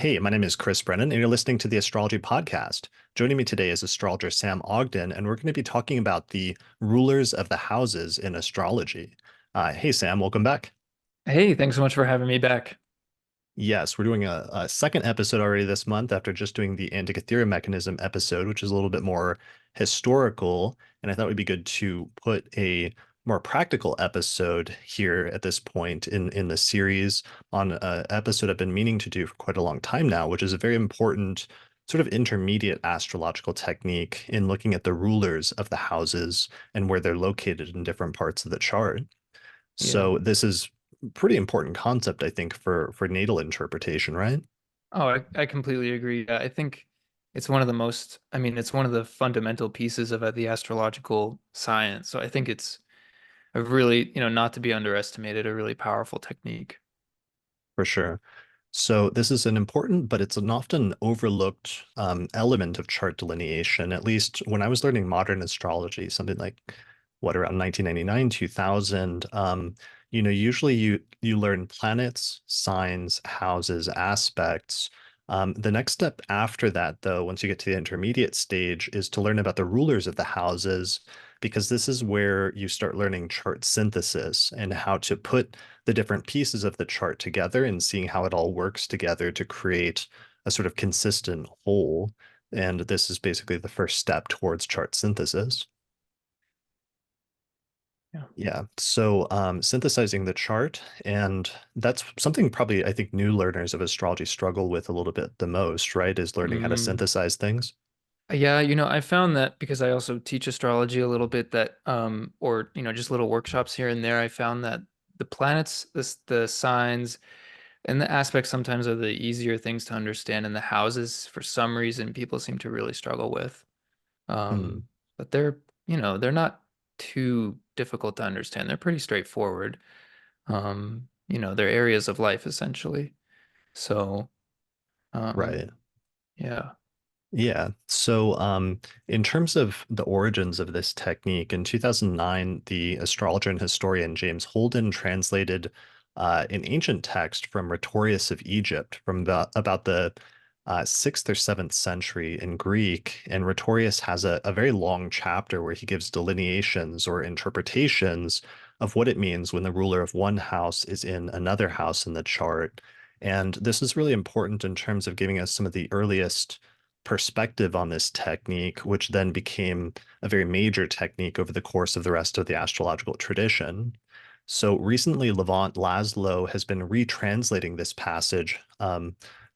Hey, my name is Chris Brennan, and you're listening to the Astrology Podcast. Joining me today is astrologer Sam Ogden, and we're going to be talking about the rulers of the houses in astrology. Hey, Sam, welcome back. Hey, thanks so much for having me back. Yes, we're doing a second episode already this month after just doing the Antikythera mechanism episode, which is a little bit more historical. And I thought it would be good to put a more practical episode here at this point in the series on an episode I've been meaning to do for quite a long time now, which is a very important sort of intermediate astrological technique in looking at the rulers of the houses and where they're located in different parts of the chart. Yeah. So this is pretty important concept, I think, for natal interpretation, right? Oh, I completely agree. I think it's one of the most, it's one of the fundamental pieces of the astrological science. So I think it's a really, not to be underestimated, a really powerful technique. For sure. So this is an important, but it's an often overlooked element of chart delineation. At least when I was learning modern astrology, something like what around 1999, 2000. Usually you learn planets, signs, houses, aspects. The next step after that, though, once you get to the intermediate stage, is to learn about the rulers of the houses, because this is where you start learning chart synthesis and how to put the different pieces of the chart together and seeing how it all works together to create a sort of consistent whole. And this is basically the first step towards chart synthesis. Yeah. Yeah. So synthesizing the chart, and that's something probably I think new learners of astrology struggle with a little bit the most, right? Is learning how to Mm. synthesize things. Yeah, I found that because I also teach astrology a little bit that or just little workshops here and there, I found that the planets, the signs, and the aspects sometimes are the easier things to understand, and the houses, for some reason, people seem to really struggle with. Hmm. But they're not too difficult to understand. They're pretty straightforward. They're areas of life essentially. So, um, Right. yeah. Yeah. So, in terms of the origins of this technique, in 2009, the astrologer and historian James Holden translated an ancient text from Rhetorius of Egypt from about the 6th or 7th century in Greek. And Rhetorius has a very long chapter where he gives delineations or interpretations of what it means when the ruler of one house is in another house in the chart. And this is really important in terms of giving us some of the earliest perspective on this technique, which then became a very major technique over the course of the rest of the astrological tradition. So recently, Levant Laszlo has been retranslating this passage,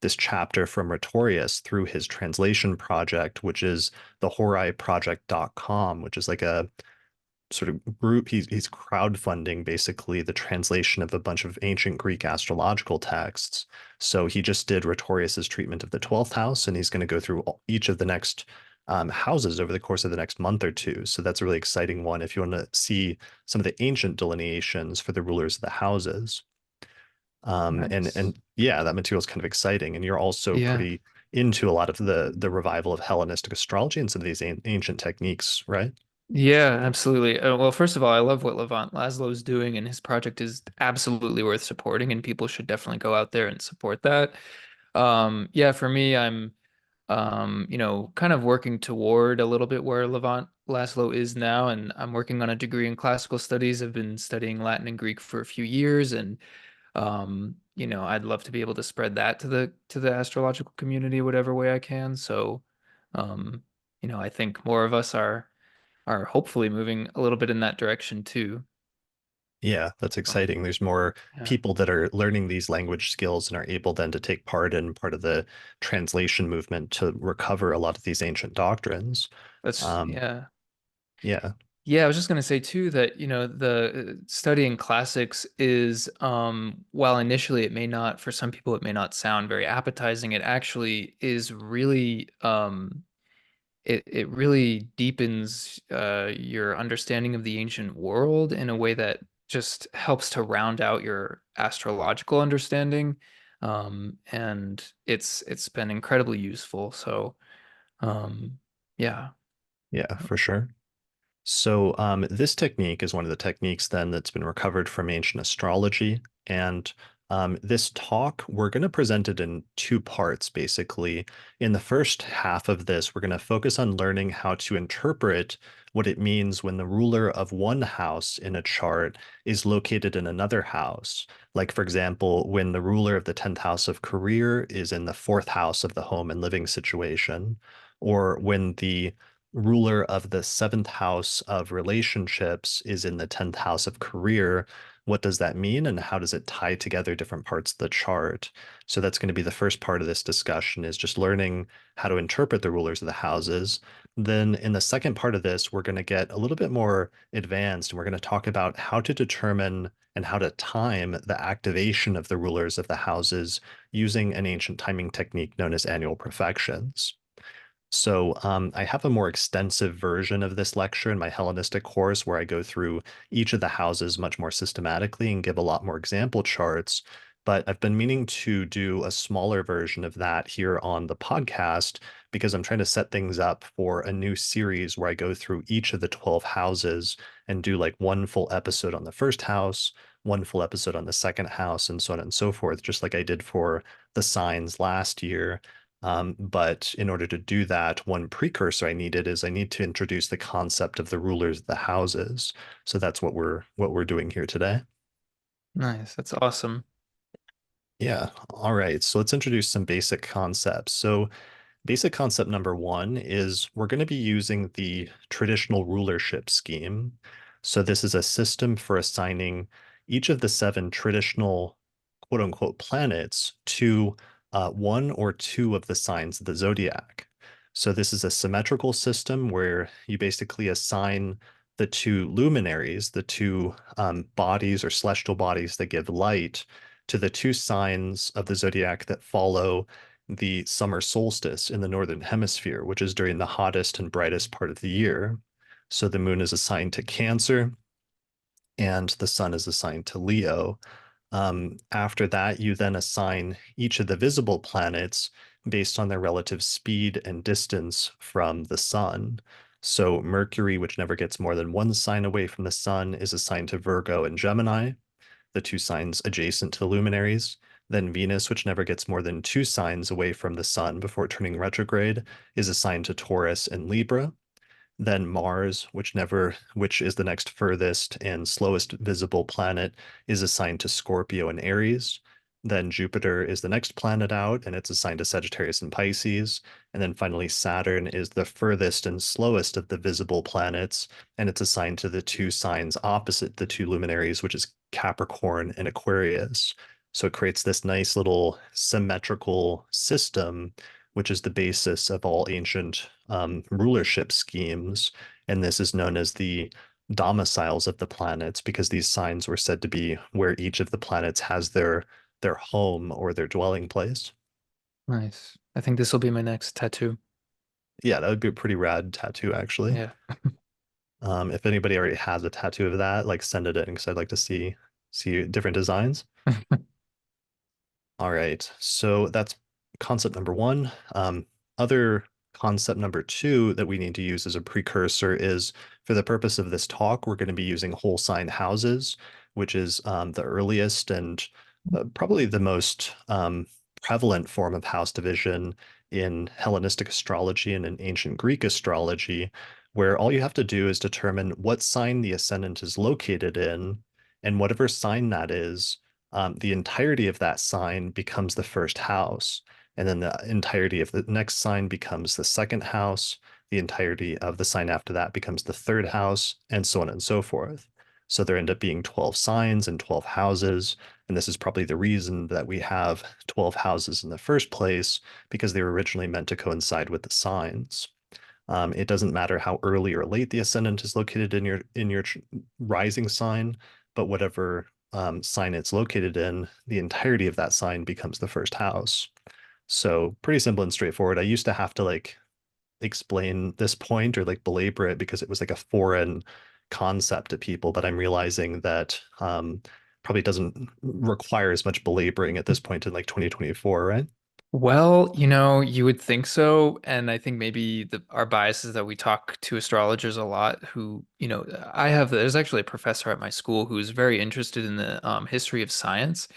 this chapter from Rhetorius through his translation project, which is the horiproject.com, which is like a sort of group. He's crowdfunding basically the translation of a bunch of ancient Greek astrological texts. So he just did Rhetorius's treatment of the 12th house, and he's going to go through each of the next houses over the course of the next month or two. So that's a really exciting one if you want to see some of the ancient delineations for the rulers of the houses. And Nice. yeah, that material is kind of exciting. And you're also Yeah. pretty into a lot of the revival of Hellenistic astrology and some of these ancient techniques, right? Yeah, absolutely. Well, first of all, I love what Levant Laszlo is doing, and his project is absolutely worth supporting, and people should definitely go out there and support that. Yeah, for me, I'm kind of working toward a little bit where Levant Laszlo is now, and I'm working on a degree in classical studies. I've been studying Latin and Greek for a few years, and I'd love to be able to spread that to the astrological community whatever way I can. So, um, I think more of us are hopefully moving a little bit in that direction too. Yeah, that's Um, exciting. There's more yeah, people that are learning these language skills and are able then to take part of the translation movement to recover a lot of these ancient doctrines. that's Um, yeah. yeah, Yeah, I was just going to say too that, the studying classics is, while initially it may not, for some people, it may not sound very appetizing, it actually is really, it really deepens your understanding of the ancient world in a way that just helps to round out your astrological understanding. And it's been incredibly useful. So, yeah. yeah, for sure. So this technique is one of the techniques then that's been recovered from ancient astrology, and This talk, we're going to present it in two parts, basically. In the first half of this, we're going to focus on learning how to interpret what it means when the ruler of one house in a chart is located in another house. Like, for example, when the ruler of the 10th house of career is in the fourth house of the home and living situation, or when the ruler of the seventh house of relationships is in the 10th house of career. What does that mean and how does it tie together different parts of the chart? So that's going to be the first part of this discussion, is just learning how to interpret the rulers of the houses. Then in the second part of this, we're going to get a little bit more advanced and we're going to talk about how to determine and how to time the activation of the rulers of the houses using an ancient timing technique known as annual profections. So I have a more extensive version of this lecture in my Hellenistic course where I go through each of the houses much more systematically and give a lot more example charts. But I've been meaning to do a smaller version of that here on the podcast because I'm trying to set things up for a new series where I go through each of the 12 houses and do like one full episode on the first house, one full episode on the second house, and so on and so forth, just like I did for the signs last year. But in order to do that, one precursor I needed is I need to introduce the concept of the rulers of the houses. So that's what we're doing here today. Nice. That's awesome. Yeah. All right. So let's introduce some basic concepts. So basic concept number one is we're going to be using the traditional rulership scheme. So this is a system for assigning each of the seven traditional quote unquote planets to one or two of the signs of the zodiac. So this is a symmetrical system where you basically assign the two luminaries, the two bodies or celestial bodies that give light to the two signs of the zodiac that follow the summer solstice in the northern hemisphere, which is during the hottest and brightest part of the year. So the moon is assigned to Cancer and the sun is assigned to Leo. After that, you then assign each of the visible planets based on their relative speed and distance from the sun. So Mercury, which never gets more than one sign away from the sun, is assigned to Virgo and Gemini, the two signs adjacent to the luminaries. Then Venus, which never gets more than two signs away from the sun before turning retrograde, is assigned to Taurus and Libra. Then Mars, which is the next furthest and slowest visible planet, is assigned to Scorpio and Aries. Then Jupiter is the next planet out, and it's assigned to Sagittarius and Pisces. And then finally, Saturn is the furthest and slowest of the visible planets, and it's assigned to the two signs opposite the two luminaries, which is Capricorn and Aquarius. So it creates this nice little symmetrical system, which is the basis of all ancient rulership schemes. And this is known as the domiciles of the planets because these signs were said to be where each of the planets has their home or their dwelling place. Nice. I think this will be my next tattoo. Yeah, that would be a pretty rad tattoo, actually. Yeah. If anybody already has a tattoo of that, like send it in because I'd like to see different designs. All right, so that's concept number one. Other concept number two that we need to use as a precursor is for the purpose of this talk, we're going to be using whole sign houses, which is the earliest and probably the most prevalent form of house division in Hellenistic astrology and in ancient Greek astrology, where all you have to do is determine what sign the ascendant is located in, and whatever sign that is, the entirety of that sign becomes the first house. And then the entirety of the next sign becomes the second house. The entirety of the sign after that becomes the third house, and so on and so forth. So there end up being 12 signs and 12 houses. And this is probably the reason that we have 12 houses in the first place, because they were originally meant to coincide with the signs. It doesn't matter how early or late the ascendant is located in your rising sign, but whatever sign it's located in, the entirety of that sign becomes the first house. So pretty simple and straightforward. I used to have to like explain this point or like belabor it because it was like a foreign concept to people, but I'm realizing that probably doesn't require as much belaboring at this point in like 2024, right? Well, you would think so, and I think maybe our bias is that we talk to astrologers a lot who, there's actually a professor at my school who's very interested in the history of science.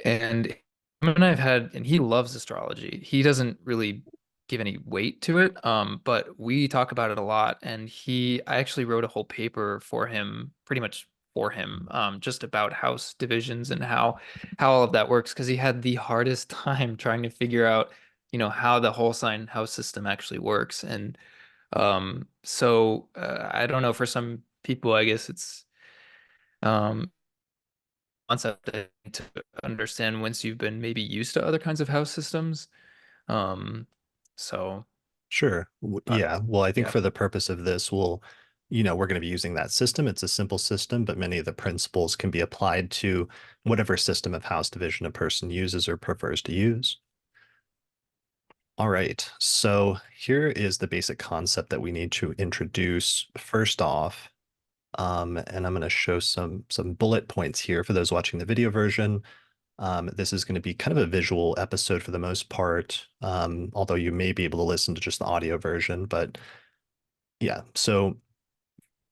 And him and I've had, and he loves astrology. He doesn't really give any weight to it, but we talk about it a lot. And I actually wrote a whole paper for him, pretty much for him, just about house divisions and how all of that works, because he had the hardest time trying to figure out, how the whole sign house system actually works. And I don't know, for some people, I guess it's concept to understand once you've been maybe used to other kinds of house systems. Um, so, Sure. but Yeah. Well, I think yeah. for the purpose of this, we're going to be using that system. It's a simple system, but many of the principles can be applied to whatever system of house division a person uses or prefers to use. All right. So here is the basic concept that we need to introduce first off. And I'm going to show some bullet points here for those watching the video version. This is going to be kind of a visual episode for the most part, although you may be able to listen to just the audio version. But yeah, so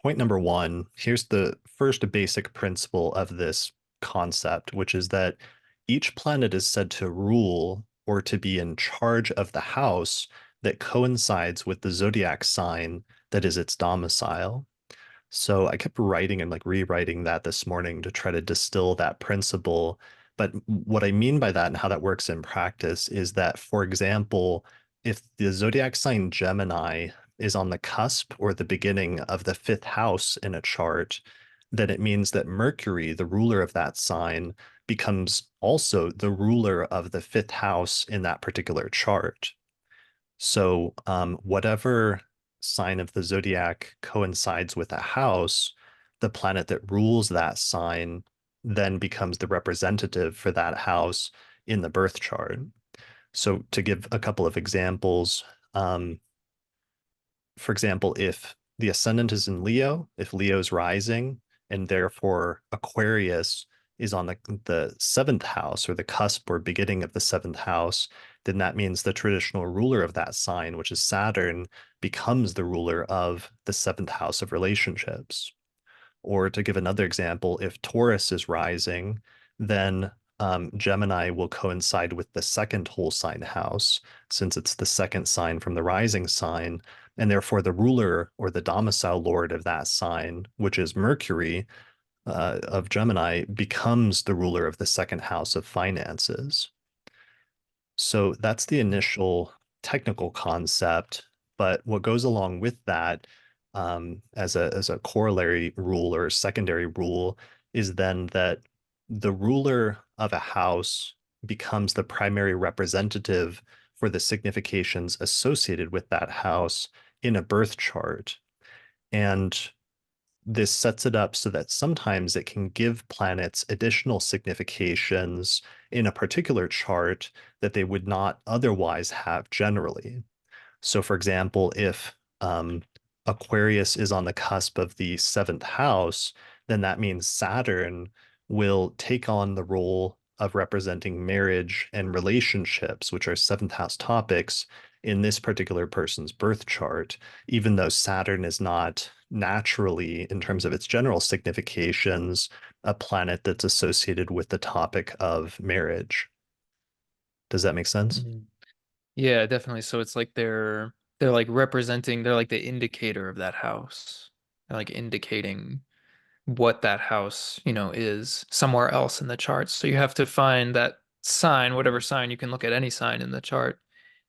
point number one, here's the first basic principle of this concept, which is that each planet is said to rule or to be in charge of the house that coincides with the zodiac sign that is its domicile. So I kept writing and like rewriting that this morning to try to distill that principle. But what I mean by that and how that works in practice is that, for example, if the zodiac sign Gemini is on the cusp or the beginning of the fifth house in a chart, then it means that Mercury, the ruler of that sign, becomes also the ruler of the fifth house in that particular chart. So, whatever sign of the zodiac coincides with a house, the planet that rules that sign then becomes the representative for that house in the birth chart. So, to give a couple of examples, um, for example, if the ascendant is in Leo, if Leo's rising, and therefore Aquarius is on the seventh house or the cusp or beginning of the seventh house, then that means the traditional ruler of that sign, which is Saturn, becomes the ruler of the seventh house of relationships. Or to give another example, if Taurus is rising, then Gemini will coincide with the second whole sign house, since it's the second sign from the rising sign. And therefore, the ruler or the domicile lord of that sign, which is Mercury of Gemini, becomes the ruler of the second house of finances. So that's the Mhm. initial technical concept, but what goes along with that as a corollary rule or secondary rule is then that the ruler of a house becomes the primary representative for the significations associated with that house in a birth chart. And this sets it up so that sometimes it can give planets additional significations in a particular chart that they would not otherwise have generally. So, for example, if Aquarius is on the cusp of the seventh house, then that means Saturn will take on the role of representing marriage and relationships, which are seventh house topics in this particular person's birth chart, even though Saturn is not naturally, in terms of its general significations, a planet that's associated with the topic of marriage. Does that make sense? Mhm. Yeah, definitely. So it's like they're like representing, they're like the indicator of that house. They're like indicating what that house, is somewhere else in the chart. So you have to find that sign, whatever sign, you can look at any sign in the chart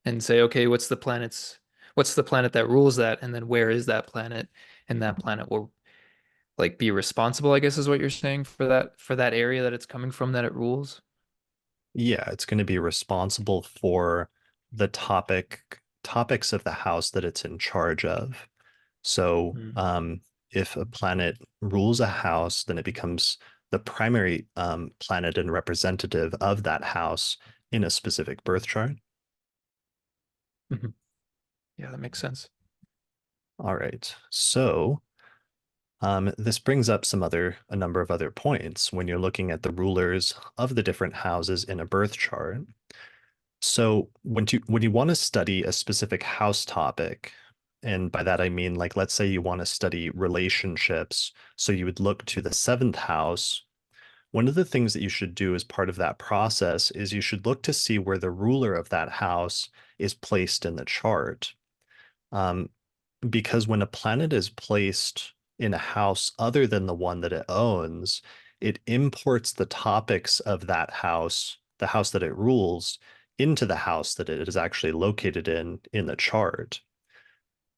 and say, okay, what's the planet that rules that? And then where is that planet? And that planet will like be responsible, I guess is what you're saying for that area that it's coming from that it rules. Yeah, it's going to be responsible for the topics of the house that it's in charge of. So, Mm. if a planet rules a house, then it becomes the primary planet and representative of that house in a specific birth chart. Mhm. Yeah, that makes sense. All right. So, this brings up a number of other points when you're looking at the rulers of the different houses in a birth chart. So when you want to study a specific house topic, and by that I mean like let's say you want to study relationships, so you would look to the seventh house. One of the things that you should do as part of that process is you should look to see where the ruler of that house is placed in the chart. Um, because when a planet is placed in a house other than the one that it owns, it imports the topics of that house, the house that it rules, into the house that it is actually located in the chart.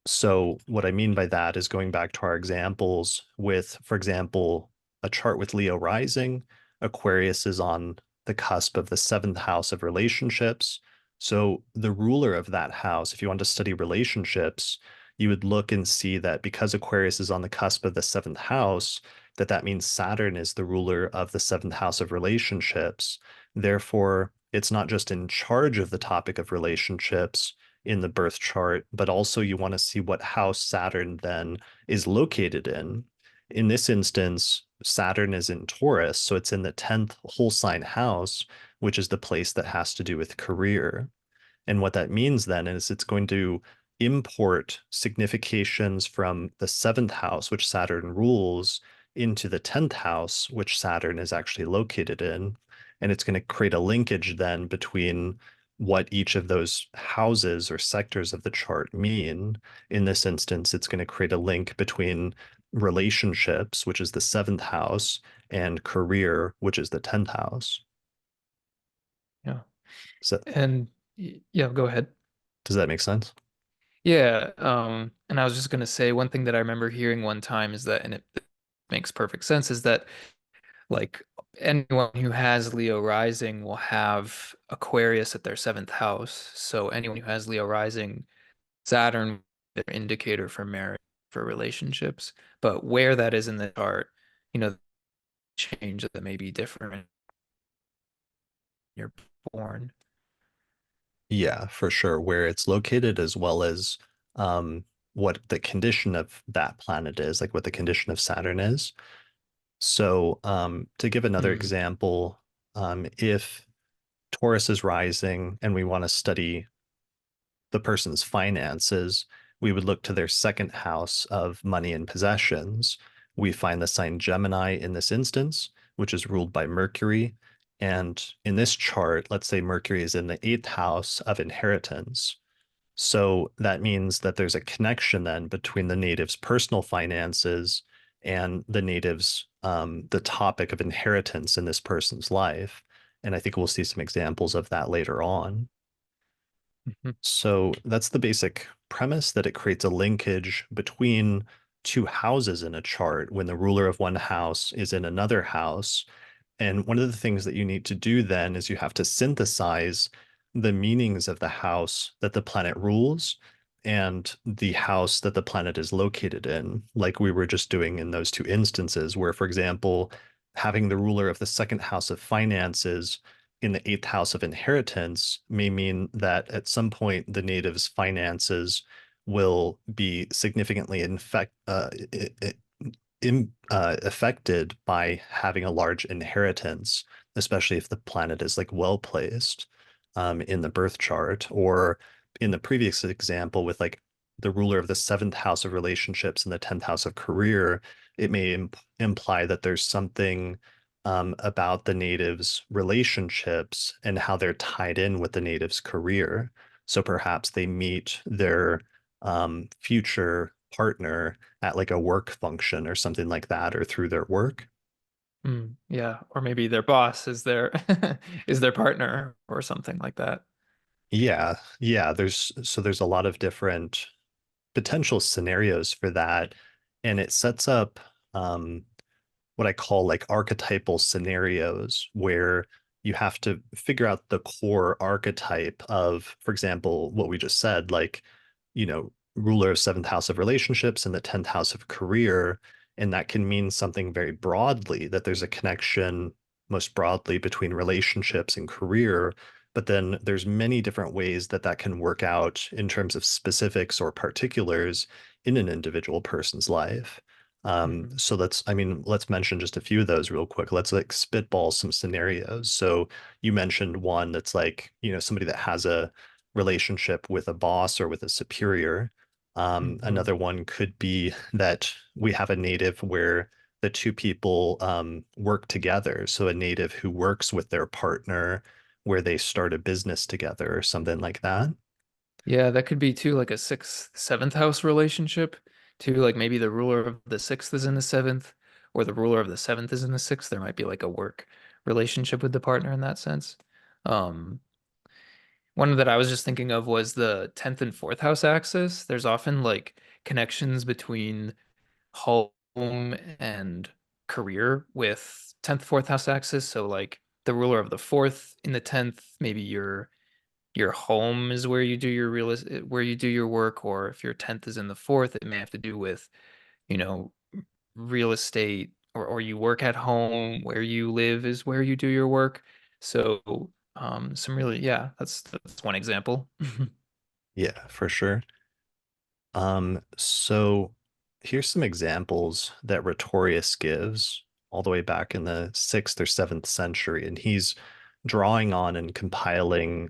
So what I mean by that is going back to our examples with, for example, a chart with Leo rising, Aquarius is on the cusp of the seventh house of relationships. So the ruler of that house, if you want to study relationships, you would look and see that because Aquarius is on the cusp of the seventh house, that means Saturn is the ruler of the seventh house of relationships. Therefore, it's not just in charge of the topic of relationships in the birth chart, but also you want to see what house Saturn then is located in. In this instance, Saturn is in Taurus, so it's in the 10th whole sign house, which is the place that has to do with career. And what that means then is it's going to import significations from the seventh house, which Saturn rules, into the 10th house, which Saturn is actually located in. And it's going to create a linkage then between what each of those houses or sectors of the chart mean. In this instance, it's going to create a link between relationships, which is the seventh house, and career, which is the 10th house. Yeah. So, And yeah, go ahead. does that make sense? Yeah, and I was just gonna say one thing that I remember hearing one time is that, and it makes perfect sense, is that like anyone who has Leo rising will have Aquarius at their seventh house. So anyone who has Leo rising, Saturn, their indicator for marriage, for relationships. But where that is in the chart, you know, change that may be different when you're born. Yeah, for sure. Where it's located as well as what the condition of that planet is, like what the condition of Saturn is. So, to give another Mm, example, if Taurus is rising and we want to study the person's finances, we would look to their second house of money and possessions. We find the sign Gemini in this instance, which is ruled by Mercury. And in this chart, let's say Mercury is in the eighth house of inheritance. So that means that there's a connection then between the native's personal finances and the native's the topic of inheritance in this person's life. And I think we'll see some examples of that later on. mhm, So that's the basic premise that it creates a linkage between two houses in a chart when the ruler of one house is in another house. And one of the things that you need to do then is you have to synthesize the meanings of the house that the planet rules and the house that the planet is located in, like we were just doing in those two instances, where, for example, having the ruler of the second house of finances in the eighth house of inheritance may mean that at some point the native's finances will be significantly affected by having a large inheritance, especially if the planet is like well placed in the birth chart, or in the previous example with like the ruler of the seventh house of relationships and the 10th house of career, it may imply that there's something about the native's relationships and how they're tied in with the native's career. So perhaps they meet their future partner at like a work function or something like that, or through their work. yeah, or maybe their boss is their is their partner or something like that. Yeah, yeah, there's a lot of different potential scenarios for that, and it sets up what I call like archetypal scenarios where you have to figure out the core archetype of, for example, what we just said, like, ruler of seventh house of relationships and the 10th house of career. And that can mean something very broadly, that there's a connection most broadly between relationships and career. But then there's many different ways that that can work out in terms of specifics or particulars in an individual person's life. Mhm, So let's mention just a few of those real quick. Let's like spitball some scenarios. So you mentioned one that's like, somebody that has a relationship with a boss or with a superior. mhm, Another one could be that we have a native where the two people work together. So a native who works with their partner where they start a business together or something like that. Yeah, that could be too like a sixth, seventh house relationship. Too, like maybe the ruler of the sixth is in the seventh, or the ruler of the seventh is in the sixth. There might be like a work relationship with the partner in that sense. Um, One that I was just thinking of was the 10th and fourth house axis. There's often like connections between home and career with 10th, fourth house axis. So like the ruler of the fourth in the 10th, maybe your home is where you do your where you do your work, or if your 10th is in the fourth, it may have to do with, you know, real estate, or you work at home, where you live is where you do your work. So some really, yeah, that's one example. Yeah, for sure. So here's some examples that Rhetorius gives all the way back in the 6th or 7th century, and drawing on and compiling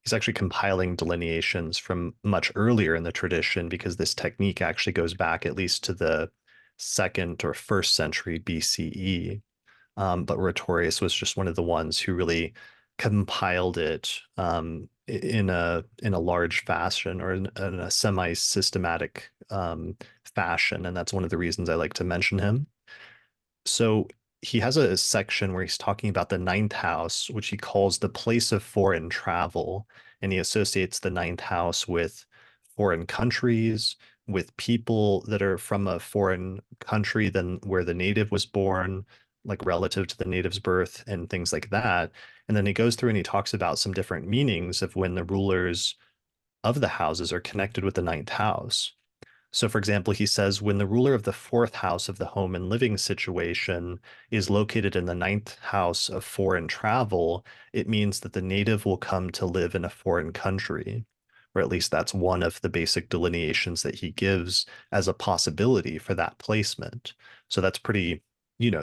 he's actually compiling delineations from much earlier in the tradition because this technique actually goes back at least to the 2nd or 1st century BCE. But Rhetorius was just one of the ones who really compiled it in a large fashion or in a semi-systematic fashion, and that's one of the reasons I like to mention him. So he has a section where he's talking about the ninth house, which he calls the place of foreign travel. And he associates the ninth house with foreign countries, with people that are from a foreign country than where the native was born, like relative to the native's birth and things like that. And then he goes through and he talks about some different meanings of when the rulers of the houses are connected with the ninth house. So, for example, he says when the ruler of the fourth house of the home and living situation is located in the ninth house of foreign travel, it means that the native will come to live in a foreign country. Or at least that's one of the basic delineations that he gives as a possibility for that placement. So that's pretty,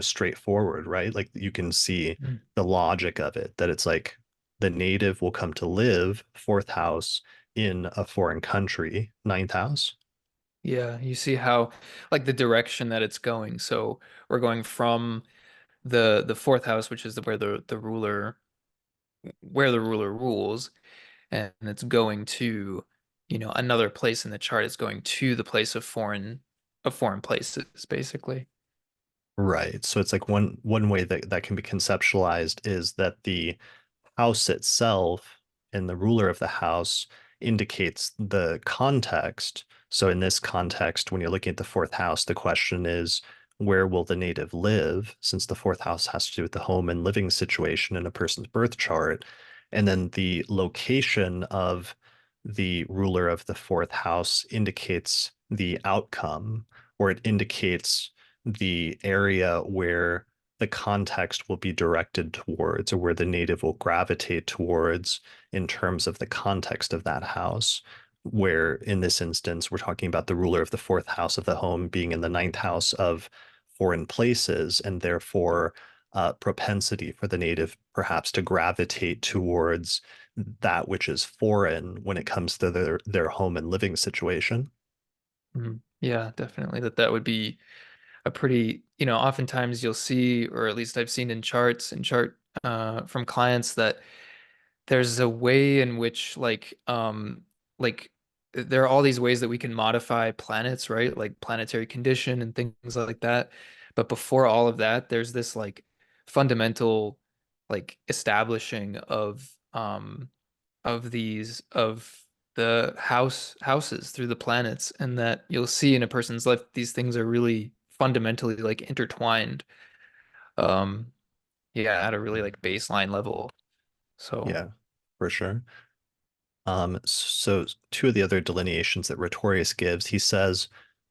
straightforward, right? Like you can see Mm. the logic of it, that it's like the native will come to live, fourth house, in a foreign country, ninth house. Yeah, you see how like the direction that it's going. So we're going from the fourth house, which is where the ruler rules, and it's going to, another place in the chart. It's going to the place of foreign places, basically. Right. So it's like one way that can be conceptualized is that the house itself and the ruler of the house indicates the context. So in this context, when you're looking at the fourth house, the question is, where will the native live? Since the fourth house has to do with the home and living situation in a person's birth chart. And then the location of the ruler of the fourth house indicates the outcome, or it indicates the area where the context will be directed towards, or where the native will gravitate towards in terms of the context of that house. Where in this instance, we're talking about the ruler of the fourth house of the home being in the ninth house of foreign places, and therefore propensity for the native perhaps to gravitate towards that which is foreign when it comes to their home and living situation. Mhm. Yeah, definitely. That would be a pretty, oftentimes you'll see, or at least I've seen in charts and chart from clients, that there's a way in which like there are all these ways that we can modify planets, right? Like planetary condition and things like that. But before all of that, there's this like fundamental like establishing of the houses through the planets, and that you'll see in a person's life these things are really fundamentally like intertwined. Um yeah, at a really like baseline level. So Yeah, for sure. So two of the other delineations that Rhetorius gives, he says,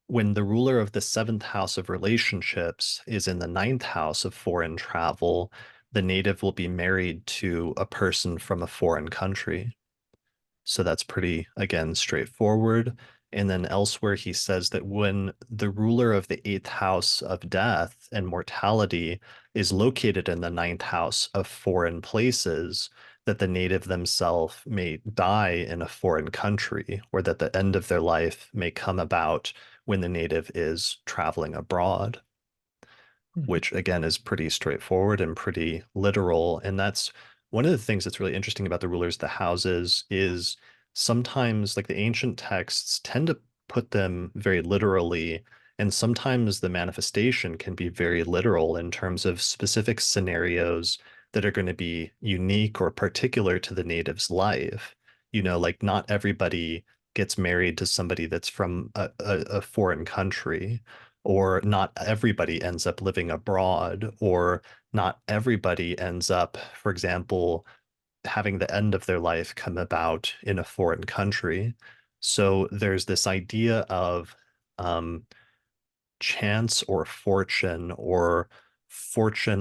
when the ruler of the seventh house of relationships is in the ninth house of foreign travel, the native will be married to a person from a foreign country. So that's pretty, again, straightforward. And then elsewhere, he says that when the ruler of the eighth house of death and mortality is located in the ninth house of foreign places, that the native themselves may die in a foreign country, or that the end of their life may come about when the native is traveling abroad. Mhm. which again is pretty straightforward and pretty literal. And that's one of the things that's really interesting about the rulers of the houses is sometimes like the ancient texts tend to put them very literally, and sometimes the manifestation can be very literal in terms of specific scenarios that are going to be unique or particular to the native's life. Like not everybody gets married to somebody that's from a foreign country, or not everybody ends up living abroad, or not everybody ends up, for example, having the end of their life come about in a foreign country. So there's this idea of um, chance or fortune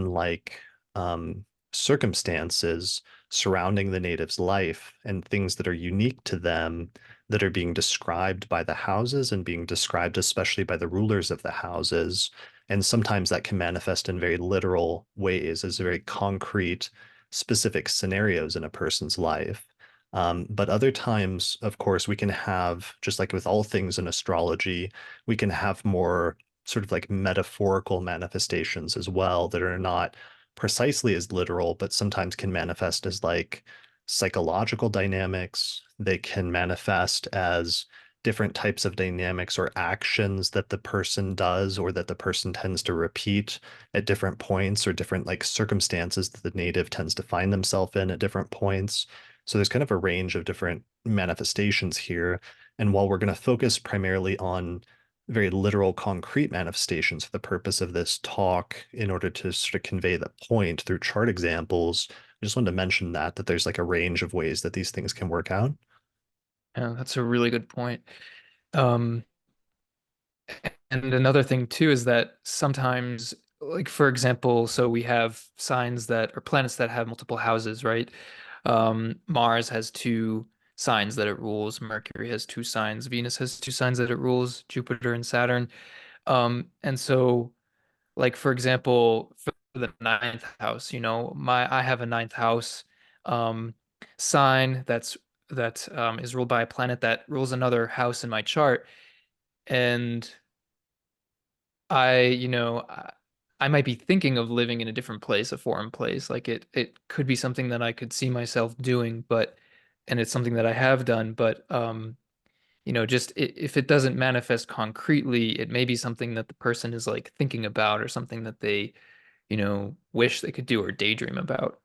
like um, circumstances surrounding the native's life and things that are unique to them that are being described by the houses and being described especially by the rulers of the houses. And sometimes that can manifest in very literal ways as very concrete, specific scenarios in a person's life. But other times, of course, we can have, just like with all things in astrology, we can have more sort of like metaphorical manifestations as well that are not precisely as literal, but sometimes can manifest as like psychological dynamics. They can manifest as different types of dynamics or actions that the person does or that the person tends to repeat at different points, or different like circumstances that the native tends to find themselves in at different points. So there's kind of a range of different manifestations here. And while we're going to focus primarily on very literal, concrete manifestations for the purpose of this talk in order to sort of convey the point through chart examples. I just wanted to mention that there's like a range of ways that these things can work out. Yeah, that's a really good point. Um, and another thing too is that sometimes, like for example, so we have signs that or planets that have multiple houses, right? Mars has two signs that it rules. Mercury has two signs. Venus has two signs that it rules. Jupiter and Saturn. And so, like for example, for the ninth house, I have a ninth house um, sign that is ruled by a planet that rules another house in my chart, and I might be thinking of living in a different place, a foreign place. Like it could be something that I could see myself doing, and it's something that I have done, but just if it doesn't manifest concretely, it may be something that the person is like thinking about or something that they, wish they could do or daydream about.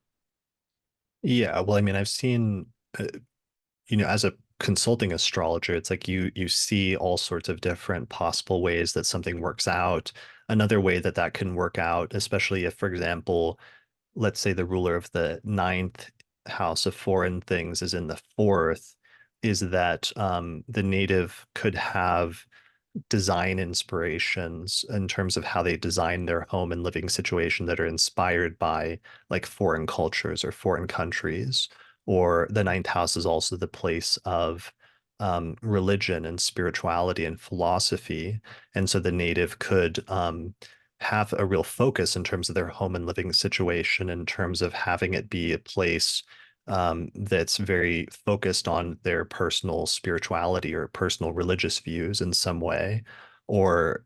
Yeah, well, I mean, I've seen, as a consulting astrologer, it's like you see all sorts of different possible ways that something works out. Another way that that can work out, especially if, for example, let's say the ruler of the ninth house of foreign things is in the fourth, is that the native could have design inspirations in terms of how they design their home and living situation that are inspired by like foreign cultures or foreign countries. Or the ninth house is also the place of religion and spirituality and philosophy. And so the native could have a real focus in terms of their home and living situation, in terms of having it be a place that's very focused on their personal spirituality or personal religious views in some way, or,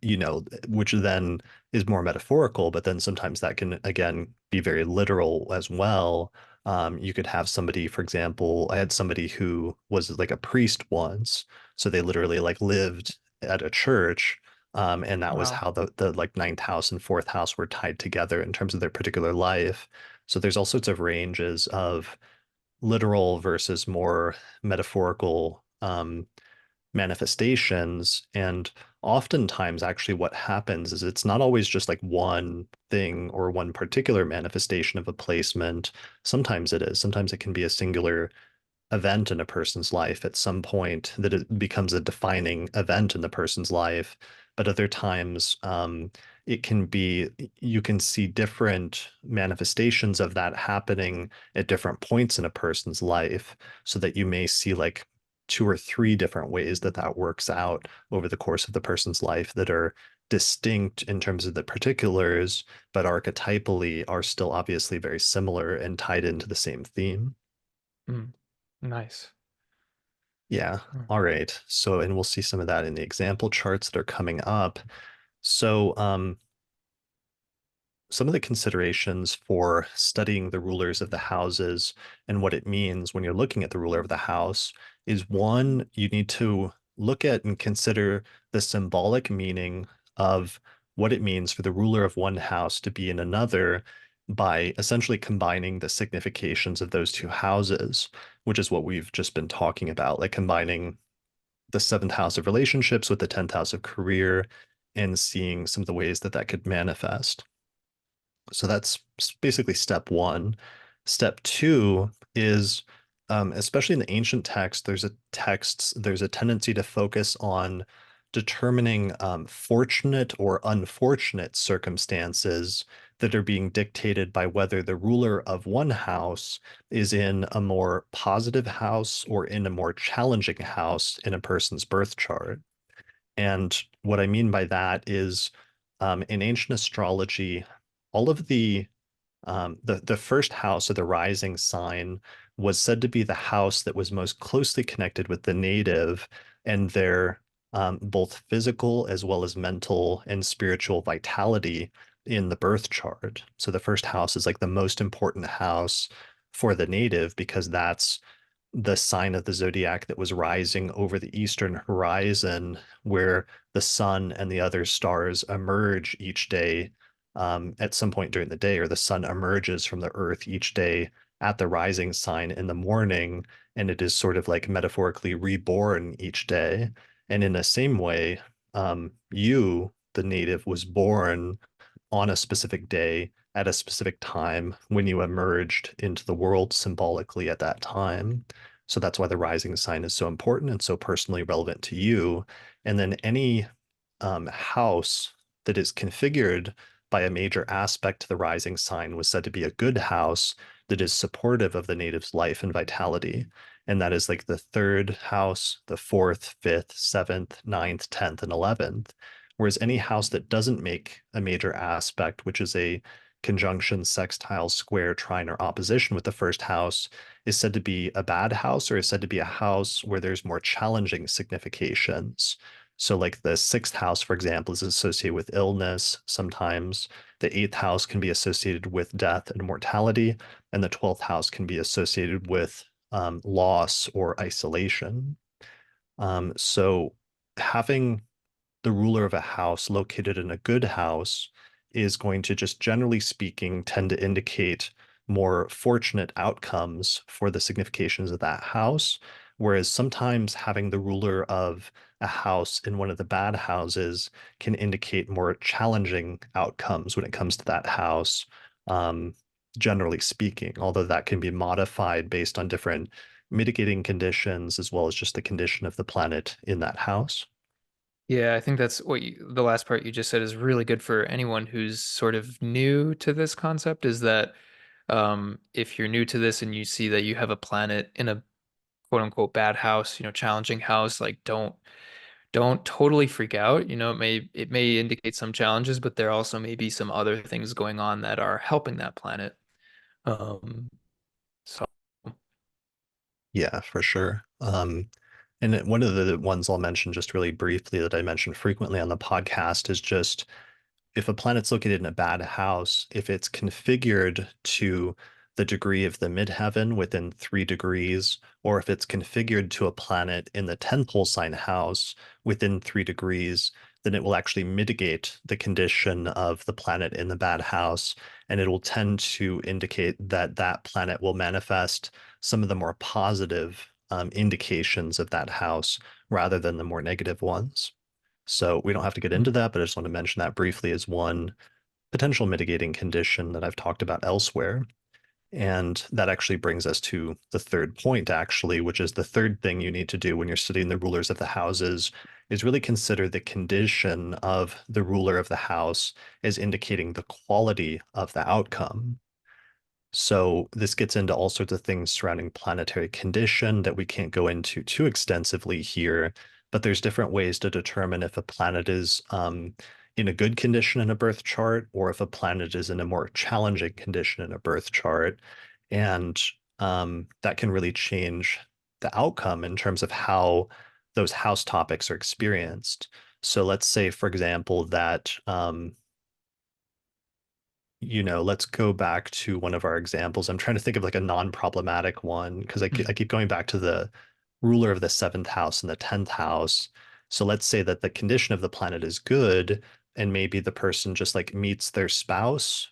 which then is more metaphorical, but then sometimes that can, again, be very literal as well. You could have somebody, for example, I had somebody who was like a priest once. So they literally like lived at a church. And that was Wow. how the like ninth house and fourth house were tied together in terms of their particular life. So there's all sorts of ranges of literal versus more metaphorical manifestations. And oftentimes, actually, what happens is it's not always just like one thing or one particular manifestation of a placement. Sometimes it is. Sometimes it can be a singular event in a person's life at some point that it becomes a defining event in the person's life. But other times, it can be, you can see different manifestations of that happening at different points in a person's life, so that you may see like two or three different ways that that works out over the course of the person's life that are distinct in terms of the particulars, but archetypally are still obviously very similar and tied into the same theme. Mm, nice. Yeah. Mm. All right. So, and we'll see some of that in the example charts that are coming up. So, some of the considerations for studying the rulers of the houses and what it means when you're looking at the ruler of the house is one, you need to look at and consider the symbolic meaning of what it means for the ruler of one house to be in another by essentially combining the significations of those two houses, which is what we've just been talking about, like combining the seventh house of relationships with the 10th house of career and seeing some of the ways that that could manifest. So that's basically step one. Step two is, especially in the ancient text, there's a tendency to focus on determining fortunate or unfortunate circumstances that are being dictated by whether the ruler of one house is in a more positive house or in a more challenging house in a person's birth chart. And what I mean by that is, in ancient astrology, all of the first house of the rising sign was said to be the house that was most closely connected with the native and their both physical as well as mental and spiritual vitality in the birth chart. So the first house is like the most important house for the native because that's the sign of the zodiac that was rising over the eastern horizon, where the sun and the other stars emerge each day at some point during the day, or the sun emerges from the earth each day at the rising sign in the morning, and it is sort of like metaphorically reborn each day. And in the same way, you, the native, was born on a specific day at a specific time when you emerged into the world symbolically at that time. So that's why the rising sign is so important and so personally relevant to you. And then any house that is configured by a major aspect to the rising sign was said to be a good house that is supportive of the native's life and vitality. And that is like the third house, the fourth, fifth, seventh, ninth, 10th, and 11th. Whereas any house that doesn't make a major aspect, which is a conjunction, sextile, square, trine, or opposition with the first house, is said to be a bad house or is said to be a house where there's more challenging significations. So, like the sixth house, for example, is associated with illness sometimes. The eighth house can be associated with death and mortality, and the 12th house can be associated with loss or isolation. So, having the ruler of a house located in a good house is going to just generally speaking tend to indicate more fortunate outcomes for the significations of that house. Whereas sometimes having the ruler of a house in one of the bad houses can indicate more challenging outcomes when it comes to that house, um, generally speaking, although that can be modified based on different mitigating conditions as well as just the condition of the planet in that house. Yeah, I think that's the last part you just said is really good for anyone who's sort of new to this concept is that if you're new to this and you see that you have a planet in a quote unquote bad house, challenging house, like don't totally freak out. It may indicate some challenges, but there also may be some other things going on that are helping that planet. Um, so Yeah, for sure. One of the ones I'll mention just really briefly that I mention frequently on the podcast is just if a planet's located in a bad house, if it's configured to the degree of the midheaven within 3 degrees, or if it's configured to a planet in the 10th whole sign house within 3 degrees, then it will actually mitigate the condition of the planet in the bad house. And it will tend to indicate that that planet will manifest some of the more positive indications of that house rather than the more negative ones. So we don't have to get into that, but I just want to mention that briefly as one potential mitigating condition that I've talked about elsewhere. And that actually brings us to the third point, actually, which is the third thing you need to do when you're studying the rulers of the houses is really consider the condition of the ruler of the house as indicating the quality of the outcome. So this gets into all sorts of things surrounding planetary condition that we can't go into too extensively here, but there's different ways to determine if a planet is in a good condition in a birth chart or if a planet is in a more challenging condition in a birth chart. And that can really change the outcome in terms of how those house topics are experienced. So let's say, for example, that let's go back to one of our examples. I'm trying to think of like a non-problematic one because I keep going back to the ruler of the seventh house and the 10th house. So let's say that the condition of the planet is good, and maybe the person just like meets their spouse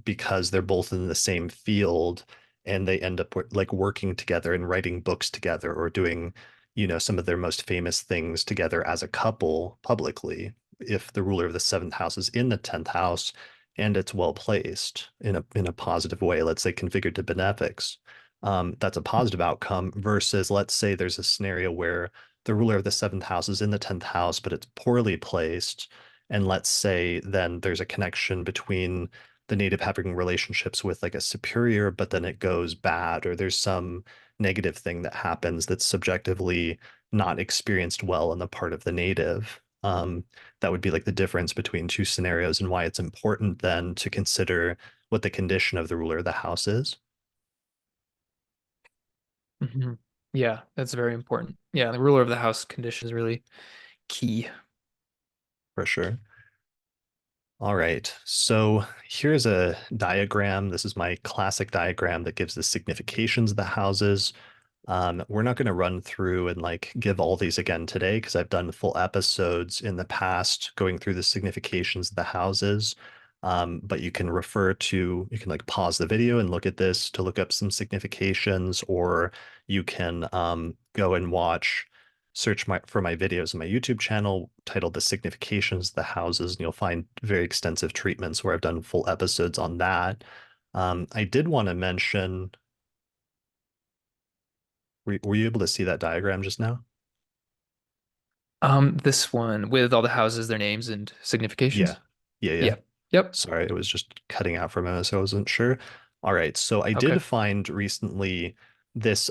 because they're both in the same field and they end up like working together and writing books together or doing, some of their most famous things together as a couple publicly. If the ruler of the seventh house is in the 10th house, and it's well placed in a positive way, let's say configured to benefics, that's a positive outcome versus let's say there's a scenario where the ruler of the seventh house is in the 10th house, but it's poorly placed. And let's say then there's a connection between the native having relationships with like a superior, but then it goes bad, or there's some negative thing that happens that's subjectively not experienced well on the part of the native. That would be like the difference between two scenarios and why it's important then to consider what the condition of the ruler of the house is, Mhm. Yeah, that's very important. Yeah, the ruler of the house condition is really key. for sure. All right, so here's a diagram. This is my classic diagram that gives the significations of the houses. We're not going to run through and like give all these again today because I've done full episodes in the past going through the significations of the houses. But you can like pause the video and look at this to look up some significations, or you can go and search for my videos on my YouTube channel titled The Significations of the Houses, and you'll find very extensive treatments where I've done full episodes on that. I did want to mention, were you able to see that diagram just now? This one with all the houses, their names and Yeah. significations. Yeah, yeah. Yeah. Yep. Sorry, it was just cutting out for a minute, so I wasn't sure. All right, so I Okay. did find recently there's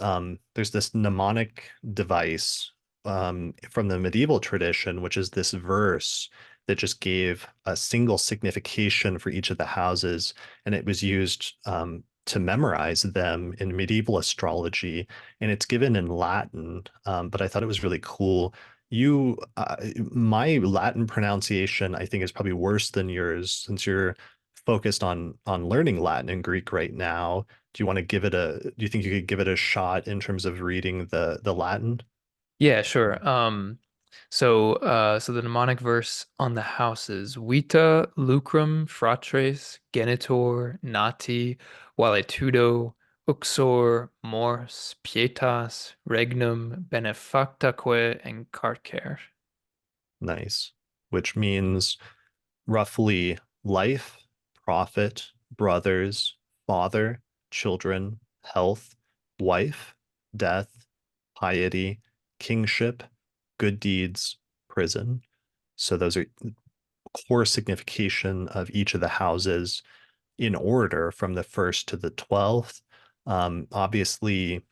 this mnemonic device from the medieval tradition, which is this verse that just gave a single signification for each of the houses, and it was used to memorize them in medieval astrology, and it's given in Latin, but I thought it was really cool. My Latin pronunciation, I think, is probably worse than yours since you're focused on learning Latin and Greek right now. Do you think you could give it a shot in terms of reading the Latin? Yeah, sure. So the mnemonic verse on the houses: Vita lucrum fratres genitor nati valetudo uxor mors pietas regnum benefactaque encarcer. Nice. Which means roughly life, profit, brothers, father, children, health, wife, death, piety, kingship, good deeds, prison. So those are core signification of each of the houses in order from the first to the 12th. Obviously,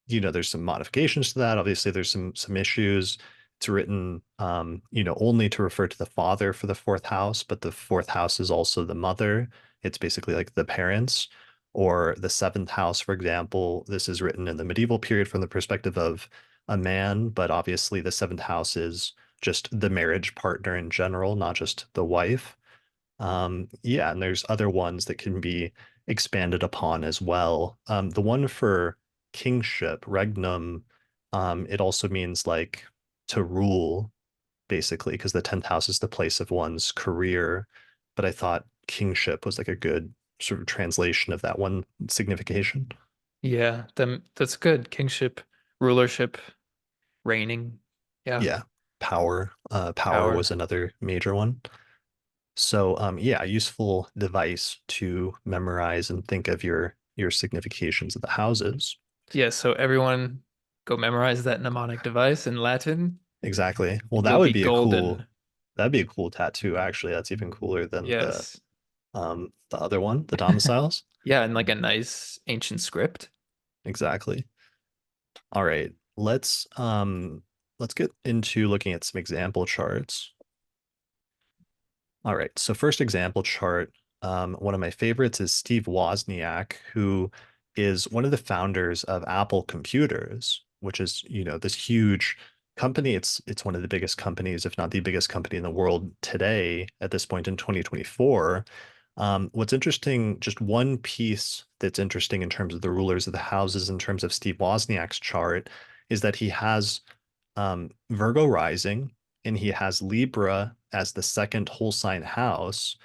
there's some modifications to that. Obviously, there's some issues. It's written, only to refer to the father for the fourth house, but the fourth house is also the mother. It's basically like the parents. Or the seventh house, for example, this is written in the medieval period from the perspective of a man, but obviously the seventh house is just the marriage partner in general, not just the wife. Yeah, and there's other ones that can be expanded upon as well. The one for kingship, regnum, it also means like to rule, basically, because the 10th house is the place of one's career. But I thought kingship was like a good sort of translation of that one signification. Yeah, that's good. Kingship, rulership, reigning. Yeah, Yeah, power. Power power. was another major one. So yeah, a useful device to memorize and think of your significations of the houses. Yeah, so everyone go memorize that mnemonic device in Latin Exactly. Well, and you'll be golden. that'd be a cool tattoo, actually. That's even cooler than Yes. the other one, the domiciles. Yeah, and like a nice ancient script. Exactly. All right. Let's get into looking at some example charts. All right. So first example chart, one of my favorites is Steve Wozniak, who is one of the founders of Apple Computers, which is, this huge company. It's one of the biggest companies, if not the biggest company in the world today at this point in 2024. What's interesting, just one piece that's interesting in terms of the rulers of the houses, in terms of Steve Wozniak's chart, is that he has Virgo rising and he has Libra as the second whole sign house,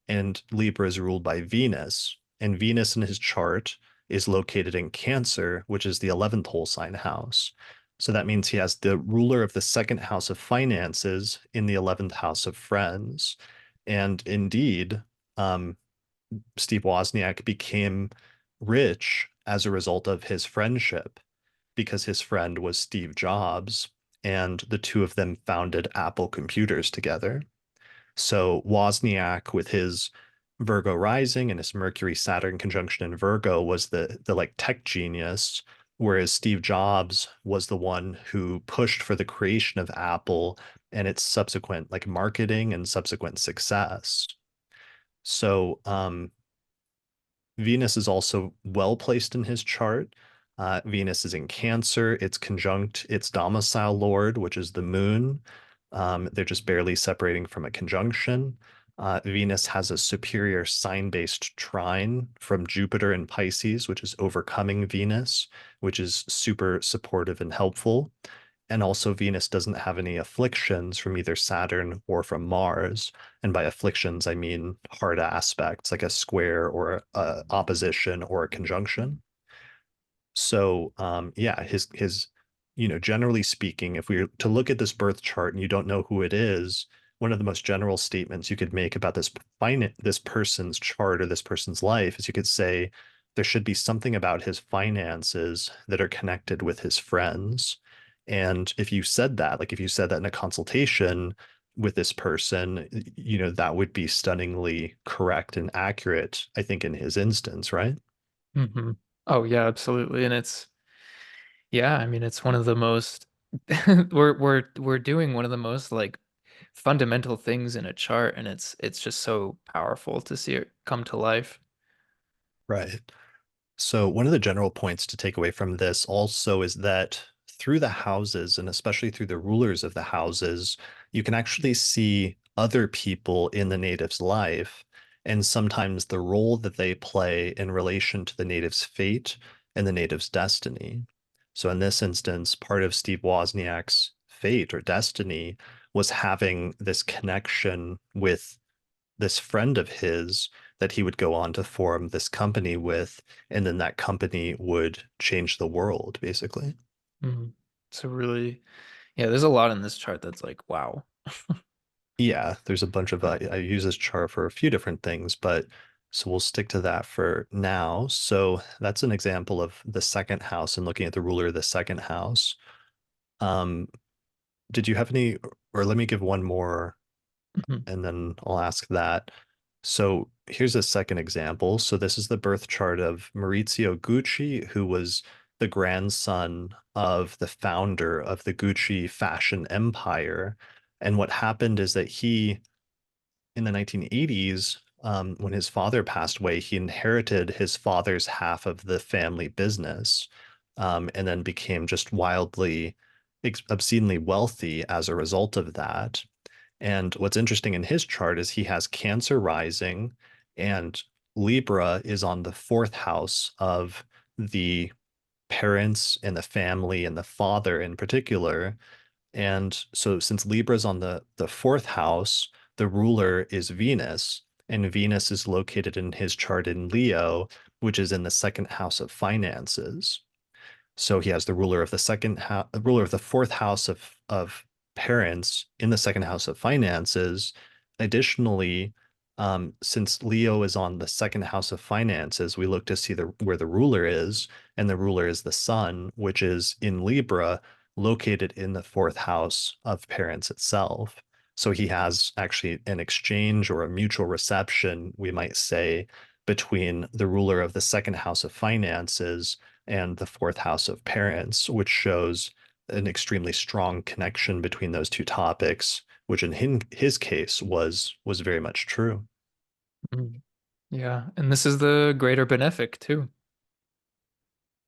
and Libra is ruled by Venus. And Venus in his chart is located in Cancer, which is the 11th whole sign house. So that means he has the ruler of the second house of finances in the 11th house of friends. And indeed, um, Steve Wozniak became rich as a result of his friendship because his friend was Steve Jobs, and the two of them founded Apple Computers together. So Wozniak, with his Virgo rising and his Mercury Saturn conjunction in Virgo, was the like tech genius, whereas Steve Jobs was the one who pushed for the creation of Apple and its subsequent like marketing and subsequent success. So Venus is also well placed in his chart. Venus is in Cancer. It's conjunct its domicile lord, which is the moon. They're just barely separating from a conjunction. Venus has a superior sign-based trine from Jupiter in Pisces, which is overcoming Venus, which is super supportive and helpful. And also, Venus doesn't have any afflictions from either Saturn or from Mars. And by afflictions, I mean hard aspects like a square or a opposition or a conjunction. So, yeah, generally speaking, if we were to look at this birth chart and you don't know who it is, one of the most general statements you could make about this person's chart or this person's life is you could say there should be something about his finances that are connected with his friends. And if you said that, like if you said that in a consultation with this person, that would be stunningly correct and accurate, I think, in his instance, right? Hmm. Oh yeah, absolutely. And it's yeah, I mean it's one of the most we're doing one of the most like fundamental things in a chart, and it's just so powerful to see it come to life. Right. So, one of the general points to take away from this also is that through the houses, and especially through the rulers of the houses, you can actually see other people in the native's life, and sometimes the role that they play in relation to the native's fate and the native's destiny. So, in this instance, part of Steve Wozniak's fate or destiny was having this connection with this friend of his that he would go on to form this company with, and then that company would change the world, basically. Mhm. So really, yeah, there's a lot in this chart that's like, wow. Yeah, there's a bunch of I use this chart for a few different things, but so we'll stick to that for now. So that's an example of the second house and looking at the ruler of the second house. Um, did you have any, or let me give one more Mhm. and then I'll ask that. So here's a second example. So this is the birth chart of Maurizio Gucci, who was the grandson of the founder of the Gucci fashion empire. And what happened is that he, in the 1980s, when his father passed away, he inherited his father's half of the family business, and then became just wildly, obscenely wealthy as a result of that. And what's interesting in his chart is he has Cancer rising, and Libra is on the fourth house of the parents and the family and the father in particular. And so since Libra's on the fourth house, the ruler is Venus, and Venus is located in his chart in Leo, which is in the second house of finances. So he has the ruler of the second house, ruler of the fourth house of parents in the second house of finances. Additionally, since Leo is on the second house of finances, we look to see where the ruler is, and the ruler is the sun, which is in Libra, located in the fourth house of parents itself. So he has actually an exchange or a mutual reception, we might say, between the ruler of the second house of finances and the fourth house of parents, which shows an extremely strong connection between those two topics, which in his case was very much true. Mhm. Yeah, and this is the greater benefic too.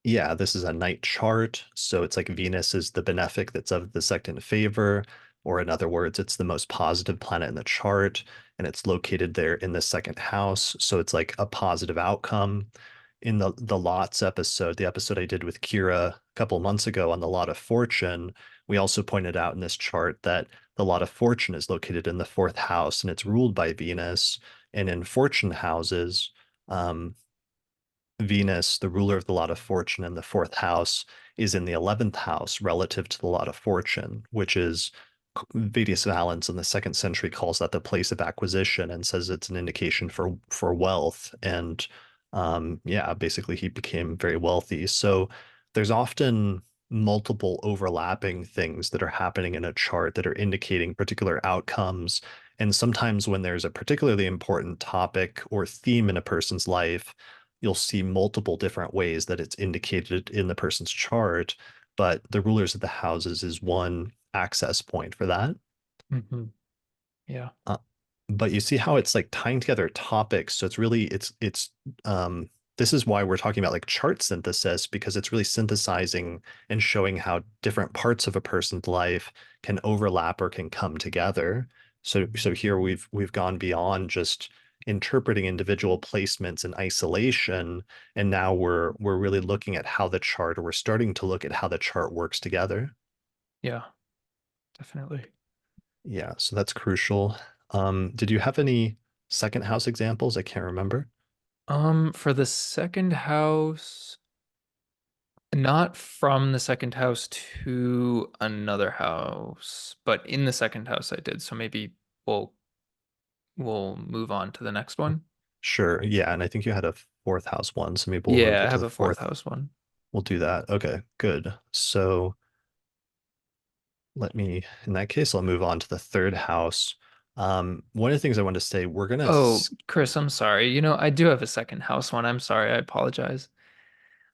Yeah, this is a night chart, so it's like Venus is the benefic that's of the second favor. or in other words, it's the most positive planet in the chart, and it's located there in the second house. So it's like a positive outcome. In the lots episode, the episode I did with Kira a couple months ago on the lot of fortune, we also pointed out in this chart that the lot of fortune is located in the fourth house and it's ruled by Venus. And in fortune houses, um, Venus, the ruler of the lot of fortune in the fourth house, is in the 11th house relative to the lot of fortune, which is Vedic Valens in the second century calls that the place of acquisition and says it's an indication for wealth. And yeah, basically he became very wealthy. So there's often multiple overlapping things that are happening in a chart that are indicating particular outcomes. And sometimes when there's a particularly important topic or theme in a person's life, you'll see multiple different ways that it's indicated in the person's chart, but the rulers of the houses is one access point for that. Hmm. Yeah. Uh, but you see how it's like tying together topics. So it's really this is why we're talking about like chart synthesis because it's really synthesizing and showing how different parts of a person's life can overlap or can come together. So here we've gone beyond just interpreting individual placements in isolation, and now we're really looking at how the chart, or we're starting to look at how the chart works together. Yeah, definitely. Yeah, so that's crucial. Did you have any second house examples? I can't remember. For the second house, not from the second house to another house, but in the second house I did. So maybe we'll we'll move on to the next one. Sure. Yeah, and I think you had a fourth house one, so maybe we'll move Yeah, I into have the a fourth fourth. house one. We'll do that. Okay, good. So let me, in that case, I'll move on to the third house. One of the things I want to say, we're gonna, Oh, Chris, I'm sorry. I do have a second house one. I'm sorry. I apologize.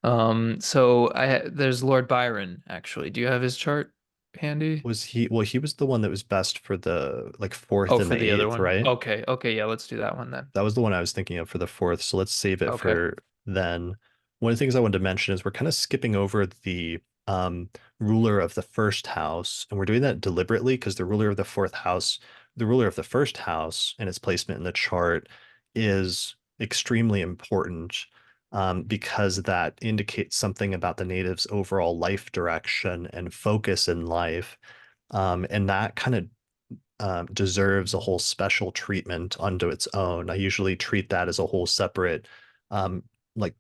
So there's Lord Byron actually. Do you have his chart handy? was he, well, he was the one that was best for the like fourth Oh, and for the the other eighth, one. right? Okay. Okay, yeah, let's do that one then. That was the one I was thinking of for the fourth. So let's save it Okay. for then. One of the things I wanted to mention is we're kind of skipping over the ruler of the first house, and we're doing that deliberately because the ruler of the fourth house, the ruler of the first house, and its placement in the chart is extremely important because that indicates something about the native's overall life direction and focus in life. And that kind of deserves a whole special treatment unto its own. I usually treat that as a whole separate, um, like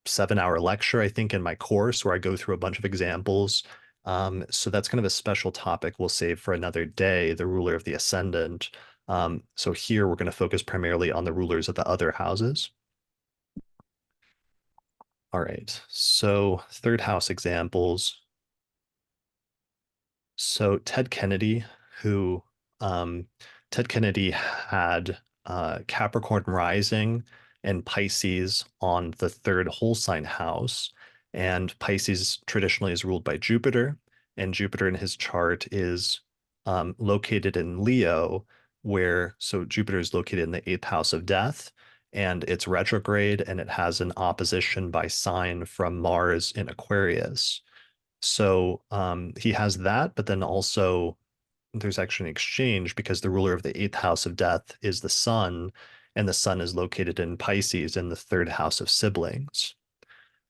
7 hour lecture, I think, in my course where I go through a bunch of examples. So that's kind of a special topic we'll save for another day, the ruler of the ascendant. So here we're going to focus primarily on the rulers of the other houses. All right. So third house examples. So who um, Ted Kennedy had Capricorn rising and Pisces on the third whole sign house. And Pisces traditionally is ruled by Jupiter, and Jupiter in his chart is located in Leo, where so Jupiter is located in the eighth house of death, and it's retrograde, and it has an opposition by sign from Mars in Aquarius. So he has that, but then also there's actually an exchange because the ruler of the eighth house of death is the sun, and the sun is located in Pisces in the third house of siblings.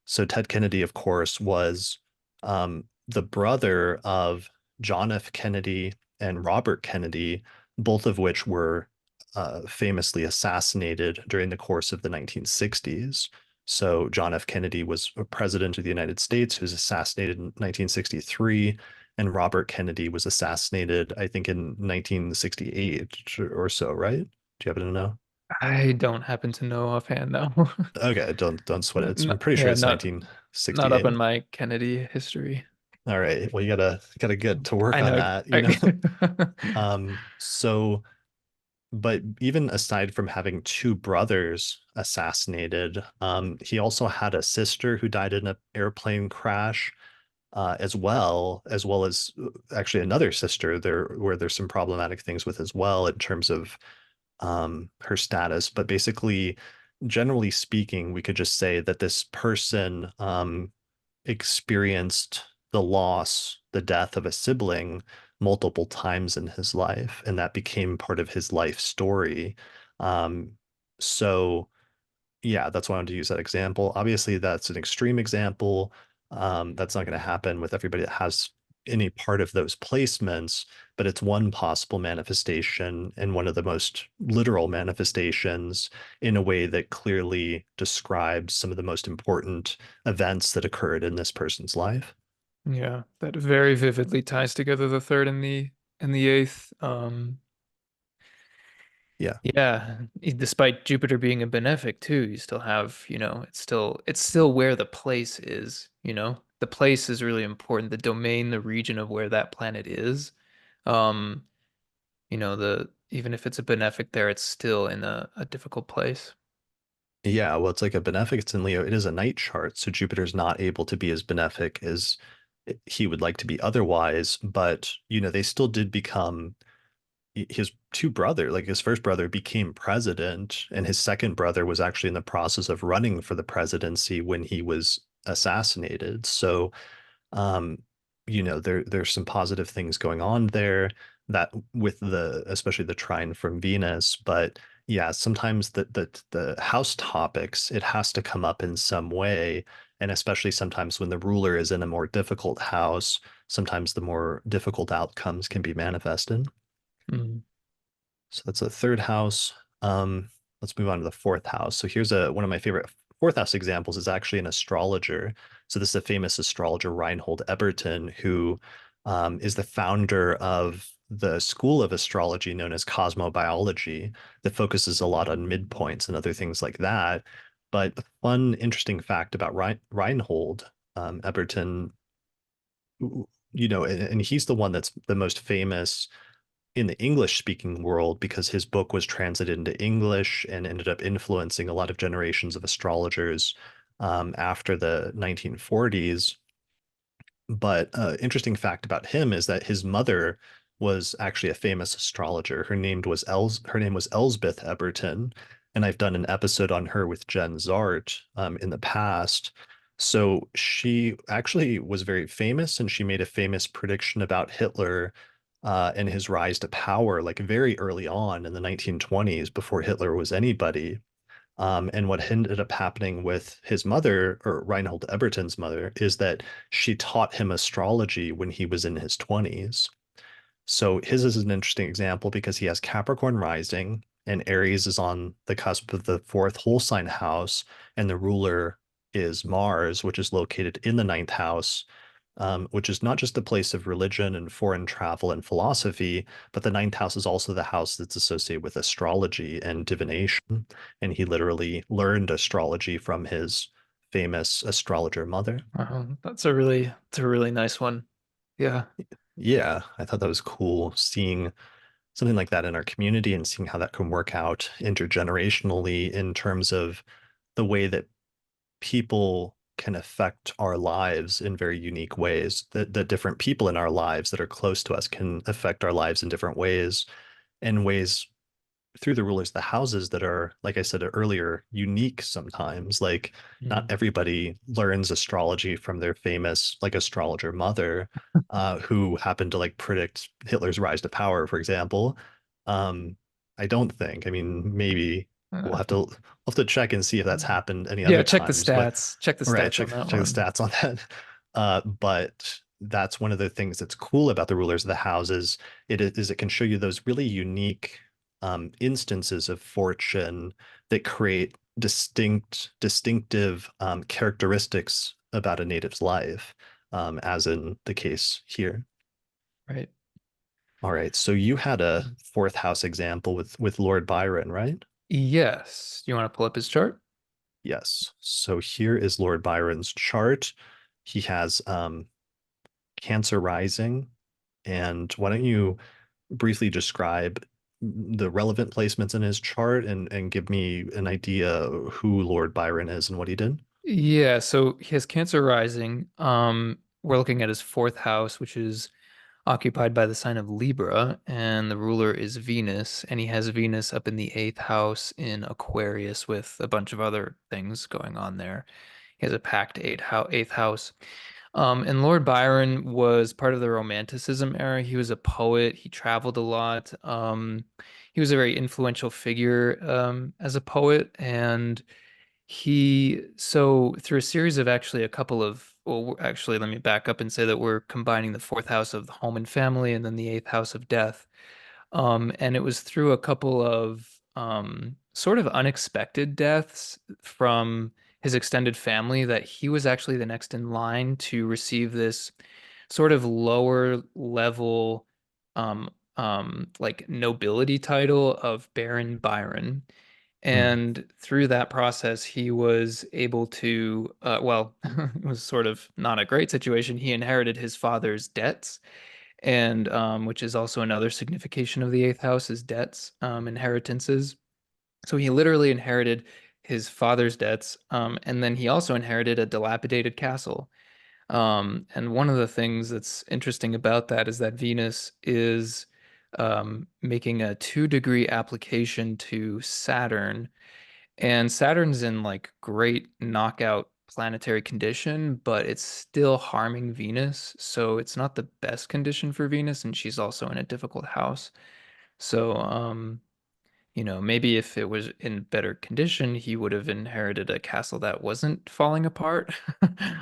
So Ted Kennedy, of course, was the brother of John F. Kennedy and Robert Kennedy, both of which were famously assassinated during the course of the 1960s. So John F. Kennedy was a president of the United States who was assassinated in 1963, and Robert Kennedy was assassinated, I think, in 1968 or so, right? Do you happen to know? I don't happen to know offhand though. Okay, don't sweat it. I'm pretty sure Yeah, it's not up 1968. in my Kennedy history. All right. Well, you gotta get to work I on know. that, you know? I, So, but even aside from having two brothers assassinated, he also had a sister who died in an airplane crash, as well as actually another sister there where there's some problematic things with as well in terms of her status. But basically, generally speaking, we could just say that this person experienced the loss, the death of a sibling multiple times in his life, and that became part of his life story. Um, so yeah, that's why I wanted to use that example. Obviously, that's an extreme example. That's not going to happen with everybody that has any part of those placements, but it's one possible manifestation and one of the most literal manifestations in a way that clearly describes some of the most important events that occurred in this person's life. Yeah, that very vividly ties together the third and the eighth. Yeah. Yeah, despite Jupiter being a benefic too, you still have, it's still where the place is, you know. The place is really important, the domain, the region of where that planet is. Um, the even if it's a benefic there, it's still in a difficult place. Yeah, well, it's like a benefic in Leo. It is a night chart, so Jupiter's not able to be as benefic as he would like to be otherwise. But, they still did become his two brother, like his first brother became president, and his second brother was actually in the process of running for the presidency when he was assassinated. So um, there's some positive things going on there that with especially the trine from Venus, but yeah, sometimes the house topics, it has to come up in some way. And especially sometimes when the ruler is in a more difficult house, sometimes the more difficult outcomes can be manifested. Mm. So that's a third house. Um, let's move on to the fourth house. So here's a one of my favorite fourth house examples is actually an astrologer. So this is a famous astrologer, Reinhold Eberton, who is the founder of the school of astrology known as cosmobiology that focuses a lot on midpoints and other things like that. But the fun, interesting fact about Reinhold Eberton, and he's the one that's the most famous in the English speaking world because his book was translated into English and ended up influencing a lot of generations of astrologers after the 1940s. But interesting fact about him is that his mother was actually a famous astrologer. Her name was Elsbeth Eberton, and I've done an episode on her with Jen Zart in the past. So she actually was very famous, and she made a famous prediction about Hitler and his rise to power, like very early on in the 1920s, before Hitler was anybody. And what ended up happening with his mother, or Reinhold Eberton's mother, is that she taught him astrology when he was in his 20s. So his is an interesting example because he has Capricorn rising and Aries is on the cusp of the fourth whole sign house, and the ruler is Mars, which is located in the ninth house, which is not just a place of religion and foreign travel and philosophy, but the ninth house is also the house that's associated with astrology and divination. And he literally learned astrology from his famous astrologer mother. It's a really nice one. Yeah. Yeah, I thought that was cool seeing something like that in our community and seeing how that can work out intergenerationally in terms of the way that people can affect our lives in very unique ways, that different people in our lives that are close to us can affect our lives in different ways, and ways through the rulers of the houses that are, like I said earlier, unique sometimes. Like not Mm. everybody learns astrology from their famous like astrologer mother, who happened to like predict Hitler's rise to power, for example. Um, I don't think. I mean, maybe Uh, we'll have to check and see if that's happened any yeah, other check the times. But stats. Check the all right, stats on that check the one. stats on that. But that's one of the things that's cool about the rulers of the houses. It can show you those really unique instances of fortune that create distinctive characteristics about a native's life, as in the case here. Right. All right, so you had a fourth house example with Lord Byron, right? Yes. You want to pull up his chart? Yes. So here is Lord Byron's chart. He has Cancer rising, and why don't you briefly describe the relevant placements in his chart and give me an idea who Lord Byron is and what he did? Yeah, so he has Cancer rising. We're looking at his fourth house, which is occupied by the sign of Libra, and the ruler is Venus, and he has Venus up in the eighth house in Aquarius with a bunch of other things going on there. He has a packed eighth house. And Lord Byron was part of the Romanticism era. He was a poet. He traveled a lot. He was a very influential figure as a poet, and so through a series of actually a couple of, well, actually, let me back up and say that we're combining the fourth house of the home and family and then the eighth house of death. And it was through a couple of sort of unexpected deaths from his extended family that he was actually the next in line to receive this sort of lower level um, like nobility title of Baron Byron. Hmm. And through that process, he was able to, well, it was sort of not a great situation. He inherited his father's debts, and which is also another signification of the eighth house is debts, inheritances. So he literally inherited his father's debts, and then he also inherited a dilapidated castle. And one of the things that's interesting about that is that Venus is making a 2-degree application to Saturn, and Saturn's in like great knockout planetary condition, but it's still harming Venus. So it's not the best condition for Venus, and she's also in a difficult house. So, maybe if it was in better condition, he would have inherited a castle that wasn't falling apart.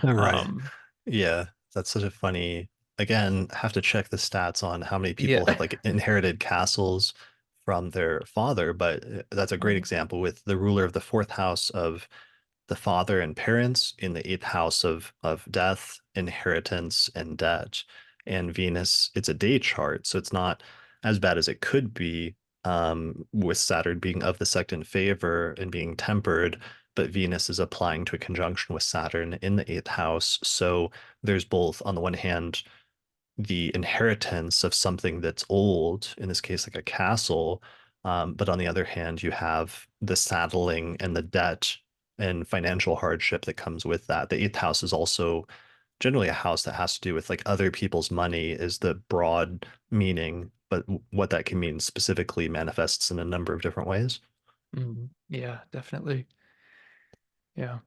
Right. Um, Yeah, that's such a funny. Again, have to check the stats on how many yeah. people have like inherited castles from their father, but that's a great example with the ruler of the fourth house of the father and parents in the eighth house of death, inheritance, and debt. And Venus, it's a day chart, so it's not as bad as it could be, with Saturn being of the sect in favor and being tempered, but Venus is applying to a conjunction with Saturn in the eighth house. So there's both, on the one hand, the inheritance of something that's old, in this case, like a castle. But on the other hand, you have the saddling and the debt and financial hardship that comes with that. The eighth house is also generally a house that has to do with like other people's money, is the broad meaning, but what that can mean specifically manifests in a number of different ways. Yeah, definitely. Yeah.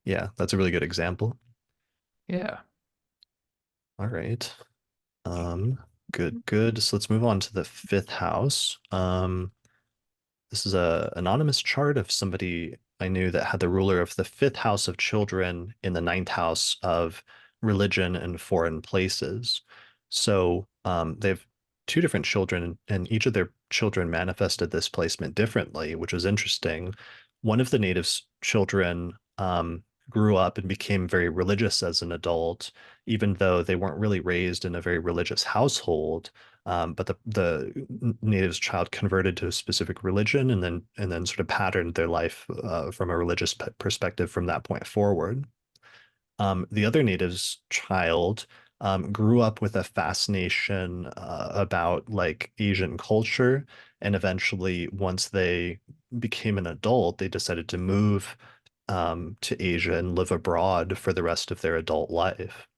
Yeah, that's a really good example. Yeah. All right. Um, good. So let's move on to the fifth house. This is a anonymous chart of somebody I knew that had the ruler of the fifth house of children in the ninth house of religion and foreign places. So they have two different children, and each of their children manifested this placement differently, which was interesting. One of the natives' children grew up and became very religious as an adult, even though they weren't really raised in a very religious household. But the native's child converted to a specific religion and then sort of patterned their life from a religious perspective from that point forward. The other native's child grew up with a fascination about like Asian culture, and eventually, once they became an adult, they decided to move to Asia and live abroad for the rest of their adult life.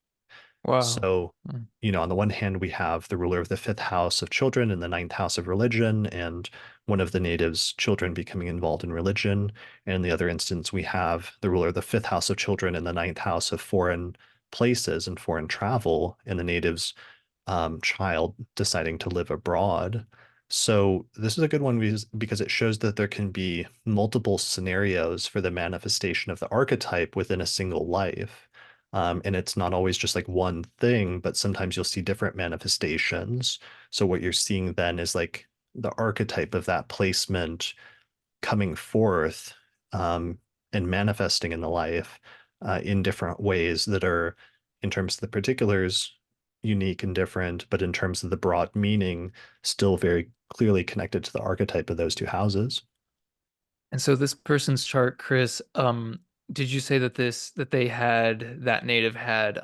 Wow. So, Mm. on the one hand, we have the ruler of the fifth house of children and the ninth house of religion, and one of the natives' children becoming involved in religion. And in the other instance, we have the ruler of the fifth house of children and the ninth house of foreign places and foreign travel, and the natives' child deciding to live abroad. So this is a good one because it shows that there can be multiple scenarios for the manifestation of the archetype within a single life. And it's not always just like one thing, but sometimes you'll see different manifestations. So what you're seeing then is like the archetype of that placement coming forth, and manifesting in the life in different ways that are, in terms of the particulars, unique and different, but in terms of the broad meaning, still very clearly connected to the archetype of those two houses. And so this person's chart, Chris, did you say that that native had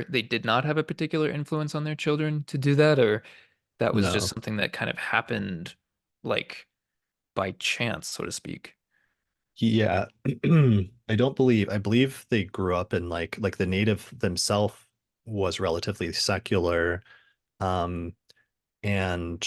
they did not have a particular influence on their children to do that, or that was just No. something that kind of happened like by chance, so to speak? Yeah. I believe they grew up in like the native themselves was relatively secular. Um, and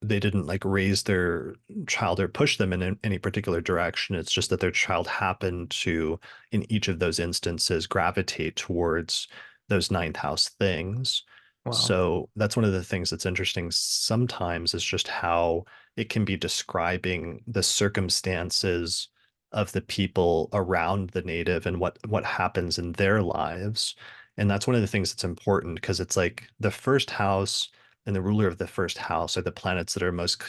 they didn't like raise their child or push them in any particular direction. It's just that their child happened to, in each of those instances, gravitate towards those ninth house things. Wow. So that's one of the things that's interesting sometimes is just how it can be describing the circumstances of the people around the native and what happens in their lives. And that's one of the things that's important because it's like the first house and the ruler of the first house are the planets that are most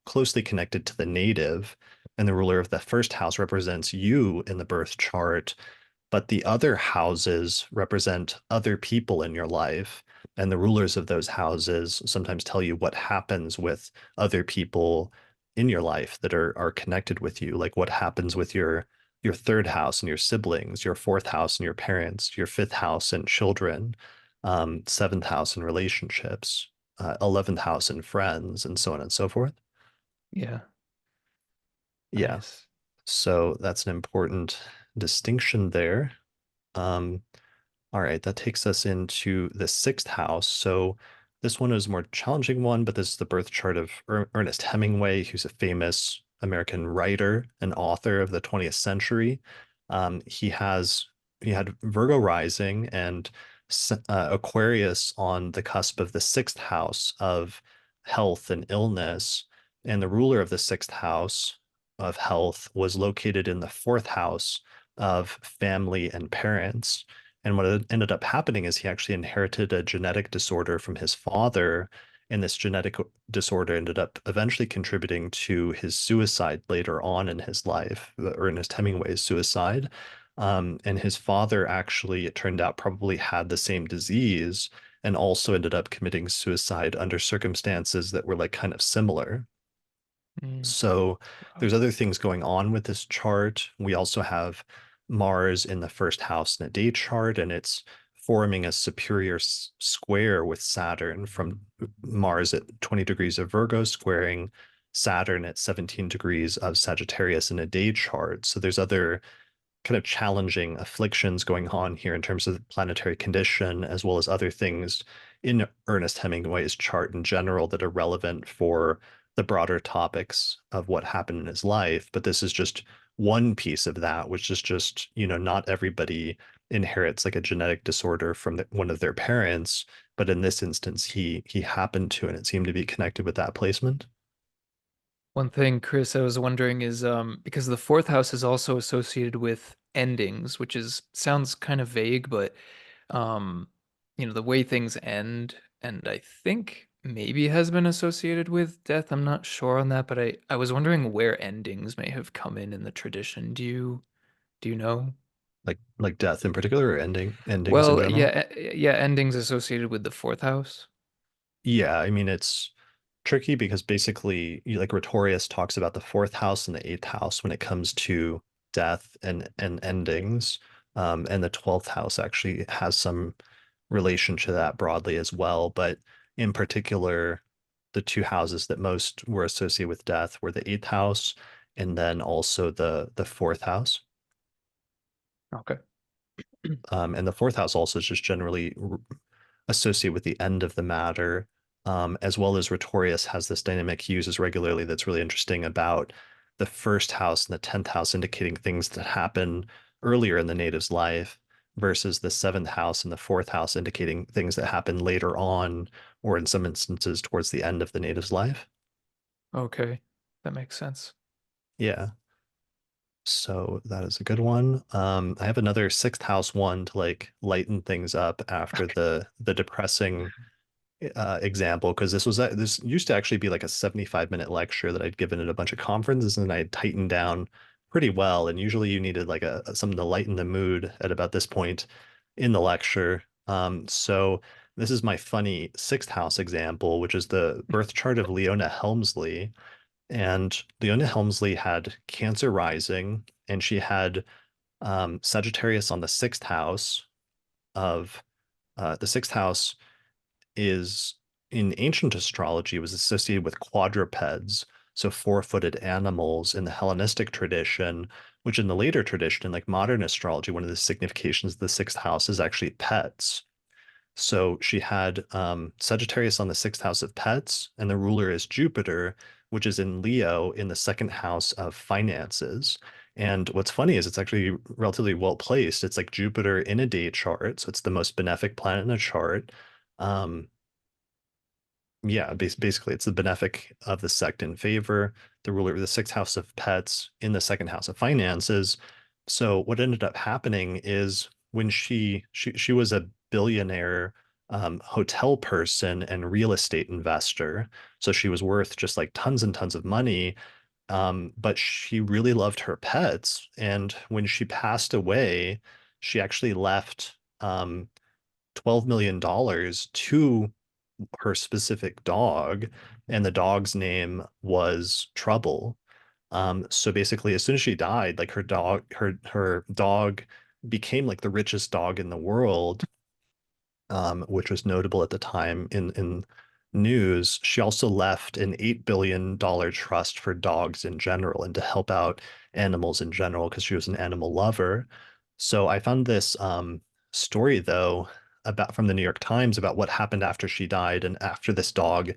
closely connected to the native. And the ruler of the first house represents you in the birth chart, but the other houses represent other people in your life. And the rulers of those houses sometimes tell you what happens with other people in your life that are connected with you, like what happens with your third house and your siblings, your fourth house and your parents, your fifth house and children, seventh house and relationships, 11th house and friends, and so on and so forth. Yeah. Yeah. Nice. So that's an important distinction there. Um, All right, that takes us into the sixth house. So this one is a more challenging one, but this is the birth chart of Ernest Hemingway, who's a famous American writer and author of the 20th century. He has he had Virgo rising and Aquarius on the cusp of the sixth house of health and illness. And the ruler of the sixth house of health was located in the fourth house of family and parents. And what ended up happening is he actually inherited a genetic disorder from his father. And this genetic disorder ended up eventually contributing to his suicide later on in his life, Ernest Hemingway's suicide. And his father actually, it turned out, probably had the same disease and also ended up committing suicide under circumstances that were like kind of similar. Mm, So there's wow. other things going on with this chart. We also have Mars in the first house in a day chart, and it's forming a superior square with Saturn from Mars at 20 degrees of Virgo, squaring Saturn at 17 degrees of Sagittarius in a day chart. So there's other kind of challenging afflictions going on here in terms of the planetary condition, as well as other things in Ernest Hemingway's chart in general that are relevant for the broader topics of what happened in his life. But this is just one piece of that, which is just, not everybody inherits like a genetic disorder from one of their parents, but in this instance, he happened to, and it seemed to be connected with that placement. One thing, Chris, I was wondering is because the fourth house is also associated with endings, which is sounds kind of vague, but um, the way things end, and I think maybe has been associated with death. I'm not sure on that, but I was wondering where endings may have come in the tradition. Do you know? Like death in particular, or endings in Well, general. yeah, endings associated with the fourth house. Yeah, I mean it's tricky because basically, like Rhetorius talks about the fourth house and the eighth house when it comes to death and endings, and the 12th house actually has some relation to that broadly as well. But in particular, the two houses that most were associated with death were the eighth house and then also the fourth house. Okay. And the fourth house also is just generally associated with the end of the matter, as well as Rhetorius has this dynamic he uses regularly that's really interesting about the first house and the 10th house indicating things that happen earlier in the native's life versus the seventh house and the fourth house indicating things that happen later on, or in some instances towards the end of the native's life. Okay. That makes sense. Yeah. So that is a good one. I have another sixth house one to like lighten things up after the depressing example, because this used to actually be like a 75-minute lecture that I'd given at a bunch of conferences and I had tightened down pretty well. And usually you needed like something to lighten the mood at about this point in the lecture. So this is my funny sixth house example, which is the birth chart of Leona Helmsley. And Leona Helmsley had Cancer rising, and she had Sagittarius on the sixth house of the sixth house is in ancient astrology was associated with quadrupeds, so four-footed animals in the Hellenistic tradition, which in the later tradition, in like modern astrology, one of the significations of the sixth house is actually pets. So she had Sagittarius on the sixth house of pets, and the ruler is Jupiter, which is in Leo in the second house of finances. And what's funny is it's actually relatively well placed. It's like Jupiter in a date chart, so it's the most benefic planet in a chart. Um, yeah, basically, it's the benefic of the sect in favor, the ruler of the sixth house of pets in the second house of finances. So what ended up happening is when she was a billionaire hotel person and real estate investor. So she was worth just like tons and tons of money. But she really loved her pets. And when she passed away, she actually left $12 million to her specific dog, and the dog's name was Trouble. So basically, as soon as she died, like her dog became like the richest dog in the world, which was notable at the time in news. She also left an $8 billion trust for dogs in general and to help out animals in general because she was an animal lover. So I found this story though about from the New York Times about what happened after she died and after this dog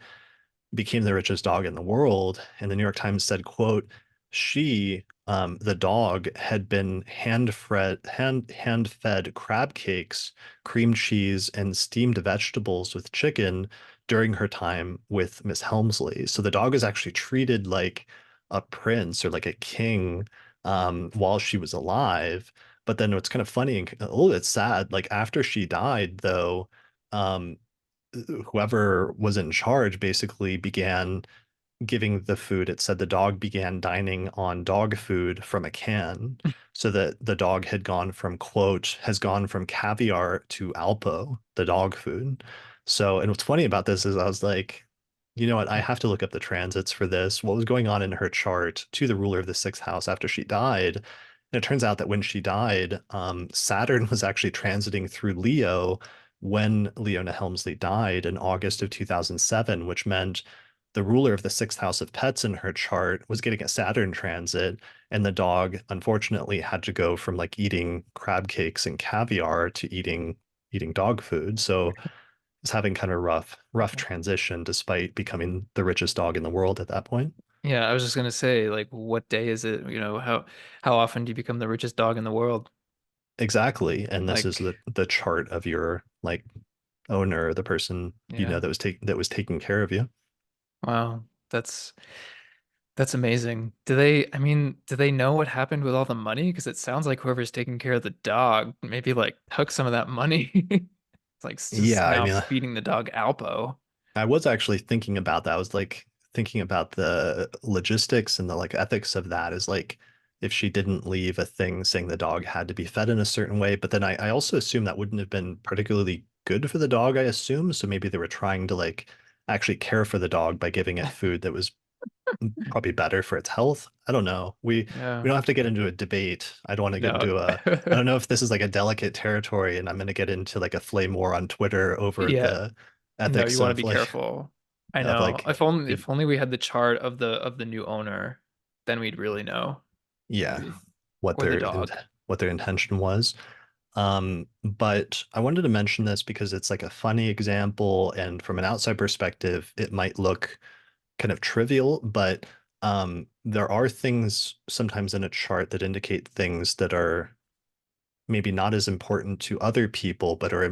became the richest dog in the world. And the New York Times said, quote, the dog, had been hand fed crab cakes, cream cheese, and steamed vegetables with chicken during her time with Miss Helmsley. So the dog was actually treated like a prince or like a king while she was alive. But then what's kind of funny and a little bit sad, like after she died, though, um, whoever was in charge basically began giving the food. It said the dog began dining on dog food from a can. So that the dog had gone from, quote, has gone from caviar to Alpo, the dog food. So, and what's funny about this is I was like, you know what? I have to look up the transits for this. What was going on in her chart to the ruler of the sixth house after she died? And it turns out that when she died, Saturn was actually transiting through Leo when Leona Helmsley died in August of 2007, which meant the ruler of the sixth house of pets in her chart was getting a Saturn transit, and the dog unfortunately had to go from like eating crab cakes and caviar to eating dog food. So it's having kind of rough transition despite becoming the richest dog in the world at that point. Yeah, I was just gonna say, like, what day is it? How often do you become the richest dog in the world? Exactly. And this is Like, the chart of your like owner, the person yeah. that was taking care of you. Wow. That's amazing. Do they know what happened with all the money? Because it sounds like whoever's taking care of the dog maybe like took some of that money. It's like just Yeah, I now mean, feeding the dog Alpo. I was actually thinking about that. I was like thinking about the logistics and the like ethics of that is like if she didn't leave a thing saying the dog had to be fed in a certain way. But then I also assume that wouldn't have been particularly good for the dog, I assume. So maybe they were trying to like actually care for the dog by giving it food that was probably better for its health. I don't know. We Yeah. don't have to get into a debate. I don't want to get No. into a I don't know if this is like a delicate territory and I'm going to get into like a flame war on Twitter over Yeah. the No, you ethics want to be careful. I of know. like the If only we had the chart of the new owner, then we'd really know. yeah, what Or the dog. what their intention was. But I wanted to mention this because it's like a funny example, and from an outside perspective, it might look kind of trivial, but there are things sometimes in a chart that indicate things that are maybe not as important to other people, but are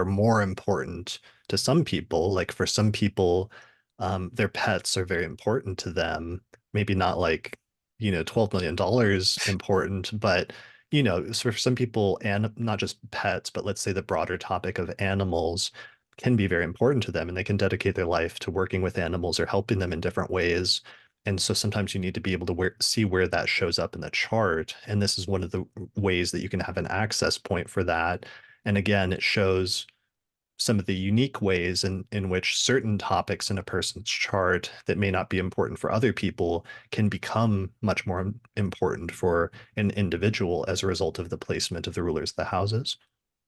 more important to some people. Like for some people, their pets are very important to them. Maybe not like, $12 million important, but so for some people, and not just pets, but let's say the broader topic of animals can be very important to them, and they can dedicate their life to working with animals or helping them in different ways. And so sometimes you need to be able to see where that shows up in the chart. And this is one of the ways that you can have an access point for that. And again, it shows some of the unique ways in which certain topics in a person's chart that may not be important for other people can become much more important for an individual as a result of the placement of the rulers of the houses.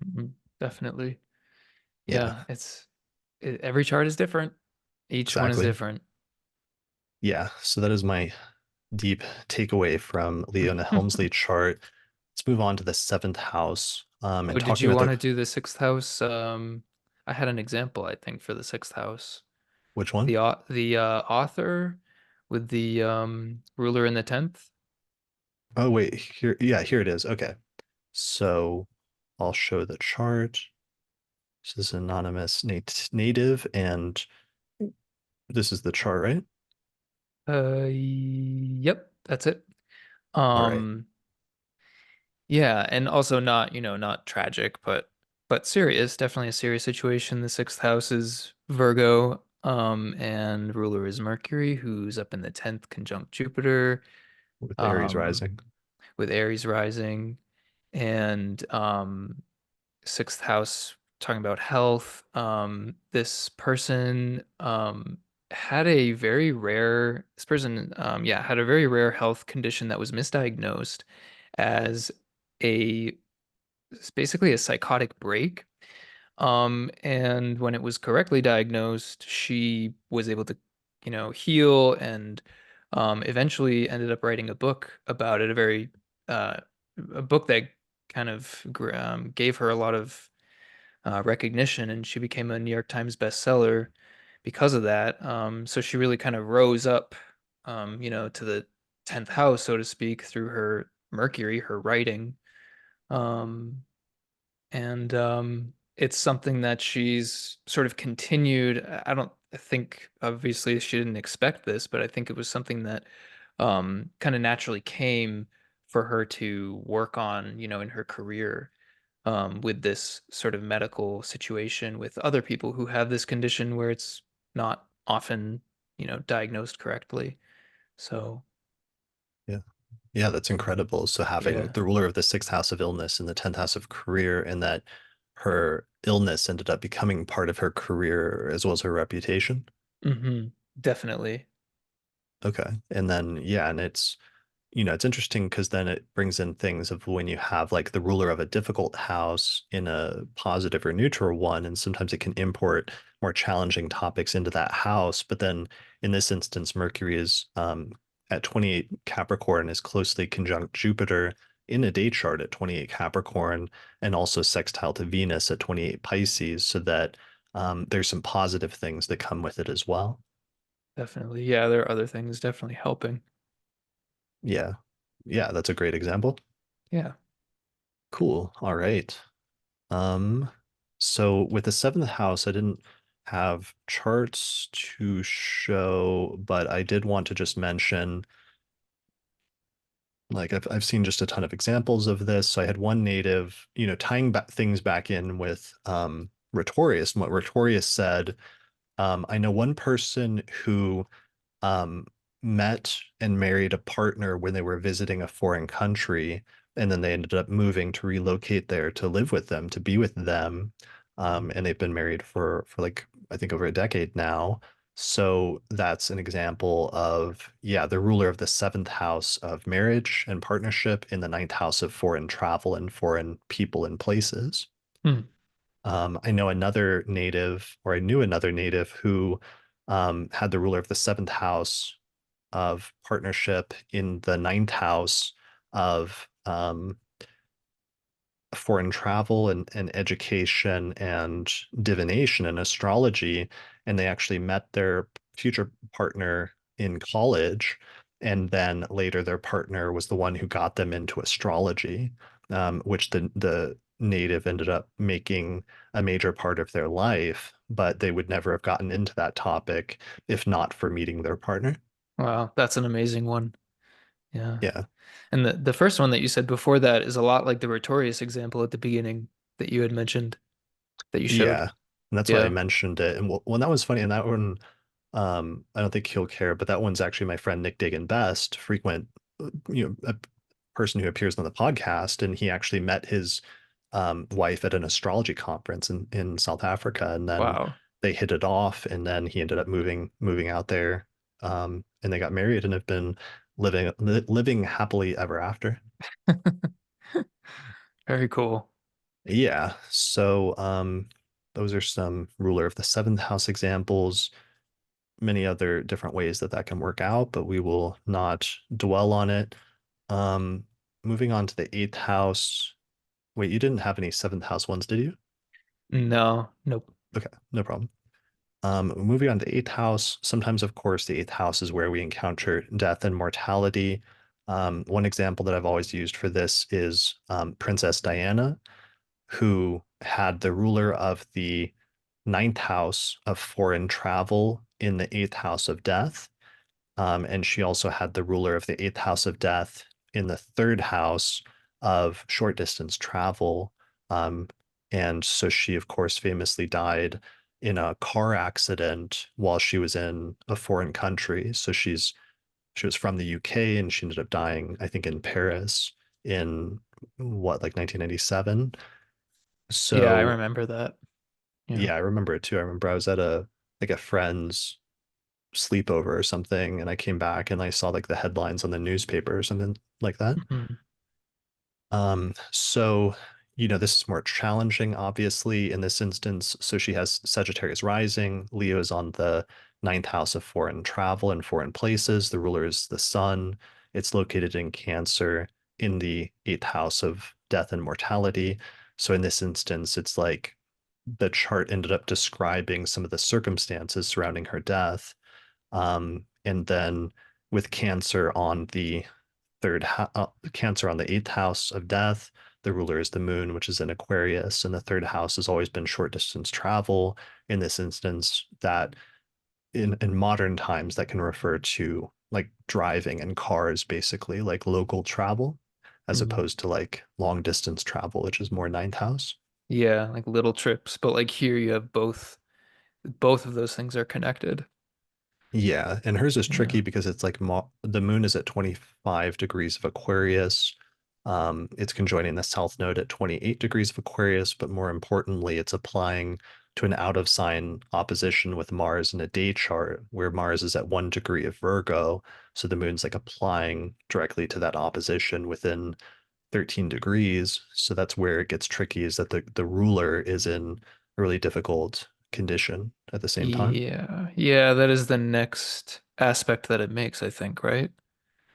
Mhm. Definitely. Yeah, Yeah, every chart is different. Each one is exactly. different. Yeah, so that is my deep takeaway from Leona Helmsley chart. let's move on to the seventh house. Oh, And did talking you about want the to do the sixth house? I had an example, I think, for the sixth house. which one? The author with the ruler in the tenth. Oh wait, here, yeah, here it is. Okay, so I'll show the chart. This is anonymous native, and this is the chart, right? Yep, that's it. All right. Um, yeah, and also not, not tragic, but serious, definitely a serious situation. The sixth house is Virgo, and ruler is Mercury, who's up in the 10th conjunct Jupiter, With Aries um, rising. with Aries rising, and sixth house talking about health. This person had a very rare, this person, yeah, had a very rare health condition that was misdiagnosed as a, it's basically a psychotic break. And when it was correctly diagnosed, she was able to, heal and eventually ended up writing a book about it, uh, a book that kind of gave her a lot of recognition, and she became a New York Times bestseller because of that. So she really kind of rose up, to the 10th house, so to speak, through her Mercury, her writing. Um, and it's something that she's sort of continued. I don't I think obviously she didn't expect this, but I think it was something that kind of naturally came for her to work on, in her career, with this sort of medical situation with other people who have this condition where it's not often, diagnosed correctly. So, Yeah. Yeah, that's incredible. So having yeah. the ruler of the sixth house of illness and the 10th house of career, and that her illness ended up becoming part of her career as well as her reputation. Definitely. Okay. And then, yeah, and it's interesting because then it brings in things of when you have like the ruler of a difficult house in a positive or neutral one, and sometimes it can import more challenging topics into that house. But then in this instance, Mercury is at 28 Capricorn is closely conjunct Jupiter in a day chart at 28 Capricorn, and also sextile to Venus at 28 Pisces, so that there's some positive things that come with it as well. Definitely. Yeah, there are other things definitely helping. Yeah. Yeah, that's a great example. Yeah. Cool. All right. Um, so with the seventh house, I didn't have charts to show, but I did want to just mention, like I've seen just a ton of examples of this. So I had one native, tying back things back in with Rhetorius, and what Rhetorius said. I know one person who um, met and married a partner when they were visiting a foreign country, and then they ended up moving to relocate there to live with them, to be with them. And they've been married for like I think over a decade now. So that's an example of, yeah, the ruler of the seventh house of marriage and partnership in the ninth house of foreign travel and foreign people and places. Hmm. I know another native, or I knew another native who had the ruler of the seventh house of partnership in the ninth house of foreign travel and education and divination and astrology. And they actually met their future partner in college. And then later their partner was the one who got them into astrology, which the native ended up making a major part of their life, but they would never have gotten into that topic if not for meeting their partner. Wow, that's an amazing one. Yeah. Yeah. And the first one that you said before that is a lot like the Rhetorius example at the beginning that you had mentioned that you showed. Yeah. And that's why I Yeah. mentioned it. And well, that was funny. And that one, I don't think he'll care, but that one's actually my friend Nick Dagan Best, frequent, a person who appears on the podcast, and he actually met his wife at an astrology conference in South Africa, and then Wow. they hit it off, and then he ended up moving out there, and they got married and have been living happily ever after. Very cool. Yeah, so those are some ruler of the seventh house examples. Many other different ways that that can work out, but we will not dwell on it. Um, moving on to the eighth house. Wait, you didn't have any seventh house ones, did you? No, nope. Okay, no problem. Moving on to eighth house. Sometimes, of course, the eighth house is where we encounter death and mortality. One example that I've always used for this is Princess Diana, who had the ruler of the ninth house of foreign travel in the eighth house of death. And she also had the ruler of the eighth house of death in the third house of short distance travel. Um, and so she, of course, famously died in a car accident while she was in a foreign country. So she was from the UK and she ended up dying, I think, in Paris in what, like 1997. Yeah, I So remember that. Yeah. yeah, I remember it too. I remember I was at a friend's sleepover or something, and I came back and I saw like the headlines on the newspaper or something like that. Mhm. So, this is more challenging, obviously, in this instance. So she has Sagittarius rising. Leo is on the ninth house of foreign travel and foreign places. The ruler is the sun. It's located in Cancer in the eighth house of death and mortality. So in this instance, it's like the chart ended up describing some of the circumstances surrounding her death. And then with Cancer on the eighth house of death, the ruler is the moon, which is in Aquarius, and the third house has always been short distance travel. In this instance, that in modern times that can refer to like driving in cars, basically like local travel, as Mhm. opposed to like long distance travel, which is more ninth house. Yeah, like little trips, but like here you have both of those things are connected. Yeah, and hers is Yeah. tricky because it's like the moon is at 25 degrees of Aquarius. It's conjoining the south node at 28 degrees of Aquarius, but more importantly, it's applying to an out of sign opposition with Mars in a day chart where Mars is at 1 degree of Virgo. So the moon's like applying directly to that opposition within 13 degrees. So that's where it gets tricky, is that the ruler is in a really difficult condition at the same time. Yeah. Yeah, that is the next aspect that it makes, I think, right?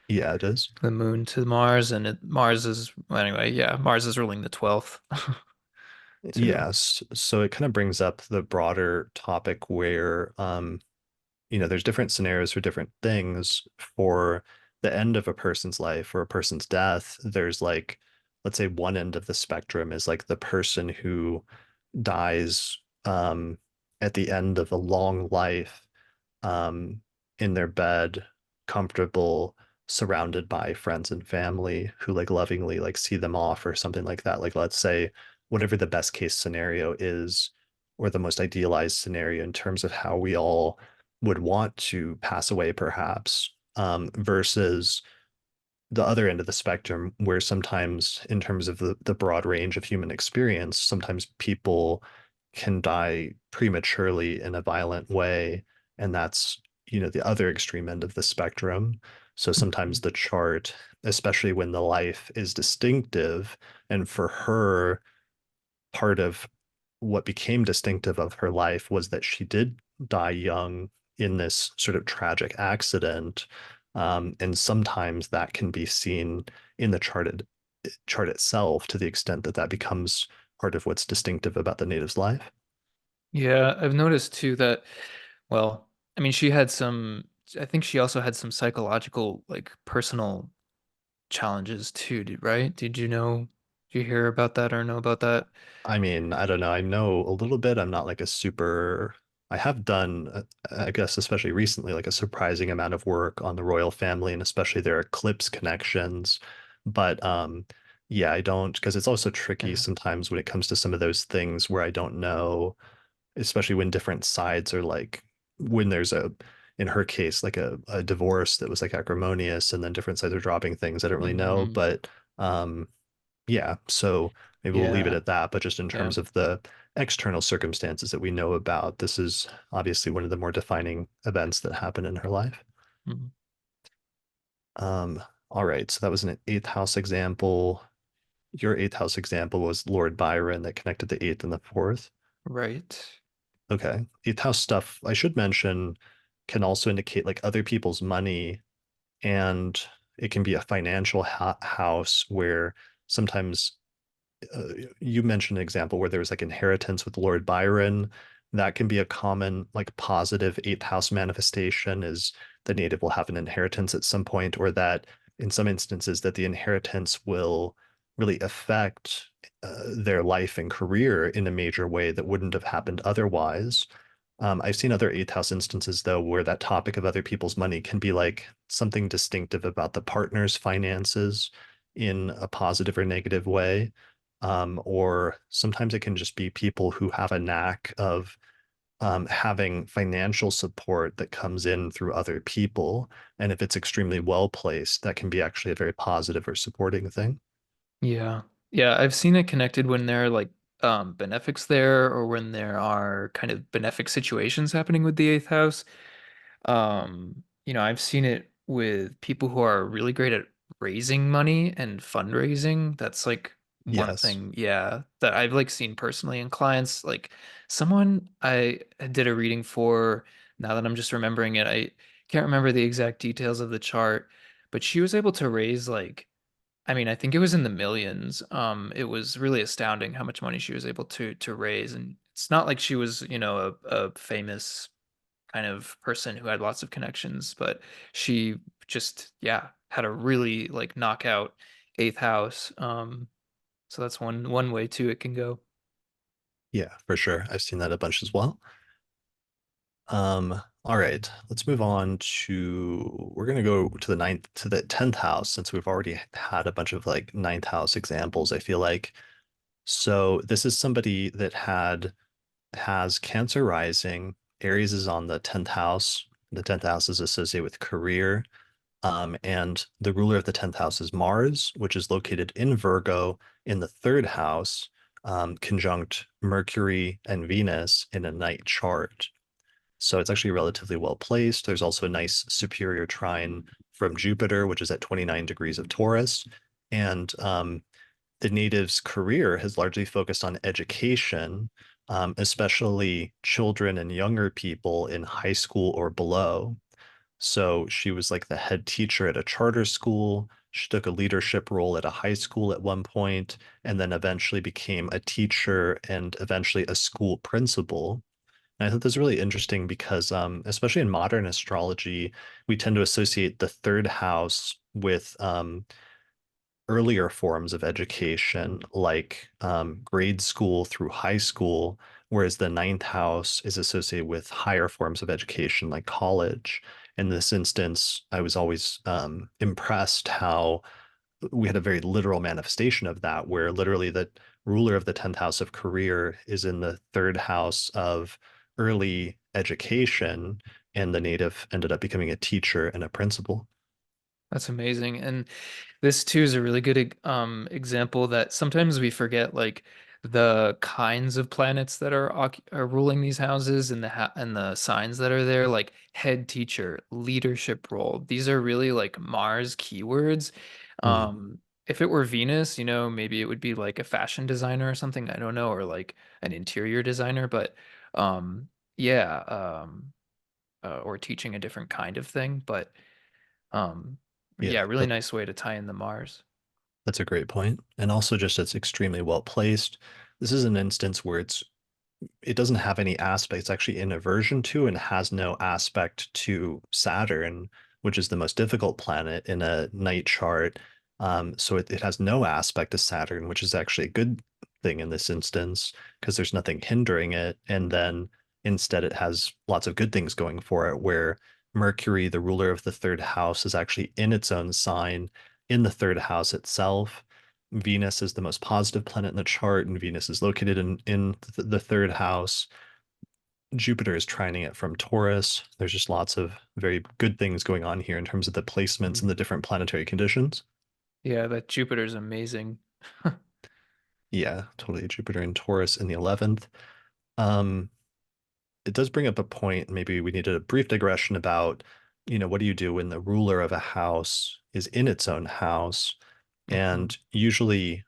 Yeah, it is. The moon to Mars and Mars is well, anyway, yeah, Mars is ruling the 12th too. Yes. So it kind of brings up the broader topic where, there's different scenarios for different things. For the end of a person's life or a person's death, there's like, let's say one end of the spectrum is like the person who dies at the end of a long life um, in their bed, comfortable, surrounded by friends and family who like lovingly like see them off or something like that. Like let's say whatever the best case scenario is, or the most idealized scenario in terms of how we all would want to pass away, perhaps, versus the other end of the spectrum, where sometimes, in terms of the broad range of human experience, sometimes people can die prematurely in a violent way. And that's, the other extreme end of the spectrum. So sometimes Mhm. the chart, especially when the life is distinctive, and for her, part of what became distinctive of her life was that she did die young in this sort of tragic accident. And sometimes that can be seen in the chart itself to the extent that that becomes part of what's distinctive about the native's life. Yeah, I've noticed too that, well, I mean, she had I think she also had some psychological, like personal challenges too, right? Did you hear about that or know about that? I mean, I don't know. I know a little bit. I'm not like a super. I have done, I guess, especially recently, like a surprising amount of work on the royal family and especially their eclipse connections. But yeah, I don't, because it's also tricky Yeah. sometimes when it comes to some of those things where I don't know, especially when different sides are like, when there's in her case, like a divorce that was like acrimonious and then different sides are dropping things. I don't really know. Hmm. But yeah, so maybe we'll leave it Yeah. at that. But just in Yeah. terms of the external circumstances that we know about, this is obviously one of the more defining events that happened in her life. Mhm. Um, all right, so that was an eighth house example. Your eighth house example was Lord Byron that connected the eighth and the fourth. Right. Okay. Eighth house stuff, I should mention, can also indicate like other people's money and It can be a financial house where sometimes you mentioned an example where there was like inheritance with Lord Byron. That can be a common, like positive eighth house manifestation is the native will have an inheritance at some point, or that in some instances that the inheritance will really affect their life and career in a major way that wouldn't have happened otherwise. I've seen other eighth house instances though where that topic of other people's money can be like something distinctive about the partner's finances in a positive or negative way. Or sometimes it can just be people who have a knack of having financial support that comes in through other people. And if it's extremely well placed, that can be actually a very positive or supporting thing. Yeah. Yeah, I've seen it connected when there are like benefics there or when there are kind of benefic situations happening with the eighth house. I've seen it with people who are really great at raising money and fundraising. That's like one Yes. thing, yeah, that I've like seen personally in clients. Like someone I did a reading for, now that I'm just remembering it, I can't remember the exact details of the chart, but she was able to raise like I mean, I think it was in the millions. It was really astounding how much money she was able to raise. And it's not like she was, a famous kind of person who had lots of connections, but she just, yeah, had a really like knockout eighth house. So that's one way too it can go. Yeah, for sure. I've seen that a bunch as well. All right, let's move on to we're gonna go to the ninth to the 10th house since we've already had a bunch of like ninth house examples, I feel like. So this is somebody that has Cancer rising. Aries is on the 10th house. The 10th house is associated with career. And the ruler of the 10th house is Mars, which is located in Virgo in the third house, conjunct Mercury and Venus in a night chart. So it's actually relatively well placed. There's also a nice superior trine from Jupiter, which is at 29 degrees of Taurus. And the native's career has largely focused on education, especially children and younger people in high school or below. So she was like the head teacher at a charter school. She took a leadership role at a high school at one point, and then eventually became a teacher and eventually a school principal. And I thought this was really interesting because, especially in modern astrology, we tend to associate the third house with earlier forms of education, like grade school through high school, whereas the ninth house is associated with higher forms of education, like college. In this instance, I was always impressed how we had a very literal manifestation of that, where literally the ruler of the 10th house of career is in the third house of early education, and the native ended up becoming a teacher and a principal. That's amazing. And this too is a really good example that sometimes we forget like the kinds of planets that are ruling these houses and the signs that are there, like head teacher, leadership role. These are really like Mars keywords. Mm, If it were Venus, maybe it would be like a fashion designer or something, I don't know, or like an interior designer, but yeah, or teaching a different kind of thing, but um, yeah, yeah, really nice way to tie in the Mars. that's a great point. And also just it's extremely well placed. This is an instance where it doesn't have any aspect. It's actually in aversion to and has no aspect to Saturn, which is the most difficult planet in a night chart. So it has no aspect to Saturn, which is actually a good thing in this instance because there's nothing hindering it. And then instead, it has lots of good things going for it, where Mercury, the ruler of the third house, is actually in its own sign in the third house itself. Venus is the most positive planet in the chart, and Venus is located in the third house. Jupiter is trining it from Taurus. There's just lots of very good things going on here in terms of the placements Mhm. and the different planetary conditions. Yeah, that Jupiter's amazing. Yeah, totally. Jupiter in Taurus in the 11th. Um, it does bring up a point. Maybe we need a brief digression about, what do you do when the ruler of a house is in its own house? Mhm. And usually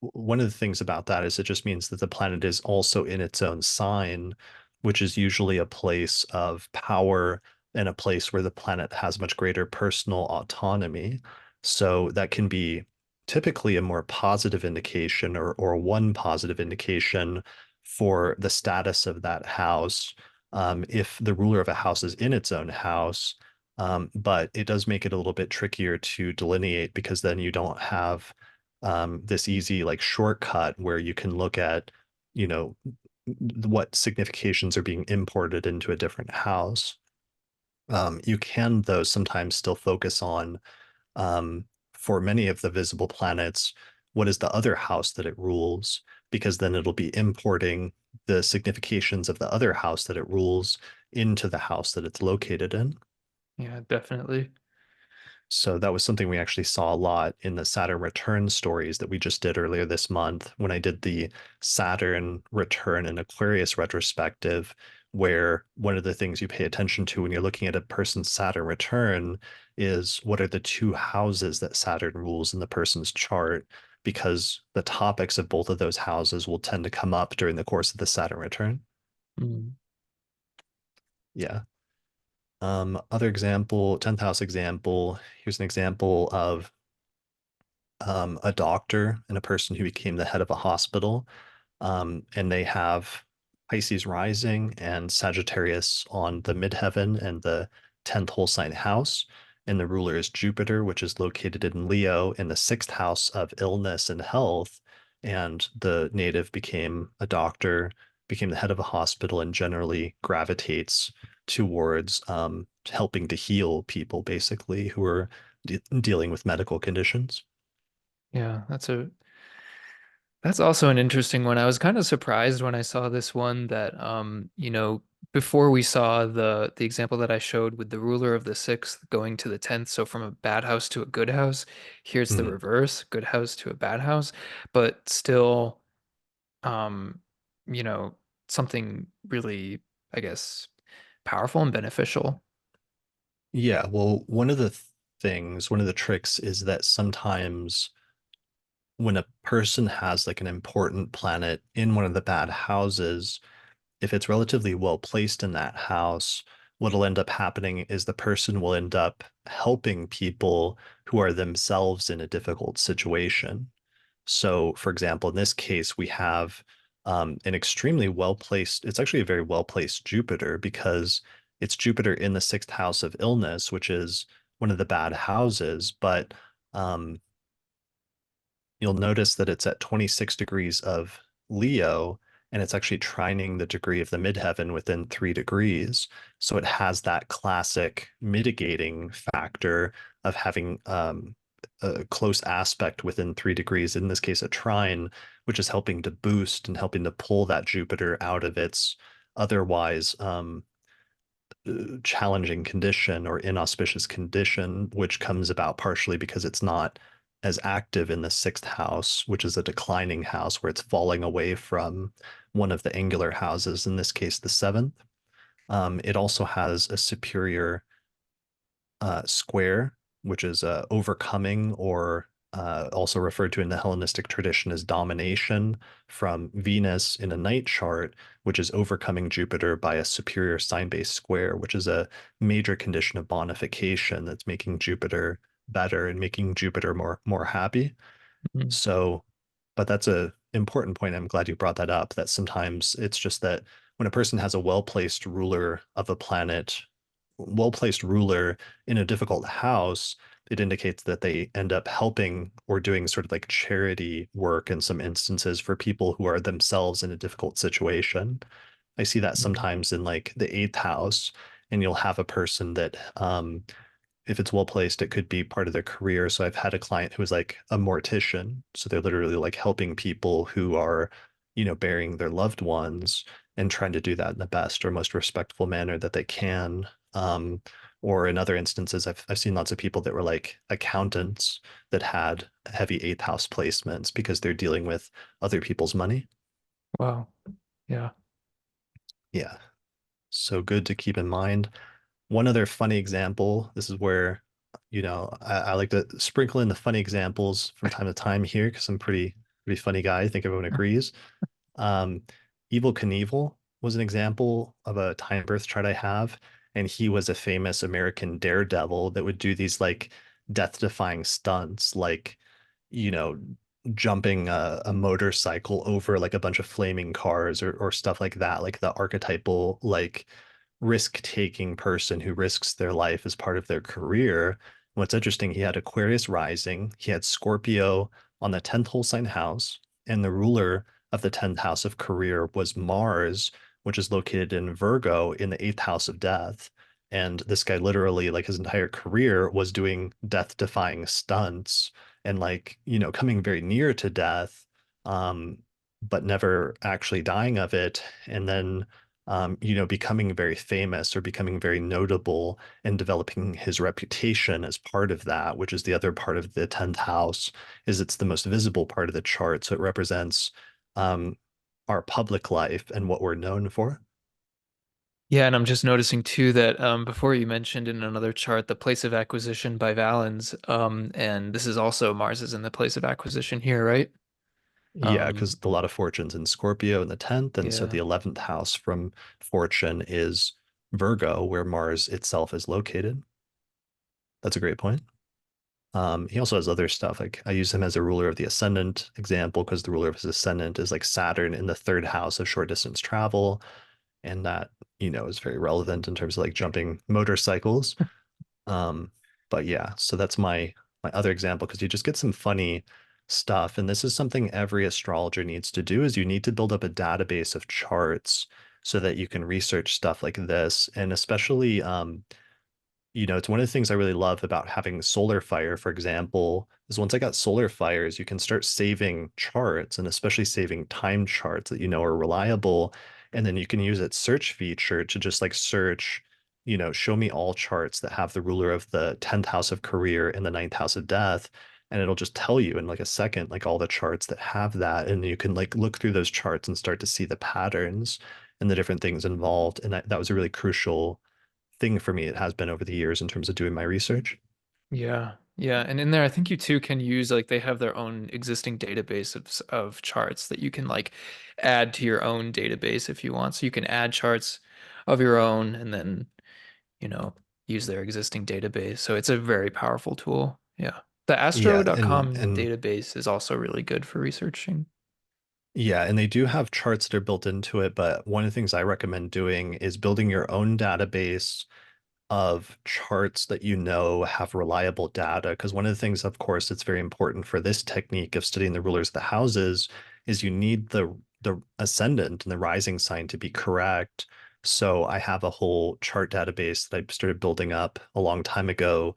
one of the things about that is it just means that the planet is also in its own sign, which is usually a place of power, in a place where the planet has much greater personal autonomy. So that can be typically a more positive indication or one positive indication for the status of that house. If the ruler of a house is in its own house, but it does make it a little bit trickier to delineate because then you don't have this easy like shortcut where you can look at, you know, what significations are being imported into a different house. You can, though, sometimes still focus on, um, for many of the visible planets, what is the other house that it rules, because then it'll be importing the significations of the other house that it rules into the house that it's located in. Yeah, definitely. So that was something we actually saw a lot in the Saturn return stories that we just did earlier this month when I did the Saturn return and Aquarius retrospective, where one of the things you pay attention to when you're looking at a person's Saturn return is what are the two houses that Saturn rules in the person's chart, because the topics of both of those houses will tend to come up during the course of the Saturn return. Mm. Yeah. Other example, 10th house example. Here's an example of a doctor and a person who became the head of a hospital. And they have Pisces rising and Sagittarius on the midheaven and the 10th whole sign house. And the ruler is Jupiter, which is located in Leo in the sixth house of illness and health. And the native became a doctor, became the head of a hospital, and generally gravitates towards helping to heal people, basically, who are dealing with medical conditions. Yeah, that's also an interesting one. I was kind of surprised when I saw this one that before we saw the example that I showed with the ruler of the sixth going to the 10th, so from a bad house to a good house, here's the Mhm. reverse, good house to a bad house, but still um, you know, something really, I guess, powerful and beneficial. Yeah, well, one of the things, one of the tricks is that sometimes when a person has like an important planet in one of the bad houses, if it's relatively well placed in that house, what'll end up happening is the person will end up helping people who are themselves in a difficult situation. So, for example, in this case, we have an extremely well placed, it's actually a very well placed Jupiter because it's Jupiter in the sixth house of illness, which is one of the bad houses. But um, you'll notice that it's at 26 degrees of Leo, and it's actually trining the degree of the midheaven within 3 degrees. So it has that classic mitigating factor of having a close aspect within 3 degrees, in this case, a trine, which is helping to boost and helping to pull that Jupiter out of its otherwise challenging condition or inauspicious condition, which comes about partially because it's not as active in the sixth house, which is a declining house where it's falling away from one of the angular houses, in this case, the seventh. It also has a superior square, which is overcoming or also referred to in the Hellenistic tradition as domination from Venus in a night chart, which is overcoming Jupiter by a superior sign-based square, which is a major condition of bonification that's making Jupiter better and making Jupiter more happy. Mhm. So, but that's a important point. I'm glad you brought that up, that sometimes it's just that when a person has a well-placed ruler of a planet, well-placed ruler in a difficult house, it indicates that they end up helping or doing sort of like charity work in some instances for people who are themselves in a difficult situation. I see that Mhm. sometimes in like the eighth house, and you'll have a person that if it's well placed, it could be part of their career. So I've had a client who was like a mortician. So they're literally like helping people who are, burying their loved ones and trying to do that in the best or most respectful manner that they can. Or in other instances, I've seen lots of people that were like accountants that had heavy eighth house placements because they're dealing with other people's money. Wow. Yeah. Yeah. So good to keep in mind. One other funny example, this is where, I like to sprinkle in the funny examples from time to time here because I'm pretty funny guy. I think everyone agrees. Um, Evil Knievel was an example of a time birth chart I have, and he was a famous American daredevil that would do these like death-defying stunts, like, you know, jumping a motorcycle over like a bunch of flaming cars or stuff like that, like the archetypal like risk-taking person who risks their life as part of their career. What's interesting, he had Aquarius rising, he had Scorpio on the 10th whole sign house, and the ruler of the 10th house of career was Mars, which is located in Virgo in the 8th house of death. And this guy literally, like his entire career was doing death-defying stunts and like, coming very near to death, um, but never actually dying of it. And then becoming very famous or becoming very notable and developing his reputation as part of that, which is the other part of the 10th house, is it's the most visible part of the chart. So it represents um, our public life and what we're known for. Yeah, and I'm just noticing too that before you mentioned in another chart the place of acquisition by Valens, and this is also Mars is in the place of acquisition here, right? Yeah, Um, because a lot of fortunes in Scorpio in the 10th. And so yeah. the 11th house from fortune is Virgo, where Mars itself is located. That's a great point. He also has other stuff. Like I use him as a ruler of the ascendant example because the ruler of his ascendant is like Saturn in the third house of short distance travel. And that, is very relevant in terms of like jumping motorcycles. Um, but yeah, so that's my other example because you just get some funny stuff. And this is something every astrologer needs to do is you need to build up a database of charts so that you can research stuff like this. And especially it's one of the things I really love about having solar fire, for example, is once I got solar fires, you can start saving charts and especially saving time charts that you know are reliable. And then you can use its search feature to just like search, show me all charts that have the ruler of the 10th house of career and the ninth house of death. And it'll just tell you in like a second, like all the charts that have that. And you can like look through those charts and start to see the patterns and the different things involved. And that was a really crucial thing for me. It has been over the years in terms of doing my research. Yeah. Yeah, and in there I think you too can use like they have their own existing database of charts that you can like add to your own database if you want. So you can add charts of your own and then, you know, use their existing database. So it's a very powerful tool. Yeah. The Yeah, and astro.com and database is also really good for researching. yeah, and they do have charts that are built into it, but one of the things I recommend doing is building your own database of charts that have reliable data. Because one of the things, of course, that's very important for this technique of studying the rulers of the houses is you need the ascendant and the rising sign to be correct. So I have a whole chart database that I started building up a long time ago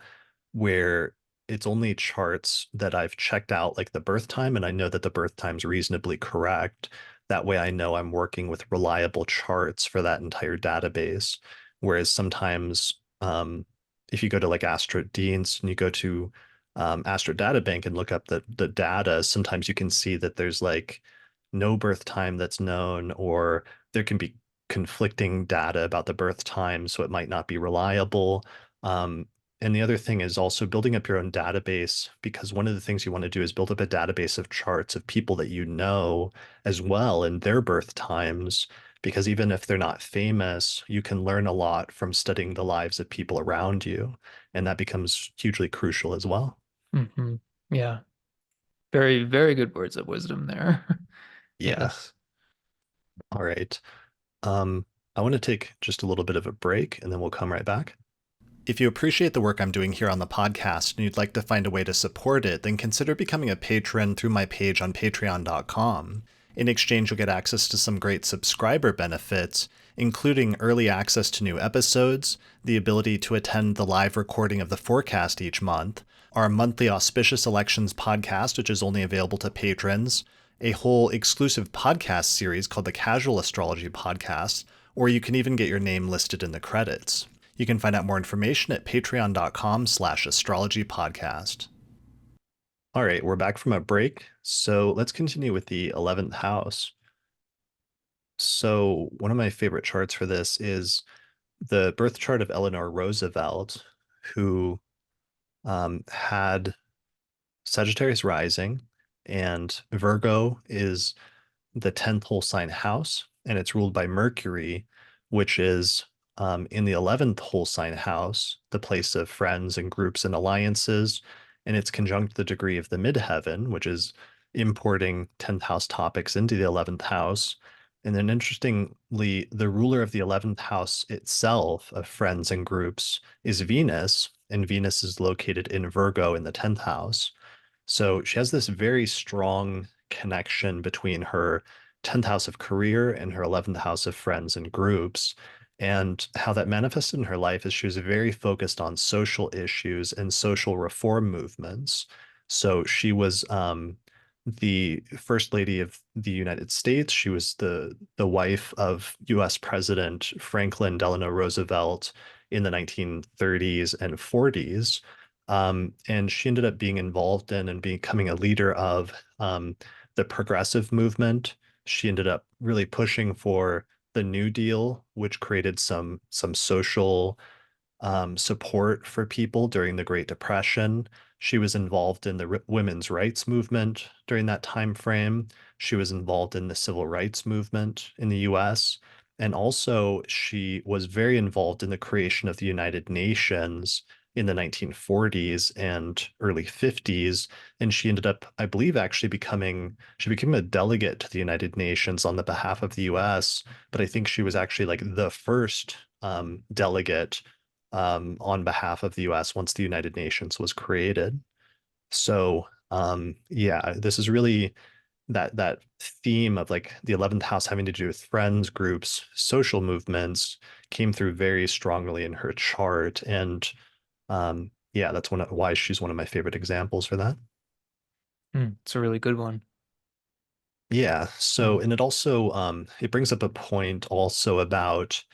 where it's only charts that I've checked out like the birth time and I know that the birth time's reasonably correct. That way I know I'm working with reliable charts for that entire database. Whereas sometimes if you go to like AstroDeans and you go to Astro Databank and look up the data, sometimes you can see that there's like no birth time that's known, or there can be conflicting data about the birth time, so it might not be reliable. Um, and the other thing is also building up your own database, because one of the things you want to do is build up a database of charts of people that you know as well and their birth times, because even if they're not famous, you can learn a lot from studying the lives of people around you. And that becomes hugely crucial as well. Hmm. Yeah. Very, very good words of wisdom there. Yeah. Yes. All right. Um, I want to take just a little bit of a break and then we'll come right back. If you appreciate the work I'm doing here on the podcast and you'd like to find a way to support it, then consider becoming a patron through my page on patreon.com. In exchange, you'll get access to some great subscriber benefits, including early access to new episodes, the ability to attend the live recording of the forecast each month, our monthly auspicious elections podcast, which is only available to patrons, a whole exclusive podcast series called the Casual Astrology Podcast, or you can even get your name listed in the credits. You can find out more information at patreon.com/astrologypodcast. All right, we're back from a break. So let's continue with the 11th house. So one of my favorite charts for this is the birth chart of Eleanor Roosevelt, who had Sagittarius rising, and Virgo is the 10th whole sign house, and it's ruled by Mercury, which is in the 11th whole sign house, the place of friends and groups and alliances, and it's conjunct the degree of the midheaven, which is importing 10th house topics into the 11th house. And then interestingly, the ruler of the 11th house itself of friends and groups is Venus, and Venus is located in Virgo in the 10th house. So she has this very strong connection between her 10th house of career and her 11th house of friends and groups. And how that manifested in her life is she was very focused on social issues and social reform movements. So she was the First Lady of the United States. She was the wife of US President Franklin Delano Roosevelt in the 1930s and 40s. And she ended up being involved in and becoming a leader of the progressive movement. She ended up really pushing for the New Deal, which created some social support for people during the Great Depression. She was involved in the women's rights movement during that time frame. She was involved in the civil rights movement in the US. And also, she was very involved in the creation of the United Nations in the 1940s and early 50s. And she ended up, I believe, actually she became a delegate to the United Nations on the behalf of the US. But I think she was actually like the first delegate on behalf of the US once the United Nations was created. So yeah, this is really that theme of like the 11th house having to do with friends, groups, social movements came through very strongly in her chart. And yeah, that's why she's one of my favorite examples for that. It's a really good one. Yeah. So, Um, and it also it brings up a point also about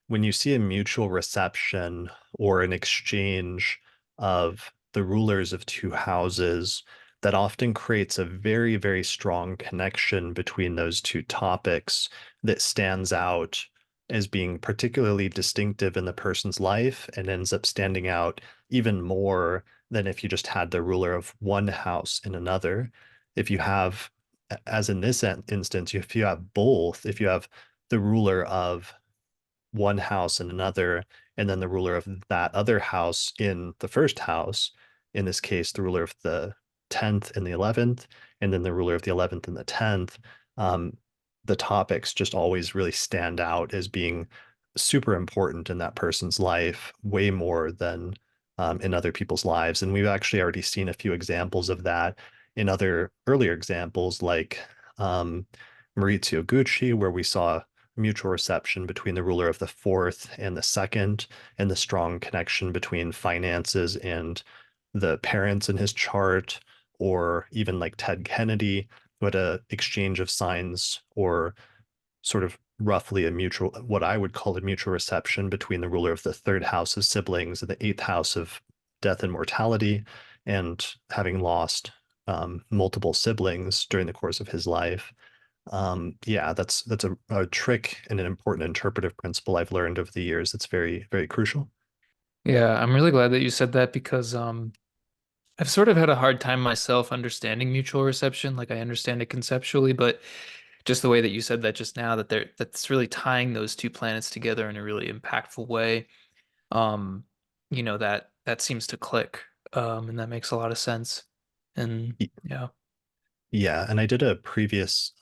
when you see a mutual reception or an exchange of the rulers of two houses, that often creates a very, very strong connection between those two topics that stands out as being particularly distinctive in the person's life and ends up standing out even more than if you just had the ruler of one house in another. If you have as in this instance, if you have both, if you have the ruler of one house and another, and then the ruler of that other house in the first house, in this case, the ruler of the 10th and the 11th, and then the ruler of the 11th and the 10th, um, the topics just always really stand out as being super important in that person's life, way more than in other people's lives. And we've actually already seen a few examples of that in other earlier examples, like um, Maurizio Gucci, where we saw mutual reception between the ruler of the fourth and the second, and the strong connection between finances and the parents in his chart, or even like Ted Kennedy, who had a exchange of signs or sort of roughly a mutual, what I would call a mutual reception between the ruler of the third house of siblings and the eighth house of death and mortality, and having lost multiple siblings during the course of his life. Yeah, that's a trick and an important interpretive principle I've learned over the years. That's very, very crucial. yeah, I'm really glad that you said that because I've sort of had a hard time myself understanding mutual reception. Like I understand it conceptually, but just the way that you said that just now, that that's really tying those two planets together in a really impactful way. Um, that seems to click. And that makes a lot of sense. And yeah. Yeah, and I did a previous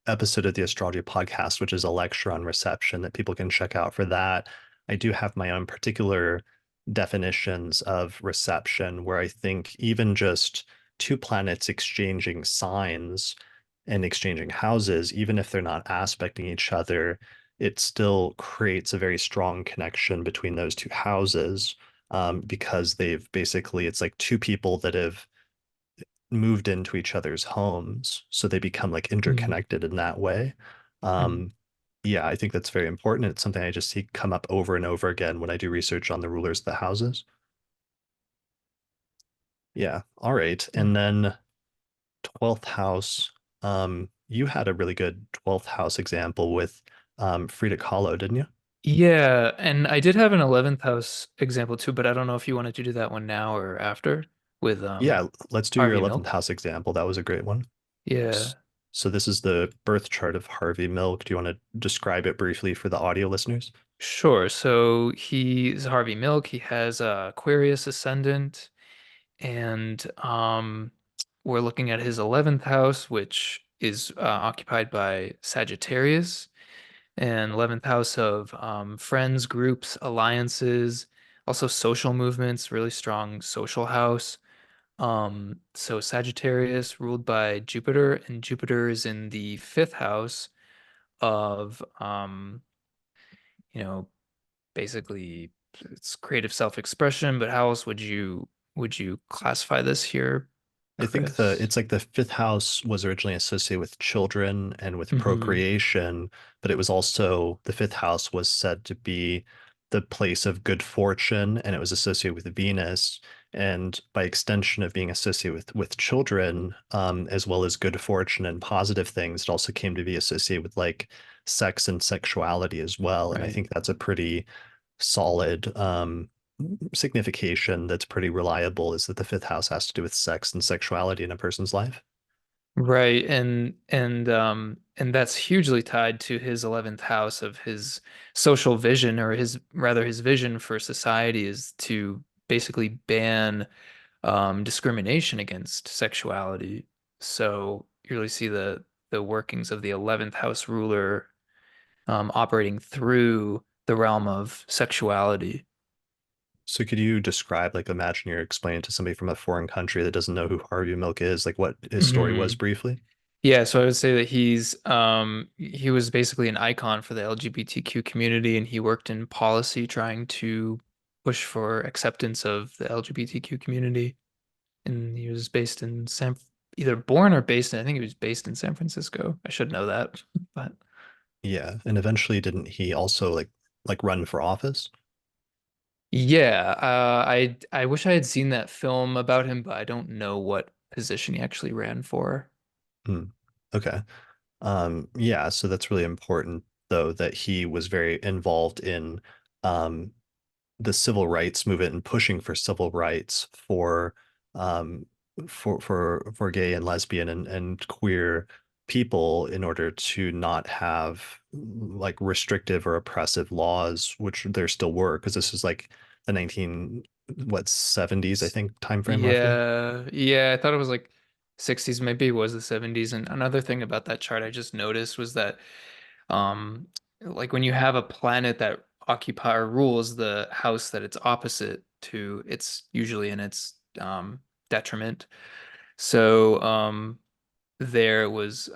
episode of the Astrology podcast, which is a lecture on reception that people can check out for that. I do have my own particular definitions of reception where I think even just two planets exchanging signs and exchanging houses, even if they're not aspecting each other, it still creates a very strong connection between those two houses because they've basically, it's like two people that have moved into each other's homes, so they become like Mm, interconnected in that way. mm. Um, yeah, I think that's very important. It's something I just see come up over and over again when I do research on the rulers of the houses. Yeah, all right. Yeah. And then 12th house, you had a really good 12th house example with Frida Kahlo, didn't you? Yeah, and I did have an 11th house example too, but I don't know if you wanted to do that one now or after with Yeah, let's do your Harvey 11th Milk. house example. That was a great one. S- Yeah. So this is the birth chart of Harvey Milk. Do you want to describe it briefly for the audio listeners? Sure. So he's Harvey Milk. He has a Aquarius ascendant, and we're looking at his 11th house, which is occupied by Sagittarius, and 11th house of friends, groups, alliances, also social movements, really strong social house. So Sagittarius ruled by Jupiter, and Jupiter is in the fifth house of you know, basically it's creative self-expression, but how else would you classify this here, I think the Chris? it's like the fifth house was originally associated with children and with Hmm. procreation, but it was also the fifth house was said to be the place of good fortune, and it was associated with Venus, and by extension of being associated with children, as well as good fortune and positive things, it also came to be associated with like sex and sexuality as well. And I Right. think that's a pretty solid signification that's pretty reliable is that the fifth house has to do with sex and sexuality in a person's life. Right. And that's hugely tied to his 11th house of his social vision, or his rather his vision for society is to basically ban discrimination against sexuality. So you really see the workings of the 11th house ruler operating through the realm of sexuality. So could you describe, like, imagine you're explaining to somebody from a foreign country that doesn't know who Harvey Milk is, like what his story was Mhm. briefly? Yeah, so I would say that he was basically an icon for the LGBTQ community, and he worked in policy trying to push for acceptance of the LGBTQ community. And he was based in either born or based in, I think he was based in San Francisco. I should know that, but Yeah, and eventually didn't he also like run for office? yeah, I wish I had seen that film about him, but I don't know what position he actually ran for. Hmm. Okay. Yeah, so that's really important though that he was very involved in um the civil rights movement and pushing for civil rights um for gay and lesbian and queer people in order to not have like restrictive or oppressive laws, which there still were, because this is like the 19 what 70s, I think, time frame roughly. Yeah, yeah, I thought it was like 60s, maybe it was the 70s. And another thing about that chart I just noticed was that um like when you have a planet that occupy or rules the house that it's opposite to, it's usually in its detriment. So there was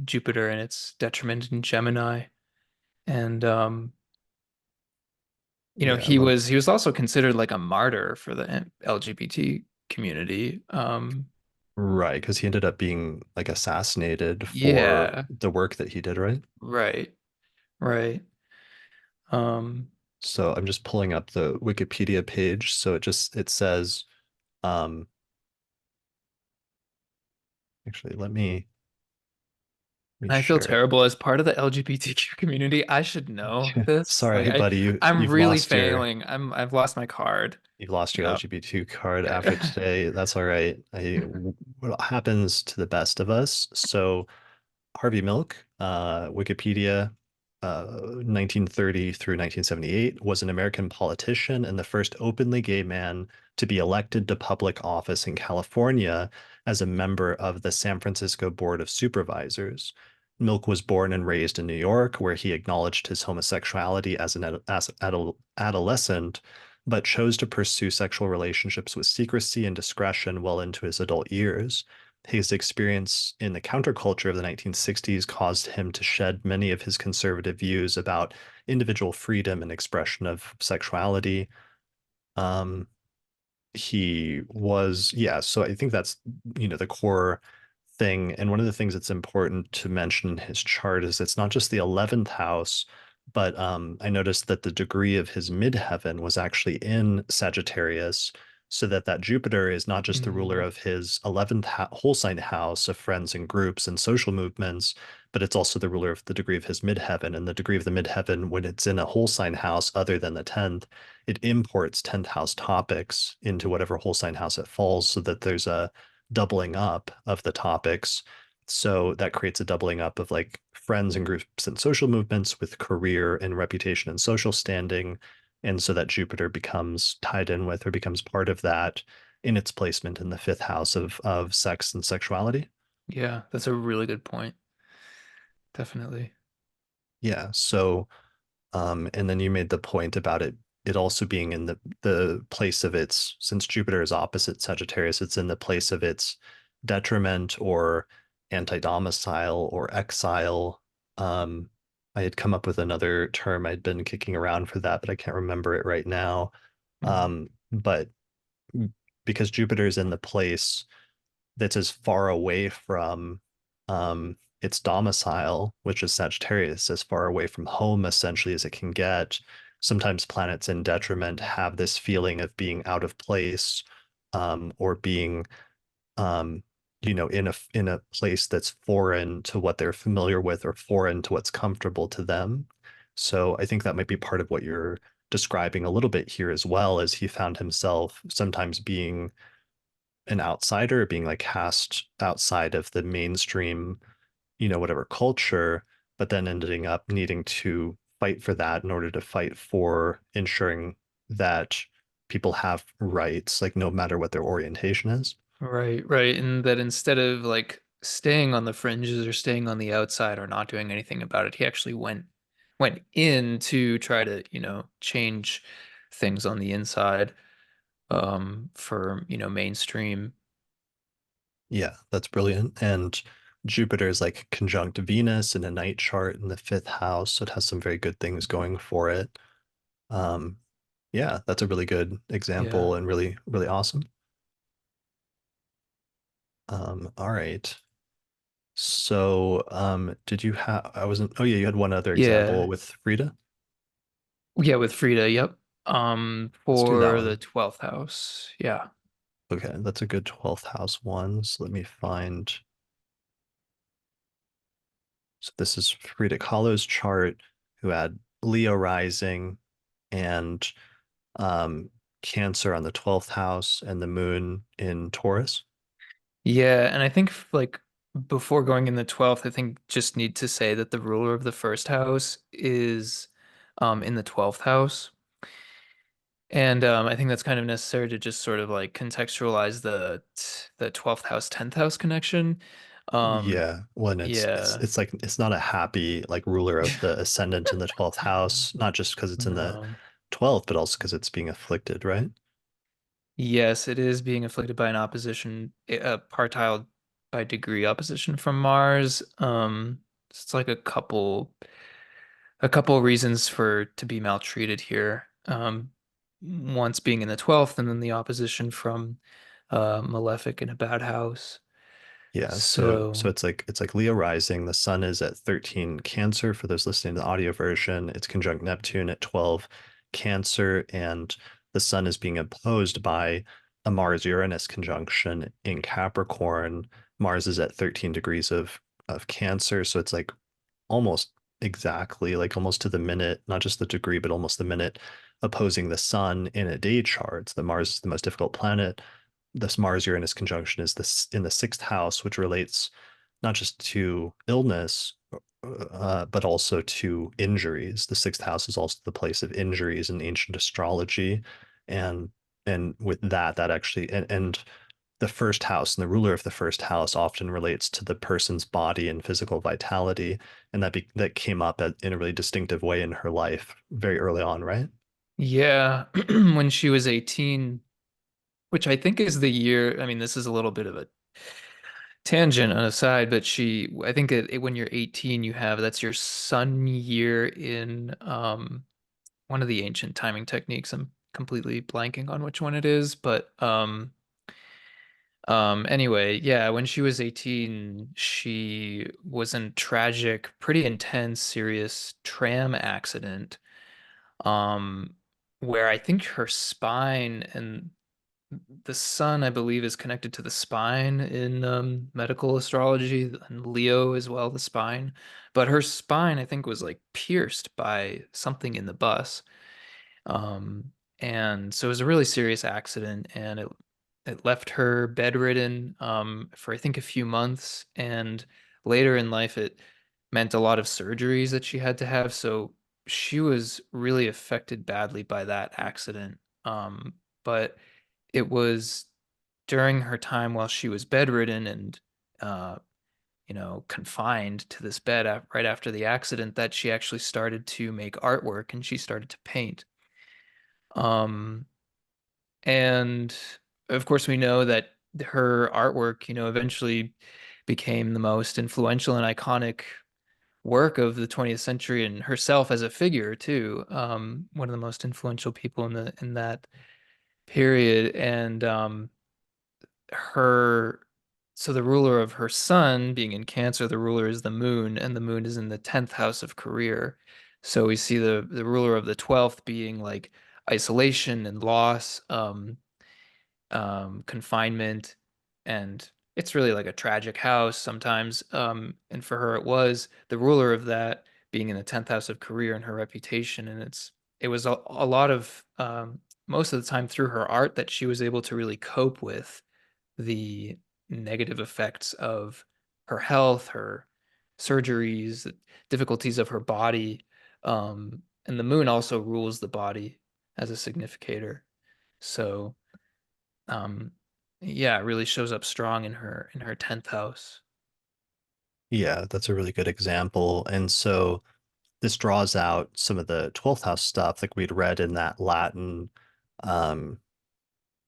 Jupiter and its detriment in Gemini. And Yeah, he was also considered like a martyr for the LGBT community. right, because he ended up being like assassinated for Yeah, the work that he did, right? right, right. Um, So I'm just pulling up the Wikipedia page. So it says, um, actually, let me and I feel share it. terrible as part of the LGBTQ community. I should know this. Like Sorry, buddy, I'm you've really lost failing. I've lost my card. your Yeah. LGBT card after Okay. today. That's all right. What happens to the best of us? So Harvey Milk, Wikipedia, 1930 through 1978, was an American politician and the first openly gay man to be elected to public office in California as a member of the San Francisco Board of Supervisors. Milk was born and raised in New York, where he acknowledged his homosexuality as an adolescent, but chose to pursue sexual relationships with secrecy and discretion well into his adult years. His experience in the counterculture of the 1960s caused him to shed many of his conservative views about individual freedom and expression of sexuality. Um, yeah, so I think that's, the core thing. And one of the things that's important to mention in his chart is it's not just the 11th house, but I noticed that the degree of his midheaven was actually in Sagittarius, so that Jupiter is not just the ruler Mm, of his 11th whole sign house of friends and groups and social movements, but it's also the ruler of the degree of his midheaven. And the degree of the midheaven, when it's in a whole sign house other than the 10th, it imports 10th house topics into whatever whole sign house it falls, so that there's a doubling up of the topics. So that creates a doubling up of like friends and groups and social movements with career and reputation and social standing. And so that Jupiter becomes tied in with or becomes part of that in its placement in the fifth house of sex and sexuality. Yeah, that's a really good point. Definitely. Yeah. So and then you made the point about it also being in the place of its, since Jupiter is opposite Sagittarius, it's in the place of its detriment or anti-domicile or exile. Um, I had come up with another term. I'd been kicking around for that, but I can't remember it right now. Mhm. But because Jupiter is in the place that's as far away from its domicile, which is Sagittarius, as far away from home essentially as it can get. Sometimes planets in detriment have this feeling of being out of place, or being, um, in a place that's foreign to what they're familiar with or foreign to what's comfortable to them. So I think that might be part of what you're describing a little bit here as well, as he found himself sometimes being an outsider, being like cast outside of the mainstream, whatever culture, but then ending up needing to fight for that in order to fight for ensuring that people have rights, like no matter what their orientation is. Right, right. And that instead of like staying on the fringes or staying on the outside or not doing anything about it, he actually went in to try to, change things on the inside for, mainstream. Yeah, that's brilliant. And Jupiter is like conjunct Venus in a night chart in the fifth house, so it has some very good things going for it. Um, yeah, that's a really good Yeah. example and really, really awesome. All right. So, did you have, I wasn't, oh yeah, you had one other example Yeah. with Frida. Yeah, with Frida, yep. Let's do that For the one. 12th house. Yeah. Okay, that's a good 12th house one. So let me find, so this is Frida Kahlo's chart, who had Leo rising and um Cancer on the 12th house and the moon in Taurus. Yeah, and I think like before going in the 12th, I think just need to say that the ruler of the first house is in the 12th house. And I think that's kind of necessary to just sort of like contextualize the 12th house, 10th house connection. Um Yeah, when it's yeah. it's like it's not a happy like ruler of the ascendant in the 12th house, not just because it's in the No. 12th, but also because it's being afflicted, right? Yes, it is being afflicted by an opposition, a partile by degree opposition from Mars. It's like a couple reasons for to be maltreated here. Once being in the 12th, and then the opposition from Malefic in a bad house. Yeah, so So it's like Leo rising. The sun is at 13 Cancer for those listening to the audio version. It's conjunct Neptune at 12 Cancer, and the sun is being opposed by a Mars-Uranus conjunction in Capricorn. Mars is at 13 degrees of Cancer, so it's like almost exactly, like almost to the minute, not just the degree, but almost the minute opposing the sun in a day chart. The Mars is the most difficult planet. This Mars Uranus conjunction is this in the sixth house, which relates not just to illness, but also to injuries. The sixth house is also the place of injuries in ancient astrology, and with that, that actually and the first house and the ruler of the first house often relates to the person's body and physical vitality, and that came up in a really distinctive way in her life very early on, right? yeah, when she was 18, which I think is the year, I mean, this is a little bit of a tangent on a side, but I think when you're 18, that's your sun year in one of the ancient timing techniques. I'm completely blanking on which one it is, but anyway, yeah, when she was 18, she was in tragic, pretty intense, serious tram accident, um, where I think her spine and the sun, I believe, is connected to the spine in medical astrology, and Leo as well, the spine. But her spine, I think, was like pierced by something in the bus. Um, and so it was a really serious accident, and it left her bedridden for I think a few months, and later in life it meant a lot of surgeries that she had to have. So she was really affected badly by that accident. But it was during her time while she was bedridden and uh, confined to this bed right after the accident that she actually started to make artwork and she started to paint. Um, and of course, we know that her artwork, eventually became the most influential and iconic work of the 20th century, and herself as a figure too. One of the most influential people in that period. And her so the ruler of her sun being in Cancer, the ruler is the moon, and the moon is in the 10th house of career. So we see the ruler of the 12th being like isolation and loss, confinement, and it's really like a tragic house sometimes. And for her, it was the ruler of that being in the 10th house of career and her reputation. And it was a lot of most of the time through her art that she was able to really cope with the negative effects of her health, her surgeries, the difficulties of her body. And the moon also rules the body as a significator. So, um, yeah, it really shows up strong in her 10th house. Yeah, that's a really good example. And so this draws out some of the 12th house stuff like we'd read in that Latin um,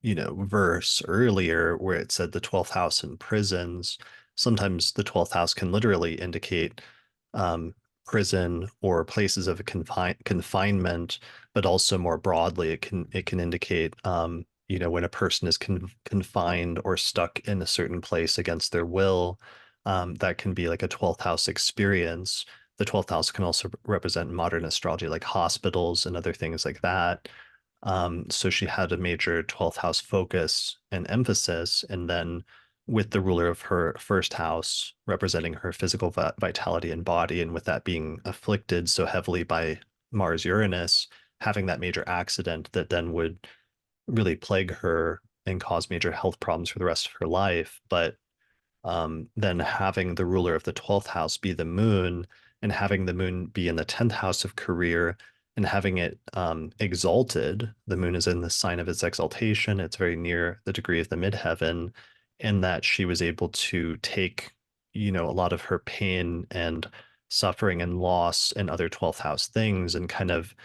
verse earlier where it said the 12th house in prisons. Sometimes the 12th house can literally indicate um, prison or places of confinement, but also more broadly, it can indicate when a person is confined or stuck in a certain place against their will. That can be like a 12th house experience. The 12th house can also represent modern astrology, like hospitals and other things like that. So she had a major 12th house focus and emphasis. And then with the ruler of her first house representing her physical vitality and body, and with that being afflicted so heavily by Mars Uranus, having that major accident that then would really plague her and cause major health problems for the rest of her life. But then having the ruler of the 12th house be the moon and having the moon be in the 10th house of career and having it exalted. The moon is in the sign of its exaltation. It's very near the degree of the midheaven, and that she was able to take, a lot of her pain and suffering and loss and other 12th house things and kind of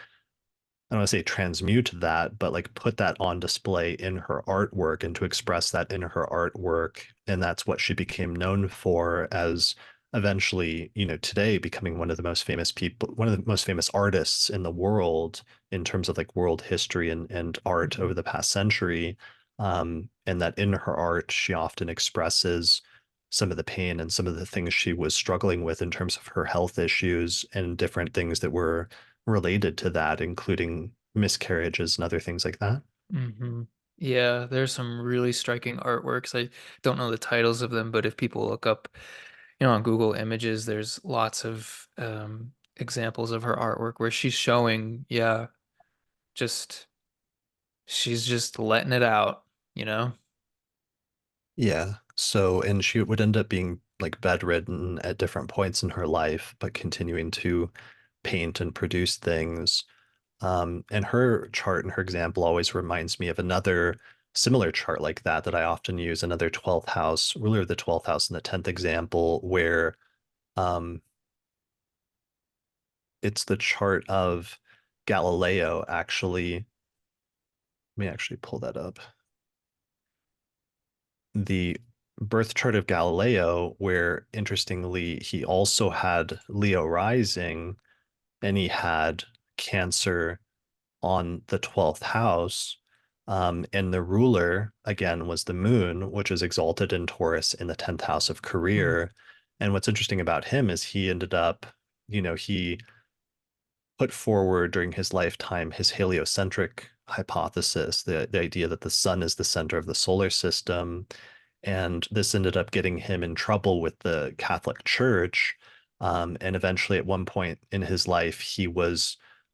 I don't want to say transmute that, but like put that on display in her artwork and to express that in her artwork. And that's what she became known for as eventually, today becoming one of the most famous people, one of the most famous artists in the world in terms of like world history and art over Mhm. the past century. And that in her art, she often expresses some of the pain and some of the things she was struggling with in terms of her health issues and different things that were related to that, including miscarriages and other things like that. Hmm. Yeah, there's some really striking artworks. I don't know the titles of them, but if people look up, on Google Images, there's lots of examples of her artwork where she's showing, yeah, just she's just letting it out, you know? Yeah. So, and she would end up being like bedridden at different points in her life, but continuing to paint and produce things. And her chart and her example always reminds me of another similar chart like that I often use, another 12th house, ruler of the 12th house in the 10th example, where um, it's the chart of Galileo, actually. Let me actually pull that up. The birth chart of Galileo, where interestingly, he also had Leo rising and he had Cancer on the 12th house. And the ruler, again, was the moon, which is exalted in Taurus in the 10th house of Mm. career. And what's interesting about him is he ended up, he put forward during his lifetime his heliocentric hypothesis, the idea that the sun is the center of the solar system. And this ended up getting him in trouble with the Catholic Church. And eventually, at one point in his life,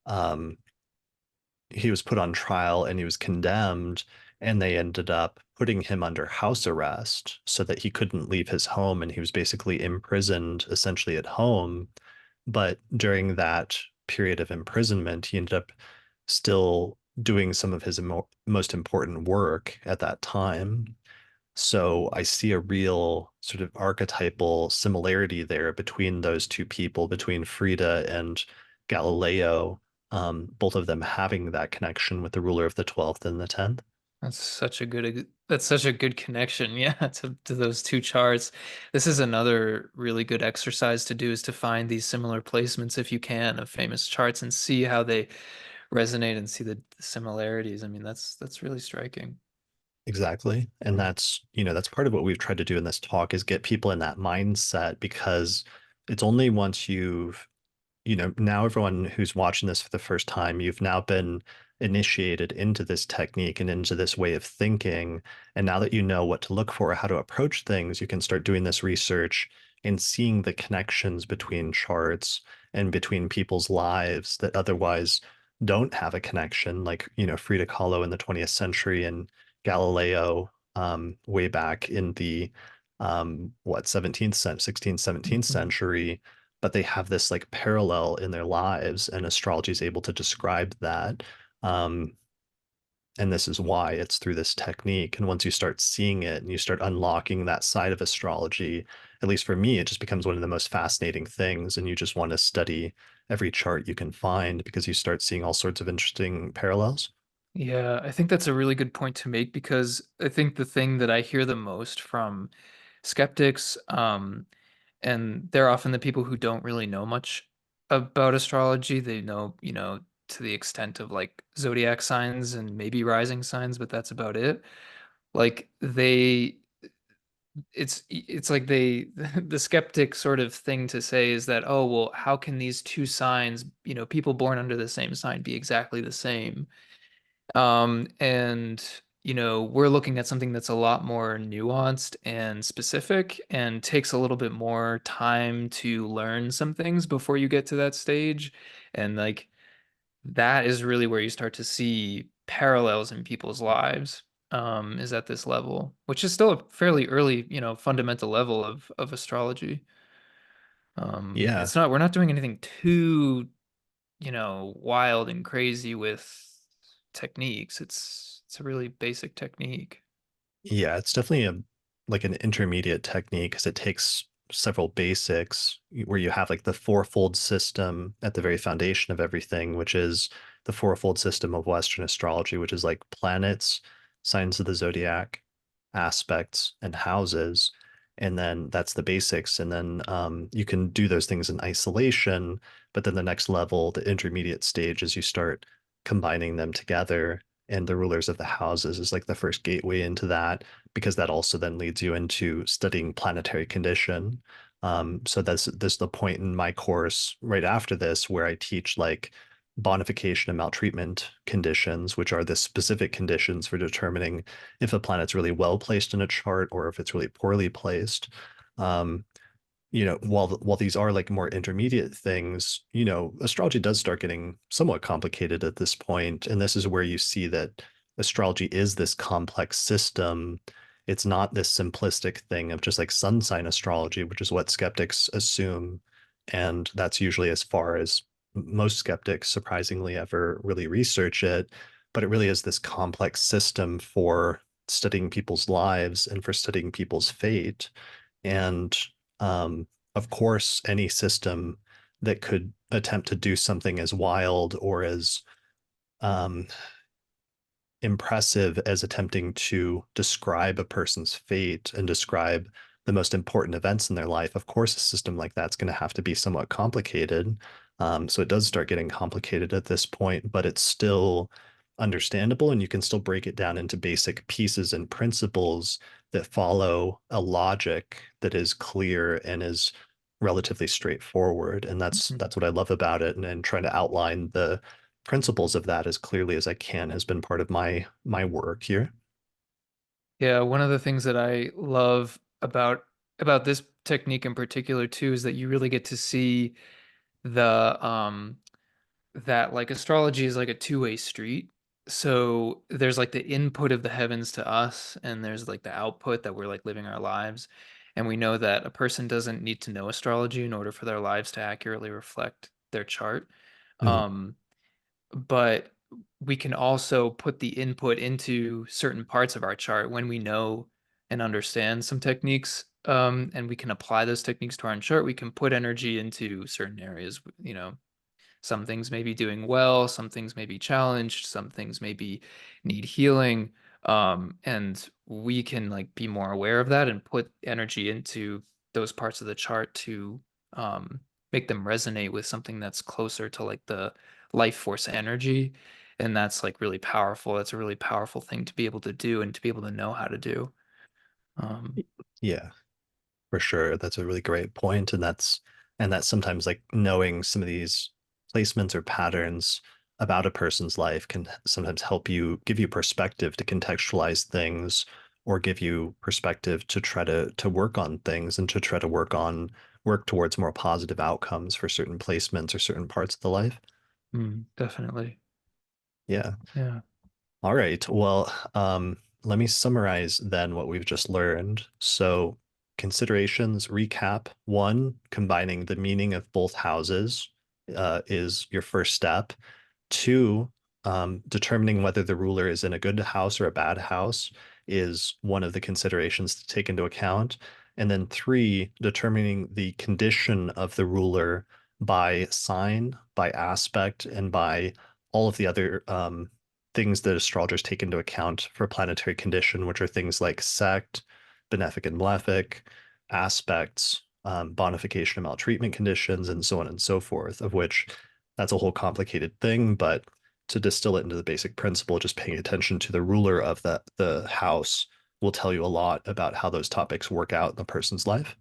um, he was put on trial and he was condemned. and they ended up putting him under house arrest so that he couldn't leave his home, and he was basically imprisoned essentially at home. But during that period of imprisonment, he ended up still doing some of his most important work at that time. So I see a real sort of archetypal similarity there between those two people, between Frida and Galileo, both of them having that connection with the ruler of the 12th and the 10th. That's such a good connection, yeah, to those two charts. This is another really good exercise to do is to find these similar placements if you can of famous charts and see how they resonate and see the similarities. I mean, that's really striking. Exactly. And that's part of what we've tried to do in this talk is get people in that mindset because it's only once now everyone who's watching this for the first time, you've now been initiated into this technique and into this way of thinking. And now that you know what to look for, how to approach things, you can start doing this research and seeing the connections between charts and between people's lives that otherwise don't have a connection, like, Frida Kahlo in the 20th century and Galileo way back in the 17th century, 16th, 17th Mhm. century, but they have this like parallel in their lives, and astrology is able to describe that. Um, and this is why it's through this technique. And once you start seeing it and you start unlocking that side of astrology, at least for me, it just becomes one of the most fascinating things. And you just want to study every chart you can find because you start seeing all sorts of interesting parallels. Yeah, I think that's a really good point to make because I think the thing that I hear the most from skeptics, and they're often the people who don't really know much about astrology. They know, to the extent of like zodiac signs and maybe rising signs, but that's about it. Like it's like the skeptic sort of thing to say is that, oh, well, how can these two signs, people born under the same sign be exactly the same? And we're looking at something that's a lot more nuanced and specific and takes a little bit more time to learn some things before you get to that stage. And like that is really where you start to see parallels in people's lives, is at this level, which is still a fairly early, fundamental level of astrology. Yeah. We're not doing anything too wild and crazy with techniques. It's a really basic technique. Yeah, it's definitely a like an intermediate technique because it takes several basics where you have like the fourfold system at the very foundation of everything, which is the fourfold system of Western astrology, which is like planets, signs of the zodiac, aspects, and houses. And then that's the basics. And then you can do those things in isolation, but then the next level, the intermediate stage, is you start combining them together, and the rulers of the houses is like the first gateway into that because that also then leads you into studying planetary condition. So that's the point in my course right after this where I teach like bonification and maltreatment conditions, which are the specific conditions for determining if a planet's really well placed in a chart or if it's really poorly placed. Um, while these are like more intermediate things, astrology does start getting somewhat complicated at this point, and this is where you see that astrology is this complex system. It's not this simplistic thing of just like sun sign astrology, which is what skeptics assume, and that's usually as far as most skeptics surprisingly ever really research it. But it really is this complex system for studying people's lives and for studying people's fate. And um, of course, any system that could attempt to do something as wild or as um, impressive as attempting to describe a person's fate and describe the most important events in their life, of course, a system like that's going to have to be somewhat complicated. So it does start getting complicated at this point, but it's still understandable, and you can still break it down into basic pieces and principles that follow a logic that is clear and is relatively straightforward. And that's what I love about it. And trying to outline the principles of that as clearly as I can has been part of my work here. Yeah, one of the things that I love about this technique in particular too is that you really get to see the that like astrology is like a two-way street. So there's like the input of the heavens to us, and there's like the output that we're like living our lives. And we know that a person doesn't need to know astrology in order for their lives to accurately reflect their chart. Mhm. Um, but we can also put the input into certain parts of our chart when we know and understand some techniques, and we can apply those techniques to our own chart. We can put energy into certain areas, some things may be doing well, some things may be challenged, some things maybe need healing. And we can like be more aware of that and put energy into those parts of the chart to um, make them resonate with something that's closer to like the life force energy. And that's like really powerful. That's a really powerful thing to be able to do and to be able to know how to do. Um, Yeah, for sure. That's a really great point. And that's sometimes like knowing some of these placements or patterns about a person's life can sometimes help you give you perspective to contextualize things or give you perspective to try to work on things and to try to work towards more positive outcomes for certain placements or certain parts of the life. definitely. Yeah. Yeah. All right. Well, let me summarize then what we've just learned. So, considerations recap. One, combining the meaning of both houses is your first step. Two, determining whether the ruler is in a good house or a bad house is one of the considerations to take into account. And then three, determining the condition of the ruler by sign, by aspect, and by all of the other things that astrologers take into account for planetary condition, which are things like sect, benefic and malefic, aspects, bonification and maltreatment conditions, and so on and so forth, of which that's a whole complicated thing, but to distill it into the basic principle, just paying attention to the ruler of the house will tell you a lot about how those topics work out in the person's life.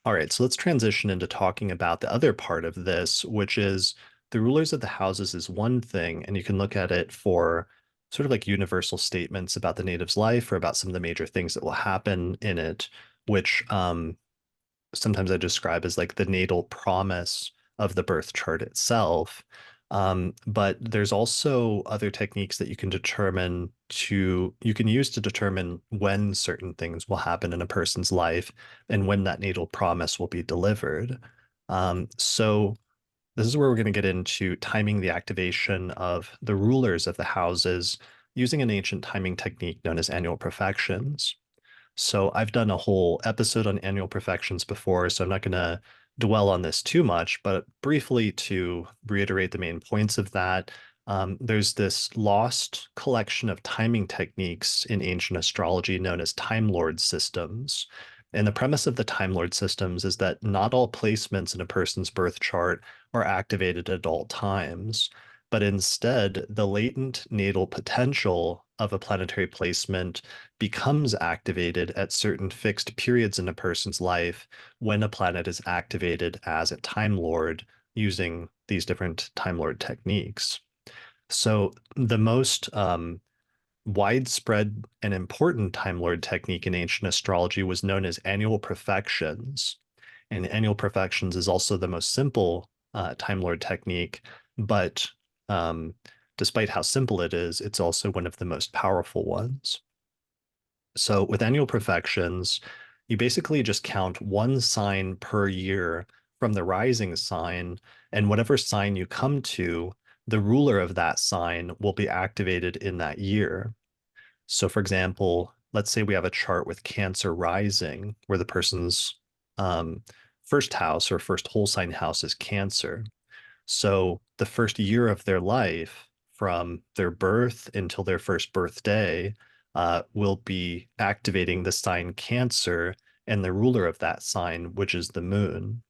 All right, so let's transition into talking about the other part of this, which is the rulers of the houses is one thing, and you can look at it for sort of like universal statements about the native's life or about some of the major things that will happen in it, which sometimes I describe as like the natal promise of the birth chart itself. But there's also other techniques that you can use to determine when certain things will happen in a person's life and when that natal promise will be delivered. So this is where we're going to get into timing the activation of the rulers of the houses using an ancient timing technique known as annual profections. So I've done a whole episode on annual perfections before, so I'm not going to dwell on this too much, but briefly to reiterate the main points of that, there's this lost collection of timing techniques in ancient astrology known as Time Lord systems. And the premise of the Time Lord systems is that not all placements in a person's birth chart are activated at all times, but instead, the latent natal potential of a planetary placement becomes activated at certain fixed periods in a person's life when a planet is activated as a Time Lord using these different Time Lord techniques. So the most widespread and important Time Lord technique in ancient astrology was known as annual profections. And annual profections is also the most simple Time Lord technique, but um, despite how simple it is, it's also one of the most powerful ones. So with annual profections, you basically just count one sign per year from the rising sign, and whatever sign you come to, the ruler of that sign will be activated in that year. So for example, let's say we have a chart with Cancer rising, where the person's um, first house or first whole sign house is Cancer. So the first year of their life, from their birth until their first birthday, will be activating the sign Cancer and the ruler of that sign, which is the moon.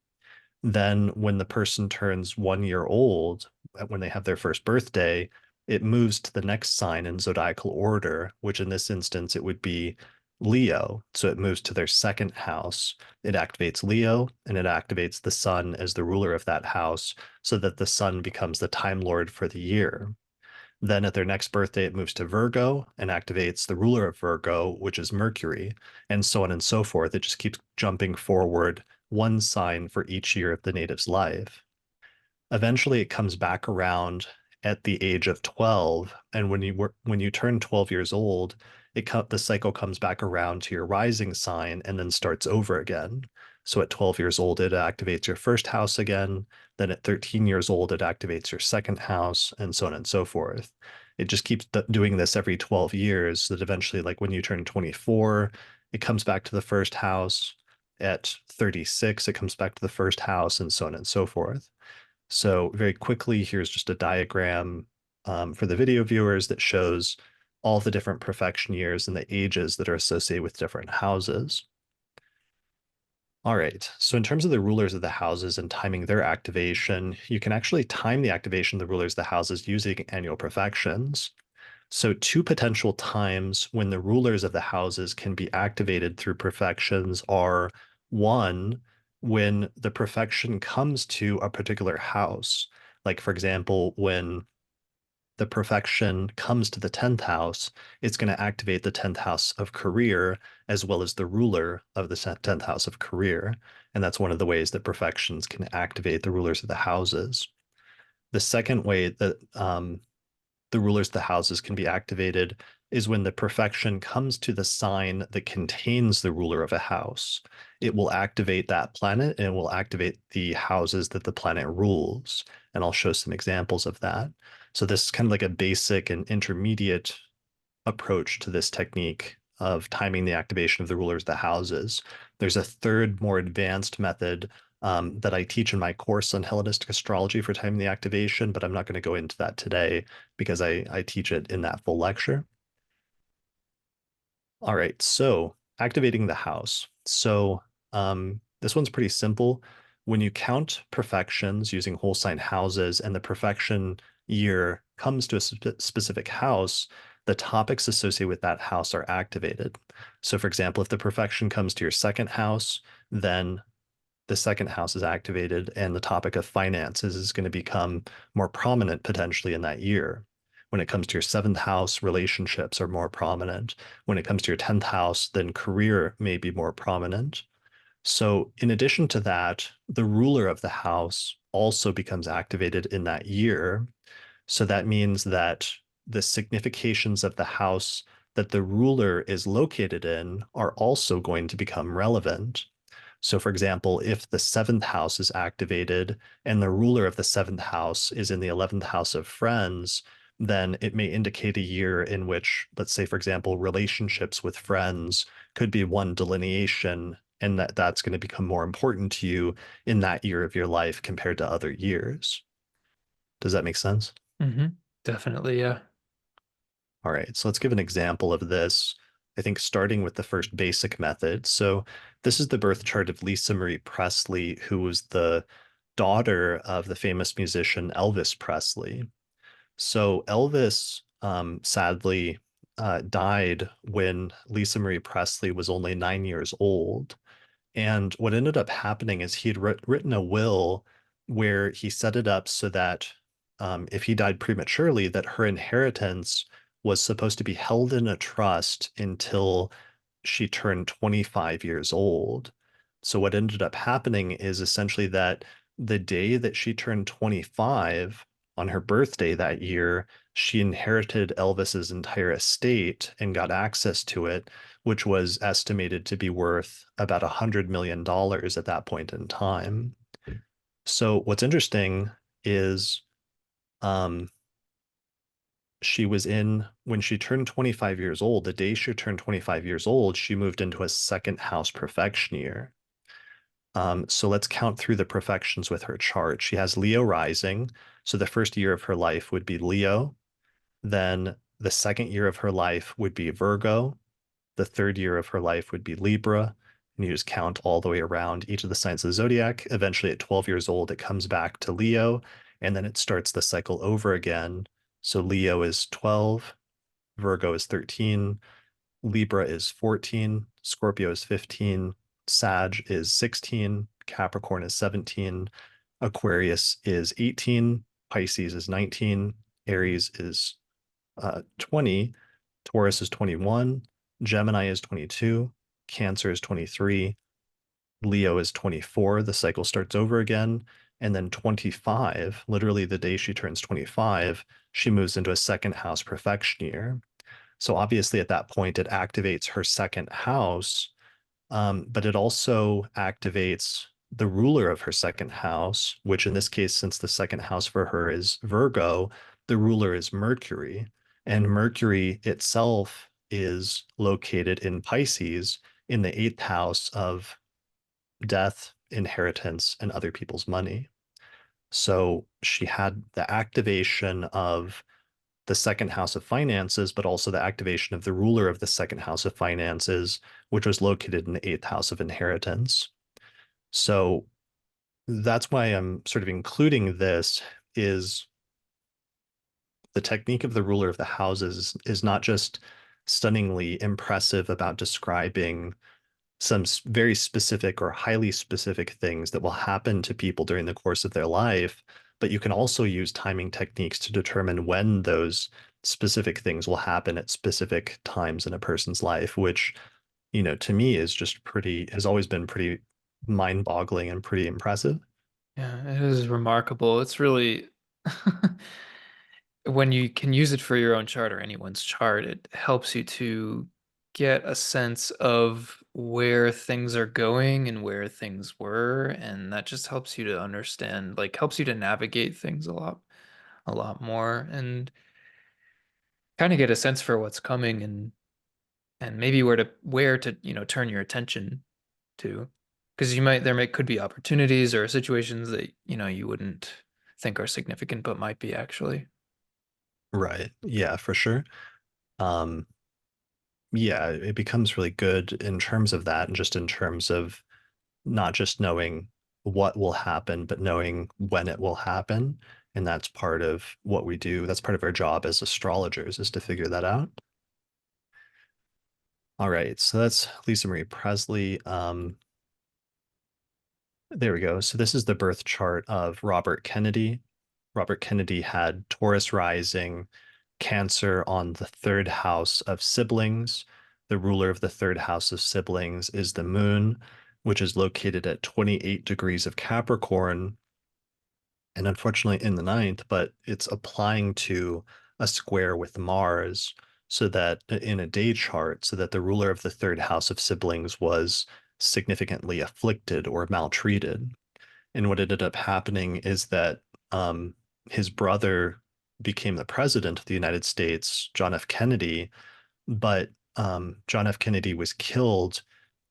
Then, when the person turns 1 year old, when they have their first birthday, it moves to the next sign in zodiacal order, which in this instance it would be Leo. So it moves to their second house. It activates Leo and it activates the sun as the ruler of that house so that the sun becomes the time lord for the year. Then at their next birthday, it moves to Virgo and activates the ruler of Virgo, which is Mercury, and so on and so forth. It just keeps jumping forward one sign for each year of the native's life. Eventually, it comes back around at the age of 12. And when you turn 12 years old, the cycle comes back around to your rising sign and then starts over again. So at 12 years old, it activates your first house again. Then at 13 years old, it activates your second house, and so on and so forth. It just keeps doing this every 12 years, so that eventually, like when you turn 24, it comes back to the first house. At 36, it comes back to the first house, and so on and so forth. So very quickly, here's just a diagram for the video viewers that shows all the different profection years and the ages that are associated with different houses. All right, so in terms of the rulers of the houses and timing their activation, you can actually time the activation of the rulers of the houses using annual profections. So two potential times when the rulers of the houses can be activated through profections are one, when the profection comes to a particular house. Like, for example, when the profection comes to the 10th house, it's going to activate the 10th house of career as well as the ruler of the 10th house of career. And that's one of the ways that profections can activate the rulers of the houses. The second way that the rulers of the houses can be activated is when the profection comes to the sign that contains the ruler of a house. It will activate that planet and it will activate the houses that the planet rules. And I'll show some examples of that. So this is kind of like a basic and intermediate approach to this technique of timing the activation of the rulers of the houses. There's a third, more advanced method that I teach in my course on Hellenistic astrology for timing the activation, but I'm not going to go into that today because I teach it in that full lecture. All right, so activating the house. So this one's pretty simple. When you count profections using whole sign houses and the profection year comes to a specific house, the topics associated with that house are activated. So for example, if the profection comes to your second house, then the second house is activated and the topic of finances is going to become more prominent potentially in that year. When it comes to your seventh house, relationships are more prominent. When it comes to your 10th house, then career may be more prominent. So, in addition to that, the ruler of the house also becomes activated in that year. So, that means that the significations of the house that the ruler is located in are also going to become relevant. So, for example, if the seventh house is activated and the ruler of the seventh house is in the 11th house of friends, then it may indicate a year in which, let's say, for example, relationships with friends could be one delineation, and that's going to become more important to you in that year of your life compared to other years. Does that make sense? Hmm. Definitely, yeah. All right, so let's give an example of this. I think starting with the first basic method. So this is the birth chart of Lisa Marie Presley, who was the daughter of the famous musician Elvis Presley. So Elvis sadly died when Lisa Marie Presley was only 9 years old. And what ended up happening is he had written a will where he set it up so that if he died prematurely, that her inheritance was supposed to be held in a trust until she turned 25 years old. So what ended up happening is essentially that the day that she turned 25, on her birthday that year, she inherited Elvis's entire estate and got access to it, which was estimated to be worth about $100 million at that point in time. So what's interesting is um, she was in when she turned 25 years old, the day she turned 25 years old, she moved into a second house profection year. So let's count through the profections with her chart. She has Leo rising. So the first year of her life would be Leo. Then the second year of her life would be Virgo. The third year of her life would be Libra. And you just count all the way around each of the signs of the zodiac. Eventually, at 12 years old, it comes back to Leo, and then it starts the cycle over again. So Leo is 12, Virgo is 13, Libra is 14, Scorpio is 15, Sag is 16, Capricorn is 17, Aquarius is 18, Pisces is 19, Aries is 20, Taurus is 21, Gemini is 22, Cancer is 23, Leo is 24. The cycle starts over again. And then 25, literally the day she turns 25, she moves into a second house perfection year. So obviously at that point, it activates her second house, but it also activates the ruler of her second house, which in this case, since the second house for her is Virgo, the ruler is Mercury. And Mercury itself is located in Pisces in the eighth house of death, inheritance, and other people's money. So she had the activation of the second house of finances, but also the activation of the ruler of the second house of finances, which was located in the eighth house of inheritance. So that's why I'm sort of including this is the technique of the ruler of the houses is not just stunningly impressive about describing some very specific or highly specific things that will happen to people during the course of their life, but you can also use timing techniques to determine when those specific things will happen at specific times in a person's life, which, to me is just has always been pretty mind-boggling and pretty impressive. Yeah, it is remarkable. It's really when you can use it for your own chart or anyone's chart, it helps you to get a sense of where things are going and where things were, and that just helps you to understand, like helps you to navigate things a lot more and kind of get a sense for what's coming and maybe where to, turn your attention to. Because could be opportunities or situations that, you wouldn't think are significant, but might be actually. Right. Yeah, for sure. Um, yeah, it becomes really good in terms of that, and just in terms of not just knowing what will happen, but knowing when it will happen. And that's part of what we do. That's part of our job as astrologers is to figure that out. All right, so that's Lisa Marie Presley. There we go. So this is the birth chart of Robert Kennedy. Robert Kennedy had Taurus rising, Cancer on the third house of siblings. The ruler of the third house of siblings is the moon, which is located at 28 degrees of Capricorn, and unfortunately in the ninth, but it's applying to a square with Mars, so that in a day chart, so that the ruler of the third house of siblings was significantly afflicted or maltreated. And what ended up happening is that um, his brother became the president of the United States, John F. Kennedy, but John F. Kennedy was killed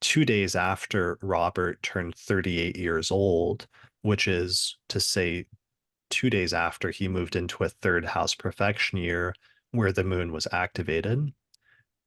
2 days after Robert turned 38 years old, which is to say 2 days after he moved into a third house perfection year where the moon was activated.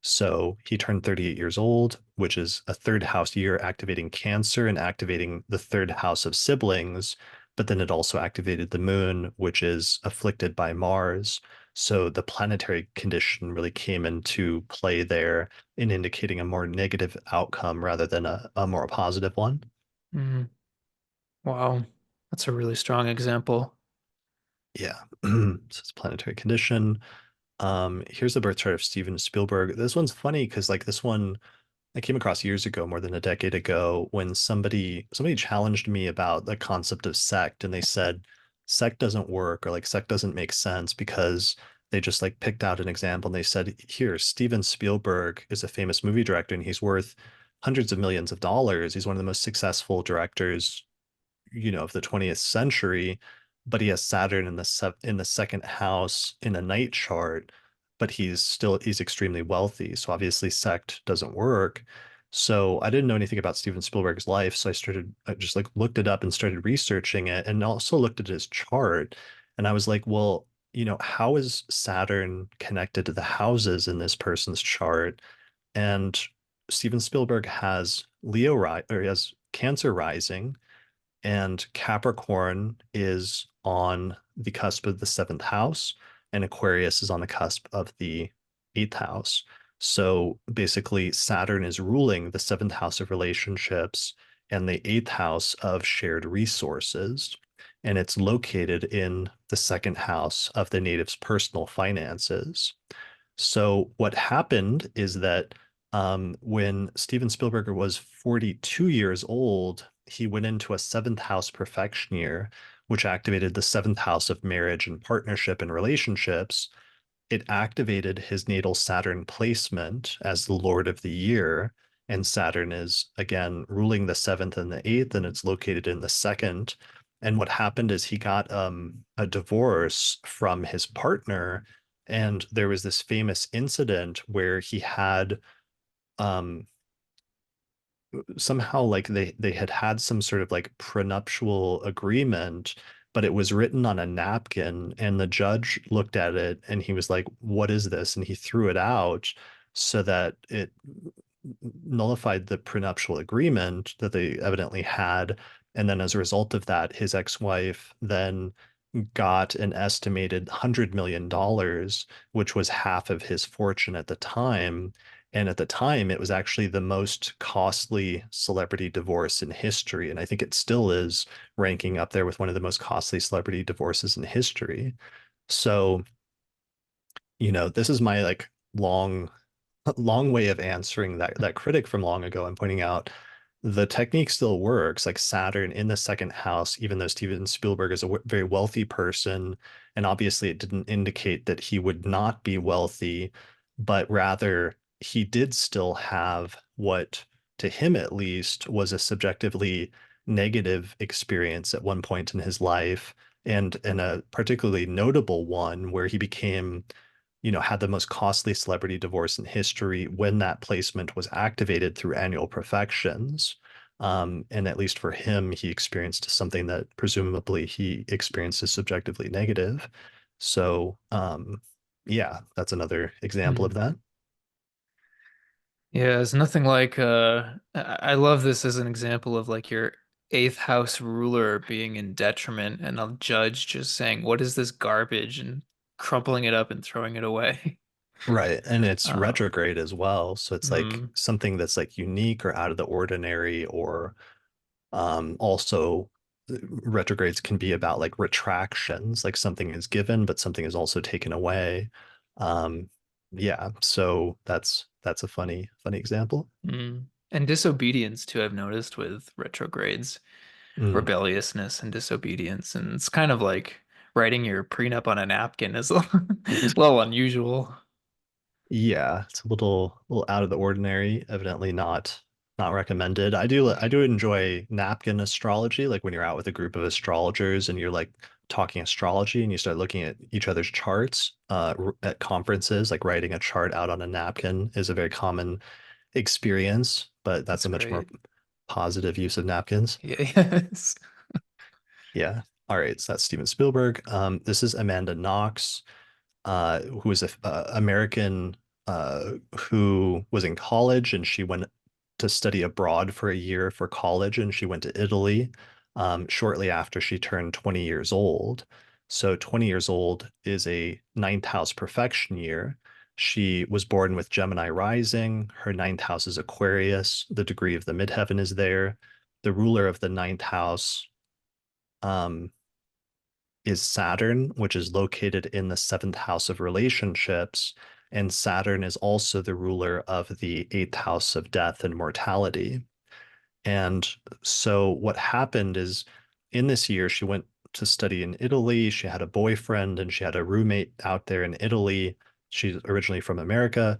So he turned 38 years old, which is a third house year activating Cancer and activating the third house of siblings. But then it also activated the moon, which is afflicted by Mars. So the planetary condition really came into play there in indicating a more negative outcome rather than a more positive one. Mhm. Wow, that's a really strong example. Yeah. So it's planetary condition. Here's the birth chart of Steven Spielberg. This one's funny because like this one I came across years ago, more than a decade ago, when somebody challenged me about the concept of sect, and they said sect doesn't work or like sect doesn't make sense because they just like picked out an example and they said, here, Steven Spielberg is a famous movie director and he's worth hundreds of millions of dollars. He's one of the most successful directors of the 20th century, but he has Saturn in the second house in a night chart, but he's extremely wealthy. So obviously sect doesn't work. So I didn't know anything about Steven Spielberg's life, so I just like looked it up and started researching it and also looked at his chart. And I was like, well, how is Saturn connected to the houses in this person's chart? And Steven Spielberg has he has Cancer rising, and Capricorn is on the cusp of the seventh house, and Aquarius is on the cusp of the eighth house. So basically, Saturn is ruling the seventh house of relationships and the eighth house of shared resources. And it's located in the second house of the native's personal finances. So what happened is that when Steven Spielberg was 42 years old, he went into a seventh house perfection year, which activated the seventh house of marriage and partnership and relationships. It activated his natal Saturn placement as the Lord of the Year. And Saturn is again ruling the seventh and the eighth, and it's located in the second. And what happened is he got a divorce from his partner. And there was this famous incident where he had um, somehow like they had had some sort of like prenuptial agreement, but it was written on a napkin, and the judge looked at it and he was like, "What is this?" And he threw it out so that it nullified the prenuptial agreement that they evidently had. And then as a result of that, his ex-wife then got an estimated $100 million, which was half of his fortune at the time. And at the time, it was actually the most costly celebrity divorce in history. And I think it still is ranking up there with one of the most costly celebrity divorces in history. So, this is my like long way of answering that critic from long ago and pointing out the technique still works. Like Saturn in the second house, even though Steven Spielberg is a very wealthy person, and obviously it didn't indicate that he would not be wealthy, but rather he did still have what, to him at least, was a subjectively negative experience at one point in his life, and a particularly notable one where he became had the most costly celebrity divorce in history when that placement was activated through annual profections. And at least for him, he experienced something that presumably he experienced as subjectively negative. So, yeah, that's another example of Hmm. that. Yeah, it's nothing like I love this as an example of like your eighth house ruler being in detriment and a judge just saying, "What is this garbage?" and crumpling it up and throwing it away. Right. And it's Um, retrograde as well. So it's like mm, something that's like unique or out of the ordinary, or also, retrogrades can be about like retractions, like something is given, but something is also taken away. Um, yeah, so that's a funny example. and disobedience too, I've noticed with retrogrades, Mm. rebelliousness and disobedience, and it's kind of like writing your prenup on a napkin is a little unusual. Yeah, it's a little out of the ordinary, evidently not recommended. I do enjoy napkin astrology, like when you're out with a group of astrologers and you're like talking astrology and you start looking at each other's charts at conferences, like writing a chart out on a napkin is a very common experience, but that's That's a much more great. positive use of napkins. Yeah, yes. Yeah. All right, so that's Steven Spielberg. This is Amanda Knox, who was a American who was in college, and she went to study abroad for a year for college, and she went to Italy shortly after she turned 20 years old. So 20 years old is a ninth house perfection year. She was born with Gemini rising. Her ninth house is Aquarius. The degree of the midheaven is there. The ruler of the ninth house um, is Saturn, which is located in the seventh house of relationships. And Saturn is also the ruler of the eighth house of death and mortality. And so what happened is in this year, she went to study in Italy. She had a boyfriend and she had a roommate out there in Italy. She's originally from America.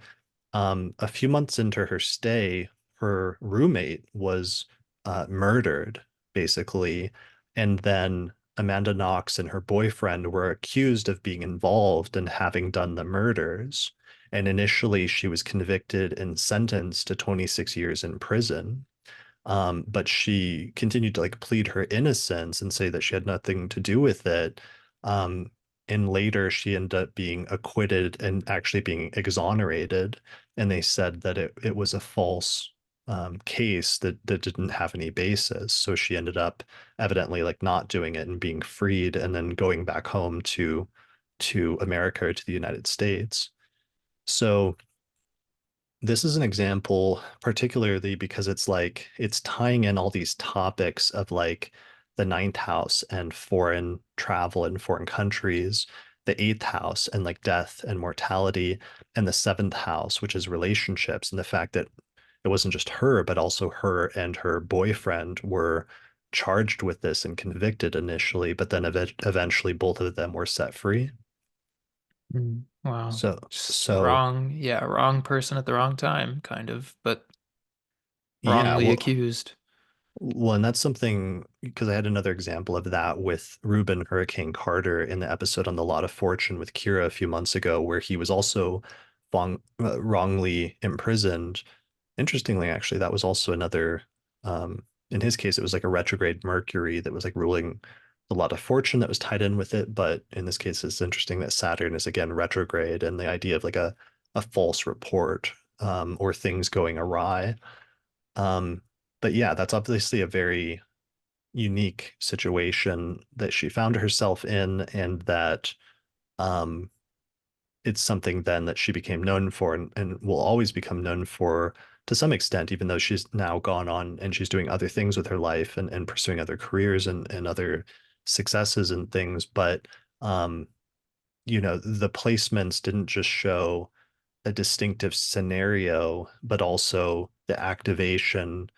A few months into her stay, her roommate was murdered, basically. And then Amanda Knox and her boyfriend were accused of being involved in having done the murders. And initially, she was convicted and sentenced to 26 years in prison. But she continued to like plead her innocence and say that she had nothing to do with it. Um, and later she ended up being acquitted and actually being exonerated. And they said that it was a false case that didn't have any basis. So she ended up evidently like not doing it and being freed and then going back home to America or to the United States. So this is an example, particularly because it's like it's tying in all these topics of like the ninth house and foreign travel in foreign countries, the eighth house and like death and mortality, and the seventh house, which is relationships, and the fact that it wasn't just her, but also her and her boyfriend were charged with this and convicted initially, but then eventually both of them were set free. Wow. So, Just so wrong, yeah, wrong person at the wrong time, kind of, but yeah, wrongly well, accused. well, and that's something because I had another example of that with Reuben Hurricane Carter in the episode on the Lot of Fortune with Kira a few months ago, where he was also wrongly imprisoned. Interestingly, actually, that was also another, in his case, it was like a retrograde Mercury that was like ruling the Lot of Fortune that was tied in with it. But in this case, it's interesting that Saturn is again retrograde and the idea of like a false report or things going awry. Um, but yeah, that's obviously a very unique situation that she found herself in, and that um, it's something then that she became known for and will always become known for to some extent, even though she's now gone on and she's doing other things with her life and pursuing other careers and other successes and things. But um, the placements didn't just show a distinctive scenario, but also the activation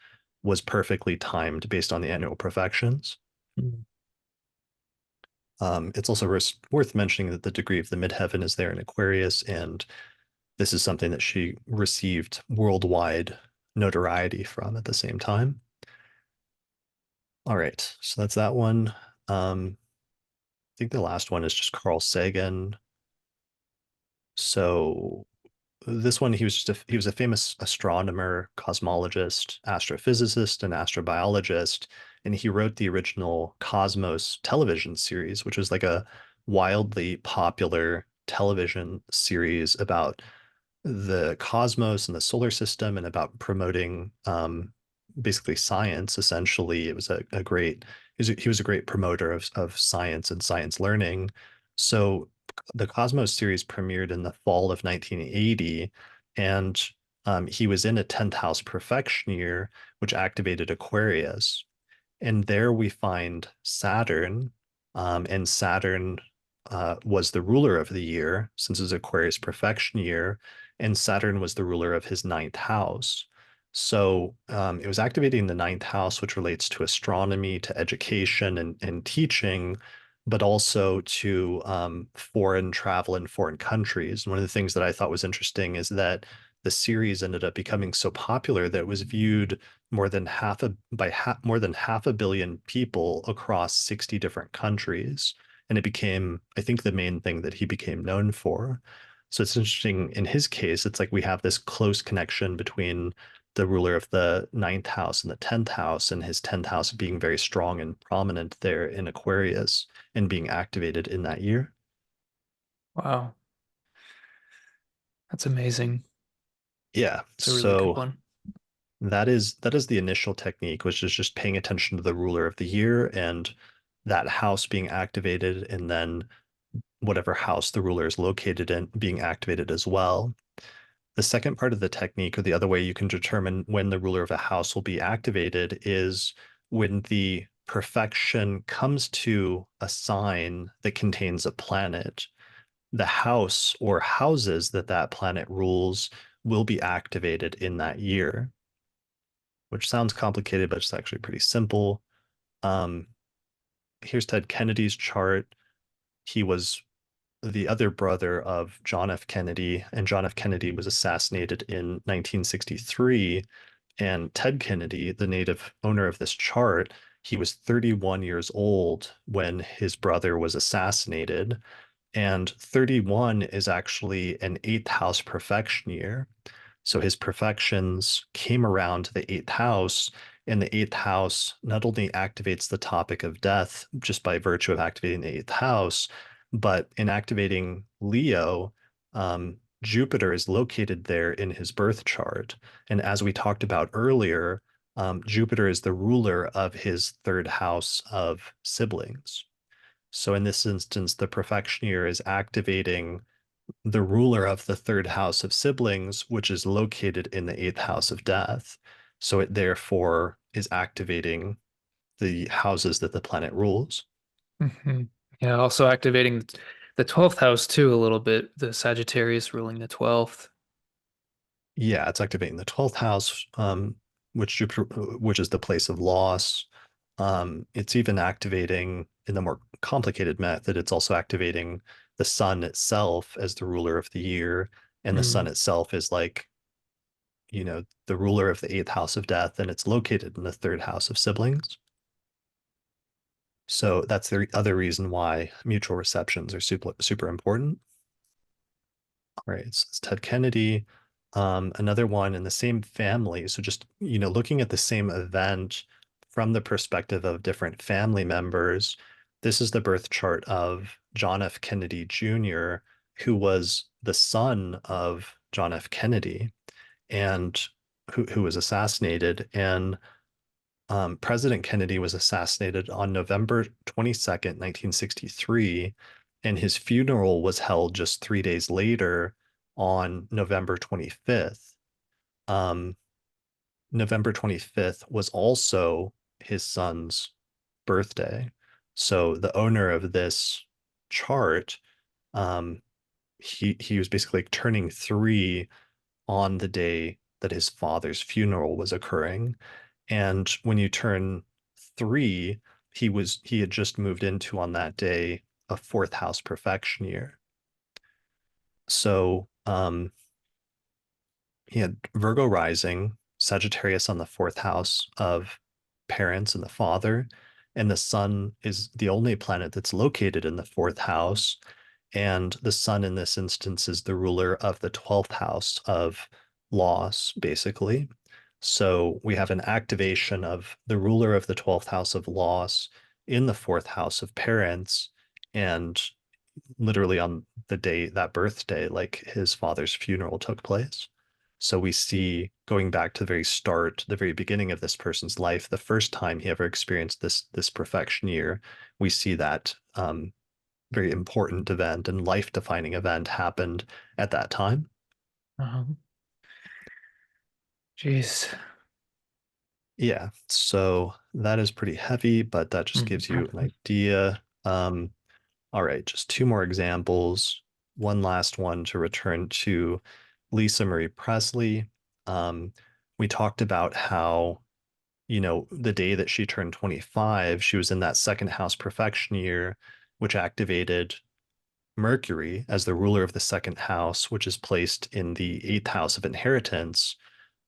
was perfectly timed based on the annual profections. Mm. It's also worth mentioning that the degree of the midheaven is there in Aquarius, and this is something that she received worldwide notoriety from at the same time. All right, so that's that one. I think the last one is just Carl Sagan. So this one, he was a famous astronomer, cosmologist, astrophysicist, and astrobiologist, and he wrote the original Cosmos television series, which was like a wildly popular television series about the cosmos and the solar system and about promoting basically science. Essentially, it was a great he was a great promoter of science and science learning. So the Cosmos series premiered in the fall of 1980, and he was in a 10th house profection year, which activated Aquarius. And there we find Saturn, and Saturn was the ruler of the year since it's Aquarius perfection year, and Saturn was the ruler of his ninth house. So it was activating the ninth house, which relates to astronomy, to education and teaching, but also to foreign travel in foreign countries. And one of the things that I thought was interesting is that the series ended up becoming so popular that it was viewed more than half a billion people across 60 different countries. And it became, I think, the main thing that he became known for. So it's interesting in his case, it's like we have this close connection between the ruler of the ninth house and the 10th house, and his 10th house being very strong and prominent there in Aquarius and being activated in that year. Wow, that's amazing. Yeah. It's a really good So one. that is the initial technique, which is just paying attention to the ruler of the year and that house being activated, and then whatever house the ruler is located in being activated as well. The second part of the technique, or the other way you can determine when the ruler of a house will be activated, is when the perfection comes to a sign that contains a planet. The house or houses that that planet rules will be activated in that year, which sounds complicated, but it's actually pretty simple. Um, Here's Ted Kennedy's chart. He was the other brother of John F. Kennedy, and John F. Kennedy was assassinated in 1963. And Ted Kennedy, the native owner of this chart, he was 31 years old when his brother was assassinated. And 31 is actually an eighth house perfection year. So his perfections came around to the eighth house, and the eighth house not only activates the topic of death just by virtue of activating the eighth house, but in activating Leo, Jupiter is located there in his birth chart. And as we talked about earlier, Jupiter is the ruler of his third house of siblings. So in this instance, the perfection year is activating the ruler of the third house of siblings, which is located in the eighth house of death. So it therefore is activating the houses that the planet rules. Hmm. Yeah, also activating the 12th house too a little bit, the Sagittarius ruling the 12th. Yeah, it's activating the 12th house, which Jupiter, which is the place of loss. It's even activating in the more complicated method, it's also activating the sun itself as the ruler of the year. And the sun Mm. itself is like, the ruler of the eighth house of death, and it's located in the third house of siblings. So that's the other reason why mutual receptions are super important. All right, so it's Ted Kennedy. Another one in the same family. So just, looking at the same event from the perspective of different family members. This is the birth chart of John F. Kennedy Jr., who was the son of John F. Kennedy and who was assassinated. And President Kennedy was assassinated on November 22nd, 1963, and his funeral was held just 3 days later on November 25th. Um, November 25th was also his son's birthday. So the owner of this chart, um, he was basically turning 3 on the day that his father's funeral was occurring. And when you turn 3, he had just moved into on that day a fourth house perfection year. So he had Virgo rising, Sagittarius on the fourth house of parents and the father, and the sun is the only planet that's located in the fourth house. And the sun in this instance is the ruler of the 12th house of loss, basically. So we have an activation of the ruler of the 12th house of loss in the fourth house of parents. And literally on the day, that birthday, like his father's funeral took place. So we see going back to the very start, the very beginning of this person's life, the first time he ever experienced this perfection year, we see that very important event and life-defining event happened at that time. Um, Jeez. Yeah, so that is pretty heavy, but that just gives you an Mhm. idea. All right, just two more examples. One last one to return to Lisa Marie Presley. Um, we talked about how, the day that she turned 25, she was in that second house perfection year, which activated Mercury as the ruler of the second house, which is placed in the eighth house of inheritance,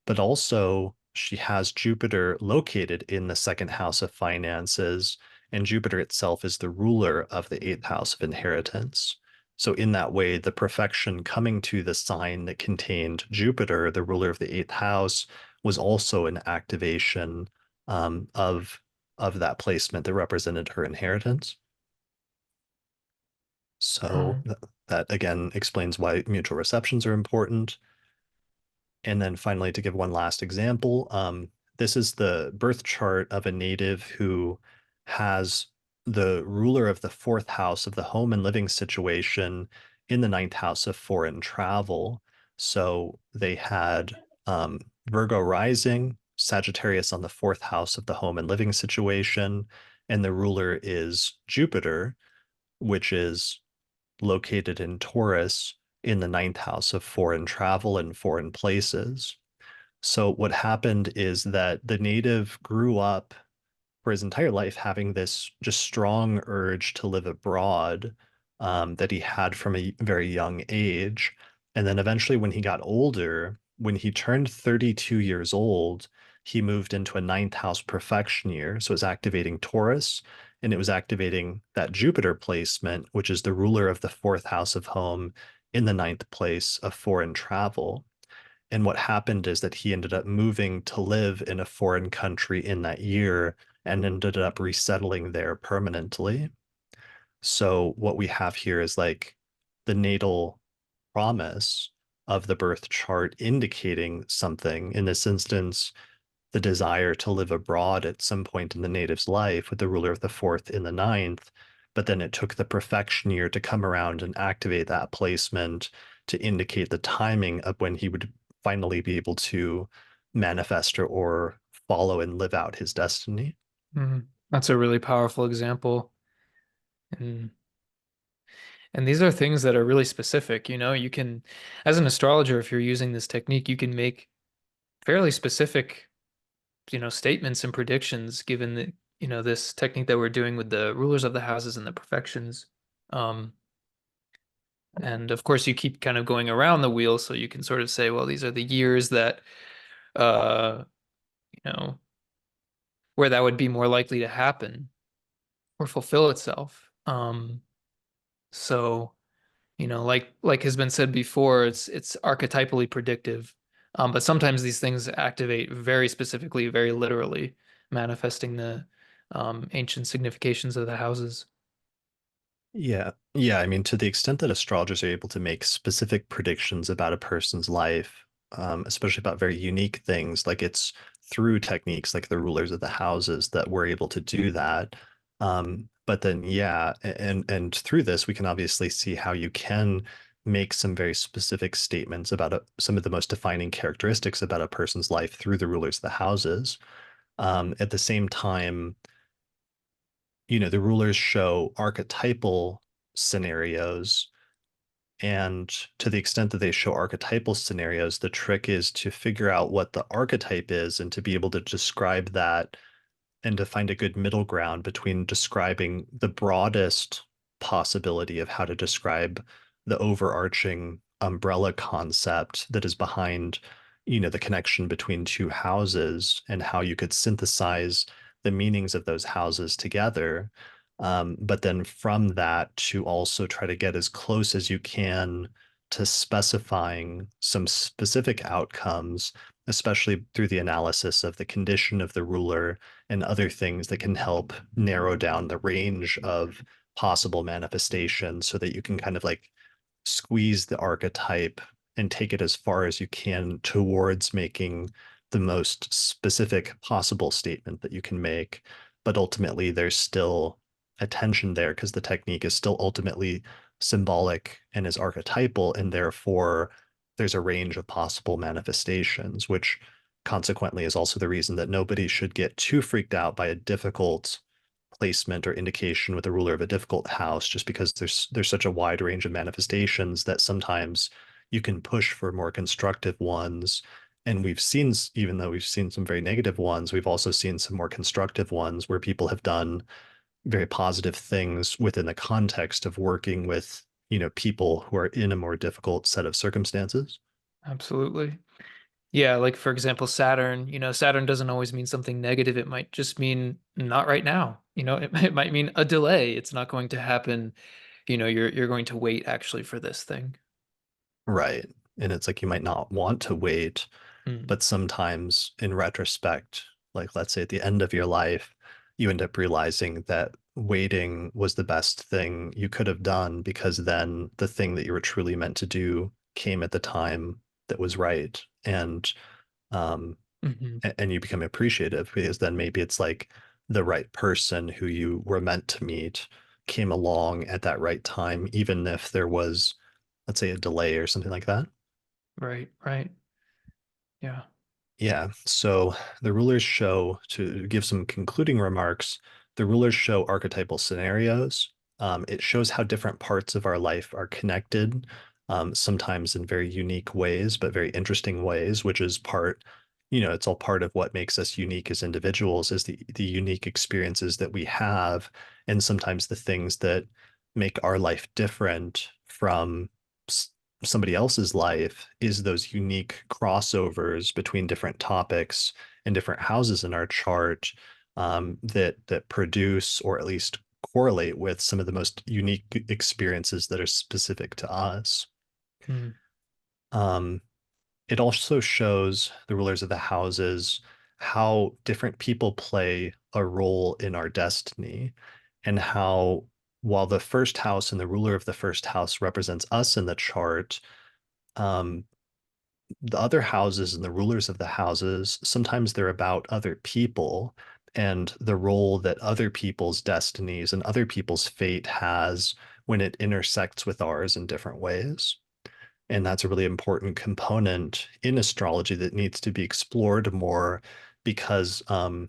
but also she has Jupiter located in the second house of finances, and Jupiter itself is the ruler of the eighth house of inheritance. So, in that way, the perfection coming to the sign that contained Jupiter, the ruler of the eighth house, was also an activation of that placement that represented her inheritance. So that again explains why mutual receptions are important. And then finally, to give one last example, this is the birth chart of a native who has the ruler of the fourth house of the home and living situation in the ninth house of foreign travel. So they had Virgo rising, Sagittarius on the fourth house of the home and living situation, and the ruler is Jupiter, which is located in Taurus in the ninth house of foreign travel and foreign places. So, what happened is that the native grew up for his entire life having this just strong urge to live abroad that he had from a very young age. And then eventually, when he got older, when he turned 32 years old, he moved into a ninth house perfection year. So it was activating Taurus and it was activating that Jupiter placement, which is the ruler of the fourth house of home in the ninth place of foreign travel. And what happened is that he ended up moving to live in a foreign country in that year and ended up resettling there permanently. So what we have here is like the natal promise of the birth chart indicating something. In this instance, the desire to live abroad at some point in the native's life with the ruler of the fourth in the ninth. But then it took the perfection year to come around and activate that placement to indicate the timing of when he would finally be able to manifest or follow and live out his destiny. Mhm. That's a really powerful example. And and these are things that are really specific, you can, as an astrologer, if you're using this technique, you can make fairly specific, statements and predictions given this technique that we're doing with the rulers of the houses and the profections. Um, and of course, you keep kind of going around the wheel, so you can sort of say, well, these are the years that, uh, you know, where that would be more likely to happen or fulfill itself. So, like has been said before, it's archetypally predictive. But sometimes these things activate very specifically, very literally, manifesting the ancient significations of the houses. Yeah. Yeah. I mean, to the extent that astrologers are able to make specific predictions about a person's life, especially about very unique things, like it's through techniques like the rulers of the houses that we're able to do that. But then, yeah, and through this, we can obviously see how you can make some very specific statements about some of the most defining characteristics about a person's life through the rulers of the houses. At the same time, the rulers show archetypal scenarios. And to the extent that they show archetypal scenarios, the trick is to figure out what the archetype is and to be able to describe that and to find a good middle ground between describing the broadest possibility of how to describe the overarching umbrella concept that is behind, the connection between two houses and how you could synthesize the meanings of those houses together. But then from that to also try to get as close as you can to specifying some specific outcomes, especially through the analysis of the condition of the ruler and other things that can help narrow down the range of possible manifestations so that you can kind of like squeeze the archetype and take it as far as you can towards making the most specific possible statement that you can make. But ultimately, there's still a tension there because the technique is still ultimately symbolic and is archetypal, and therefore there's a range of possible manifestations, which consequently is also the reason that nobody should get too freaked out by a difficult placement or indication with a ruler of a difficult house, just because there's such a wide range of manifestations that sometimes you can push for more constructive ones. And we've seen, even though we've seen some very negative ones, we've also seen some more constructive ones where people have done very positive things within the context of working with, people who are in a more difficult set of circumstances. Absolutely. Yeah, like for example, Saturn, Saturn doesn't always mean something negative. It might just mean not right now. It might mean a delay. It's not going to happen. You're going to wait actually for this thing. Right. And it's like you might not want to wait, Mm, but sometimes in retrospect, like let's say at the end of your life, you end up realizing that waiting was the best thing you could have done because then the thing that you were truly meant to do came at the time that was right. Um, mhm. and you become appreciative because then maybe it's like the right person who you were meant to meet came along at that right time, even if there was, let's say, a delay or something like that. Right, right. Yeah. Yeah. So the rulers show, to give some concluding remarks, the rulers show archetypal scenarios. It shows how different parts of our life are connected, sometimes in very unique ways, but very interesting ways, which is it's all part of what makes us unique as individuals, is the unique experiences that we have, and sometimes the things that make our life different from somebody else's life is those unique crossovers between different topics and different houses in our chart, that produce or at least correlate with some of the most unique experiences that are specific to us. Mm, Um, it also shows the rulers of the houses how different people play a role in our destiny, and how while the first house and the ruler of the first house represents us in the chart, um, the other houses and the rulers of the houses, sometimes they're about other people and the role that other people's destinies and other people's fate has when it intersects with ours in different ways. And that's a really important component in astrology that needs to be explored more because, and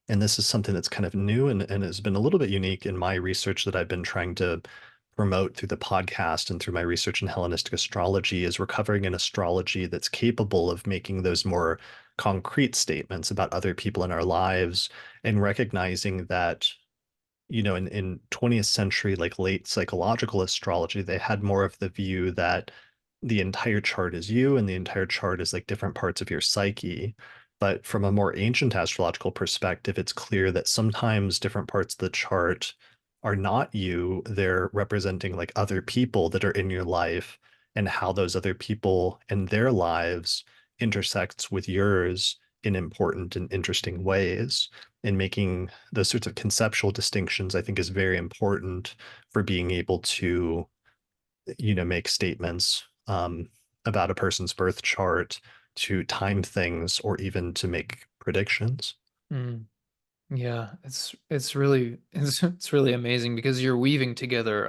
this is something that's kind of new and has been a little bit unique in my research that I've been trying to promote through the podcast and through my research in Hellenistic astrology is recovering an astrology that's capable of making those more concrete statements about other people in our lives and recognizing that in 20th century, like late psychological astrology, they had more of the view that the entire chart is you and the entire chart is like different parts of your psyche. But from a more ancient astrological perspective, it's clear that sometimes different parts of the chart are not you. They're representing like other people that are in your life and how those other people and their lives intersects with yours in important and interesting ways. And making those sorts of conceptual distinctions, I think, is very important for being able to, make statements about a person's birth chart, to time things, or even to make predictions. Mm. Yeah, it's really it's really amazing because you're weaving together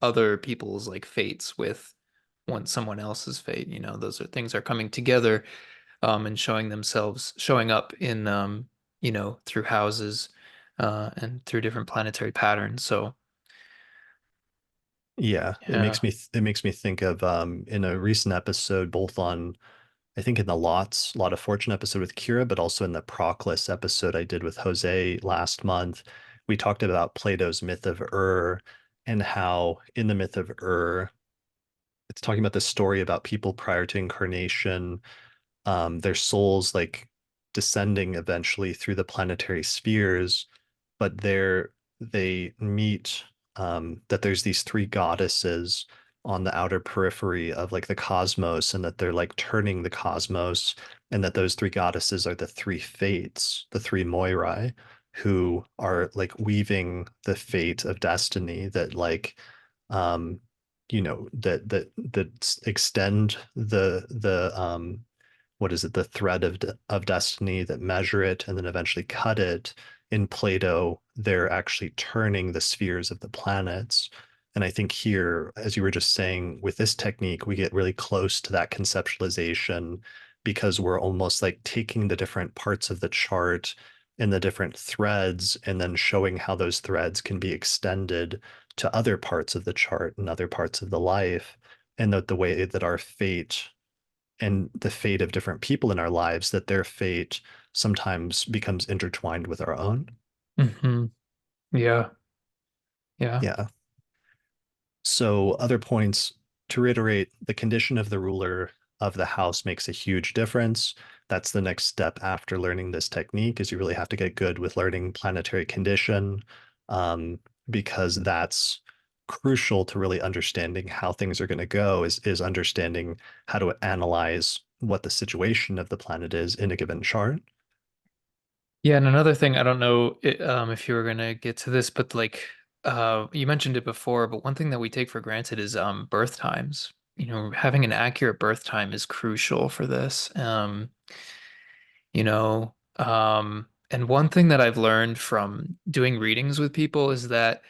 other people's like fates with someone else's fate. Those are things are coming together and showing up in through houses and through different planetary patterns. So Yeah, yeah. it makes me think of in a recent episode, both on I think in the Lot of Fortune episode with Kira, but also in the Proclus episode I did with Jose last month, we talked about Plato's myth of Ur and how in the myth of Ur, it's talking about the story about people prior to incarnation, their souls like descending eventually through the planetary spheres, but they meet that there's these three goddesses on the outer periphery of like the cosmos, and that they're like turning the cosmos, and that those three goddesses are the three fates, the three Moirai, who are like weaving the fate of destiny that like that extend the what is it, the thread of destiny, that measure it and then eventually cut it. In Plato, they're actually turning the spheres of the planets. And I think here, as you were just saying, with this technique, we get really close to that conceptualization because we're almost like taking the different parts of the chart and the different threads and then showing how those threads can be extended to other parts of the chart and other parts of the life. And that the way that our fate and the fate of different people in our lives, that their fate sometimes becomes intertwined with our own. Hmm. Yeah. Yeah. Yeah. So, other points to reiterate, the condition of the ruler of the house makes a huge difference. That's the next step after learning this technique, is you really have to get good with learning planetary condition, um, because that's crucial to really understanding how things are going to go, is understanding how to analyze what the situation of the planet is in a given chart. Yeah, and another thing, I don't know if you were gonna get to this, but like you mentioned it before, but one thing that we take for granted is birth times. Having an accurate birth time is crucial for this. And one thing that I've learned from doing readings with people is that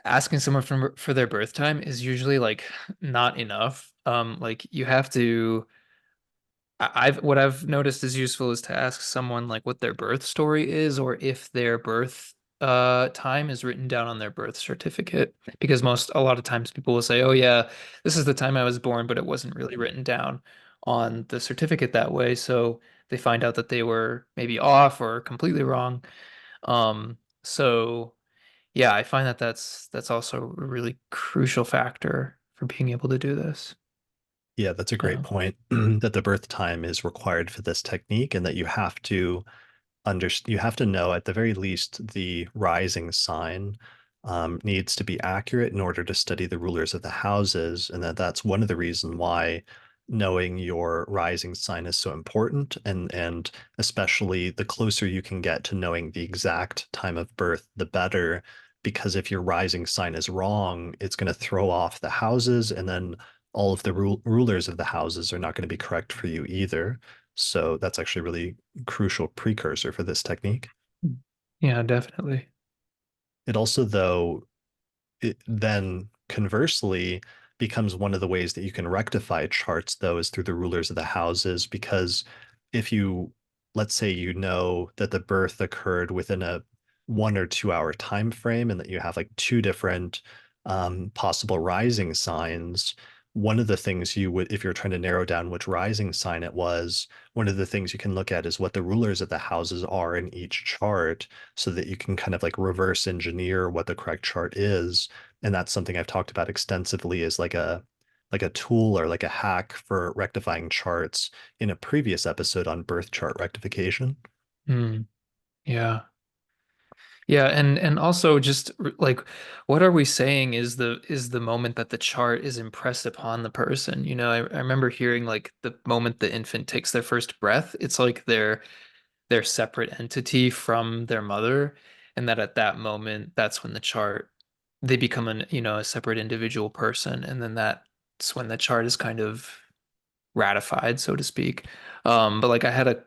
asking someone for their birth time is usually like not enough. Like you have to I've what I've noticed is useful is to ask someone like what their birth story is, or if their birth time is written down on their birth certificate, because a lot of times people will say, oh yeah, this is the time I was born, but it wasn't really written down on the certificate that way, so they find out that they were maybe off or completely wrong. So yeah, I find that that's also a really crucial factor for being able to do this. Yeah, that's a great Yeah. point, that the birth time is required for this technique, and that you have to know at the very least the rising sign needs to be accurate in order to study the rulers of the houses, and that's one of the reasons why knowing your rising sign is so important, and especially the closer you can get to knowing the exact time of birth, the better. Because if your rising sign is wrong, it's going to throw off the houses, and then all of the rulers of the houses are not going to be correct for you either. So that's actually really crucial precursor for this technique. Yeah, definitely. It also, though, it then conversely becomes one of the ways that you can rectify charts, though, is through the rulers of the houses. Because if you, let's say, you know that the birth occurred within a 1 or 2 hour time frame, and that you have like two different possible rising signs, one of the things you would, if you're trying to narrow down which rising sign it was, one of the things you can look at is what the rulers of the houses are in each chart so that you can kind of like reverse engineer what the correct chart is. And that's something I've talked about extensively as like a tool or like a hack for rectifying charts in a previous episode on birth chart rectification. Hmm. Yeah. Yeah, and also just like what are we saying is the moment that the chart is impressed upon the person? You know, I remember hearing like the moment the infant takes their first breath, it's like they're separate entity from their mother, and that at that moment, that's when the chart they become an, you know, a separate individual person, and then that's when the chart is kind of ratified, so to speak. But like I had a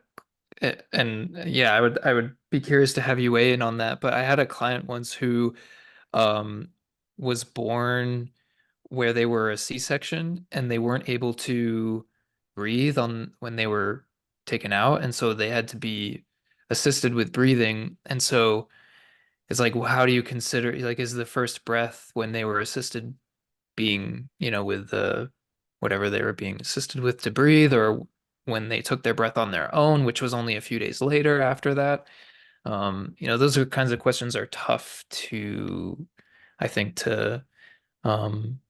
and yeah, I would be curious to have you weigh in on that. But I had a client once who um was born where they were a C-section and they weren't able to breathe on when they were taken out, and so they had to be assisted with breathing. And so it's like, well, how do you consider like is the first breath when they were assisted being, you know, with the whatever they were being assisted with to breathe, or when they took their breath on their own, which was only a few days later after that. You know, those are kinds of questions are tough to, I think, to um,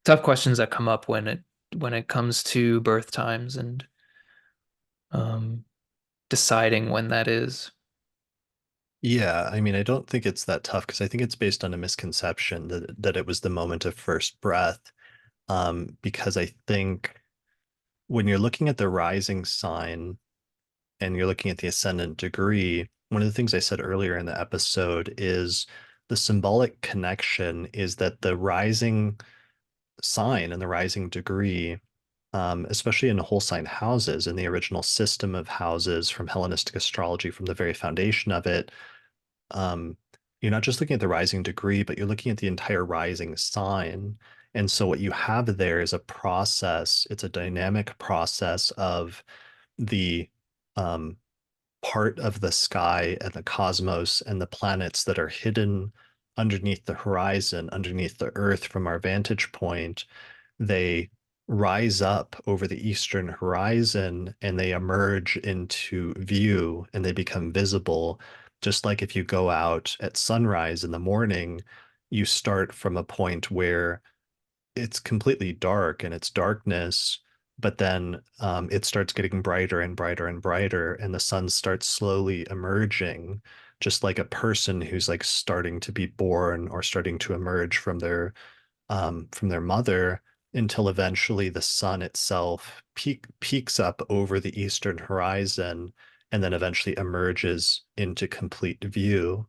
tough questions that come up when it comes to birth times and um, deciding when that is. Yeah, I mean, I don't think it's that tough because I think it's based on a misconception that it was the moment of first breath. Because I think when you're looking at the rising sign and you're looking at the ascendant degree, one of the things I said earlier in the episode is the symbolic connection is that the rising sign and the rising degree, especially in whole sign houses in the original system of houses from Hellenistic astrology, from the very foundation of it, um, you're not just looking at the rising degree, but you're looking at the entire rising sign. And so what you have there is a process, it's a dynamic process of the um, part of the sky and the cosmos and the planets that are hidden underneath the horizon, underneath the earth from our vantage point. They rise up over the eastern horizon and they emerge into view and they become visible. Just like if you go out at sunrise in the morning, you start from a point where it's completely dark and it's darkness, but then it starts getting brighter and brighter and brighter, and the sun starts slowly emerging, just like a person who's like starting to be born or starting to emerge from their mother until eventually the sun itself peaks up over the eastern horizon and then eventually emerges into complete view.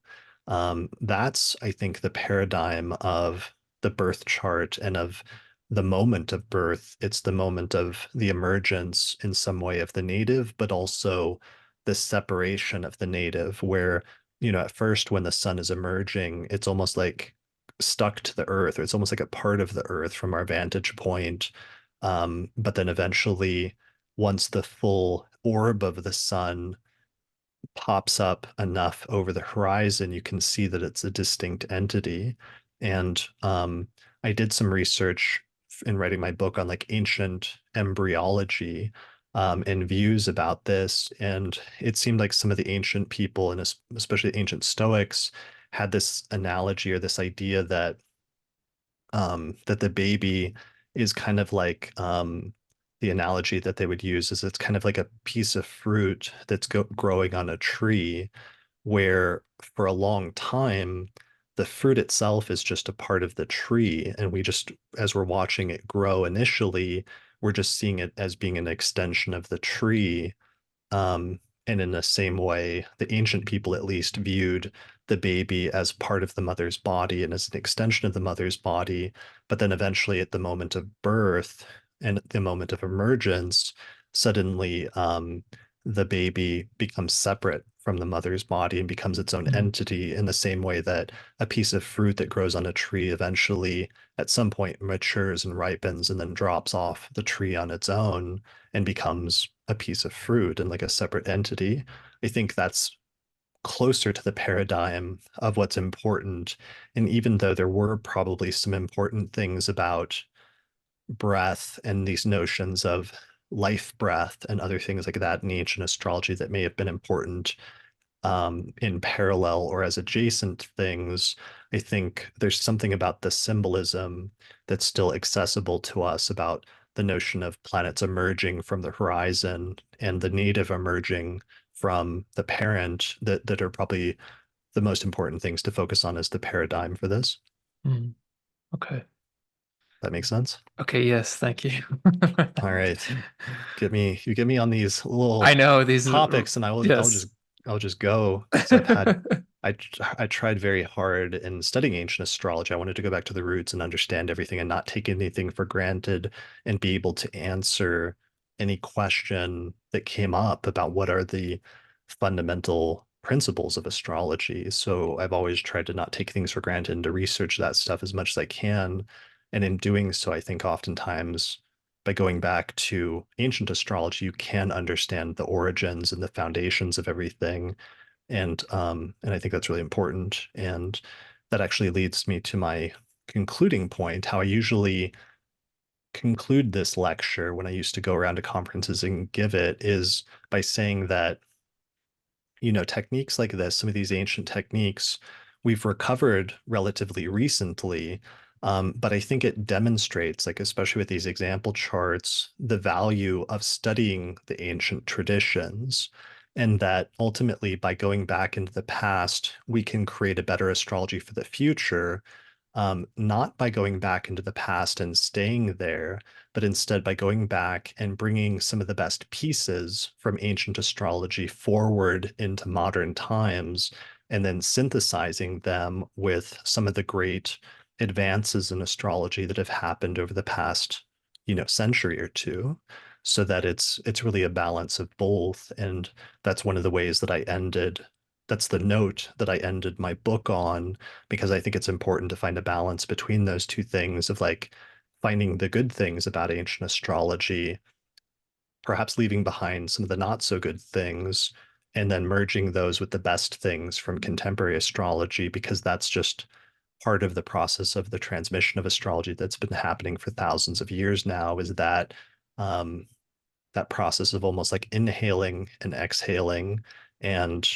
That's, I think, the paradigm of the birth chart and of the moment of birth. It's the moment of the emergence in some way of the native, but also the separation of the native, where, you know, at first when the sun is emerging, it's almost like stuck to the earth, or it's almost like a part of the earth from our vantage point. But then eventually, once the full orb of the sun pops up enough over the horizon, you can see that it's a distinct entity. And I did some research in writing my book on like ancient embryology and views about this. And it seemed like some of the ancient people, and especially the ancient Stoics, had this analogy or this idea that the baby is kind of like the analogy that they would use is it's kind of like a piece of fruit that's growing on a tree, where for a long time, the fruit itself is just a part of the tree. And we just, as we're watching it grow initially, we're just seeing it as being an extension of the tree. And in the same way, the ancient people at least viewed the baby as part of the mother's body and as an extension of the mother's body. But then eventually, at the moment of birth and at the moment of emergence, suddenly the baby becomes separate from the mother's body and becomes its own Mm. entity in the same way that a piece of fruit that grows on a tree eventually, at some point, matures and ripens and then drops off the tree on its own and becomes a piece of fruit and like a separate entity. I think that's closer to the paradigm of what's important. And even though there were probably some important things about breath and these notions of life breath and other things like that in ancient astrology that may have been important in parallel or as adjacent things, I think there's something about the symbolism that's still accessible to us about the notion of planets emerging from the horizon and the native emerging from the parent that are probably the most important things to focus on as the paradigm for this. Mm, okay. That makes sense. Okay, yes, thank you. All right. Get me on these I little know these topics and yes. I'll just go because I tried very hard in studying ancient astrology. I wanted to go back to the roots and understand everything and not take anything for granted and be able to answer any question that came up about what are the fundamental principles of astrology. So I've always tried to not take things for granted and to research that stuff as much as I can. And in doing so, I think oftentimes by going back to ancient astrology, you can understand the origins and the foundations of everything. And I think that's really important. And that actually leads me to my concluding point, how I usually conclude this lecture when I used to go around to conferences and give it is by saying that techniques like this, some of these ancient techniques, we've recovered relatively recently. But I think it demonstrates, like, especially with these example charts, the value of studying the ancient traditions. And that ultimately, by going back into the past, we can create a better astrology for the future, not by going back into the past and staying there, but instead by going back and bringing some of the best pieces from ancient astrology forward into modern times, and then synthesizing them with some of the great advances in astrology that have happened over the past, century or two, so that it's really a balance of both. And that's one of the ways that I ended. That's the note that I ended my book on, because I think it's important to find a balance between those two things of like finding the good things about ancient astrology, perhaps leaving behind some of the not so good things, and then merging those with the best things from contemporary astrology, because that's just part of the process of the transmission of astrology that's been happening for thousands of years now, is that um, that process of almost like inhaling and exhaling and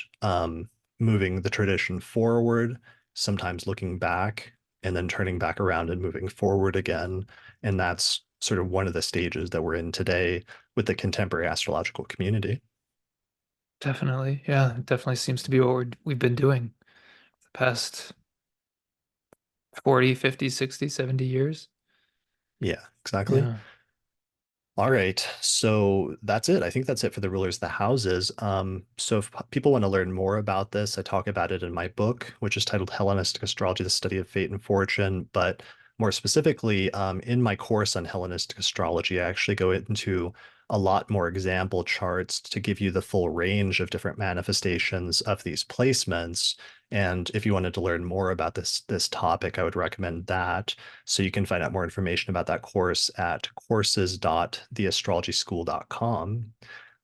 moving the tradition forward, sometimes looking back and then turning back around and moving forward again. And that's sort of one of the stages that we're in today with the contemporary astrological community. Definitely. Yeah, it definitely seems to be what we've been doing the past 40, 50, 60, 70 years. Yeah, exactly. Yeah. All right. So that's it. I think that's it for the rulers of the houses. So if people want to learn more about this, I talk about it in my book, which is titled Hellenistic Astrology, the Study of Fate and Fortune. But more specifically, in my course on Hellenistic astrology, I actually go into a lot more example charts to give you the full range of different manifestations of these placements. And if you wanted to learn more about this topic, I would recommend that. So you can find out more information about that course at courses.theastrologyschool.com.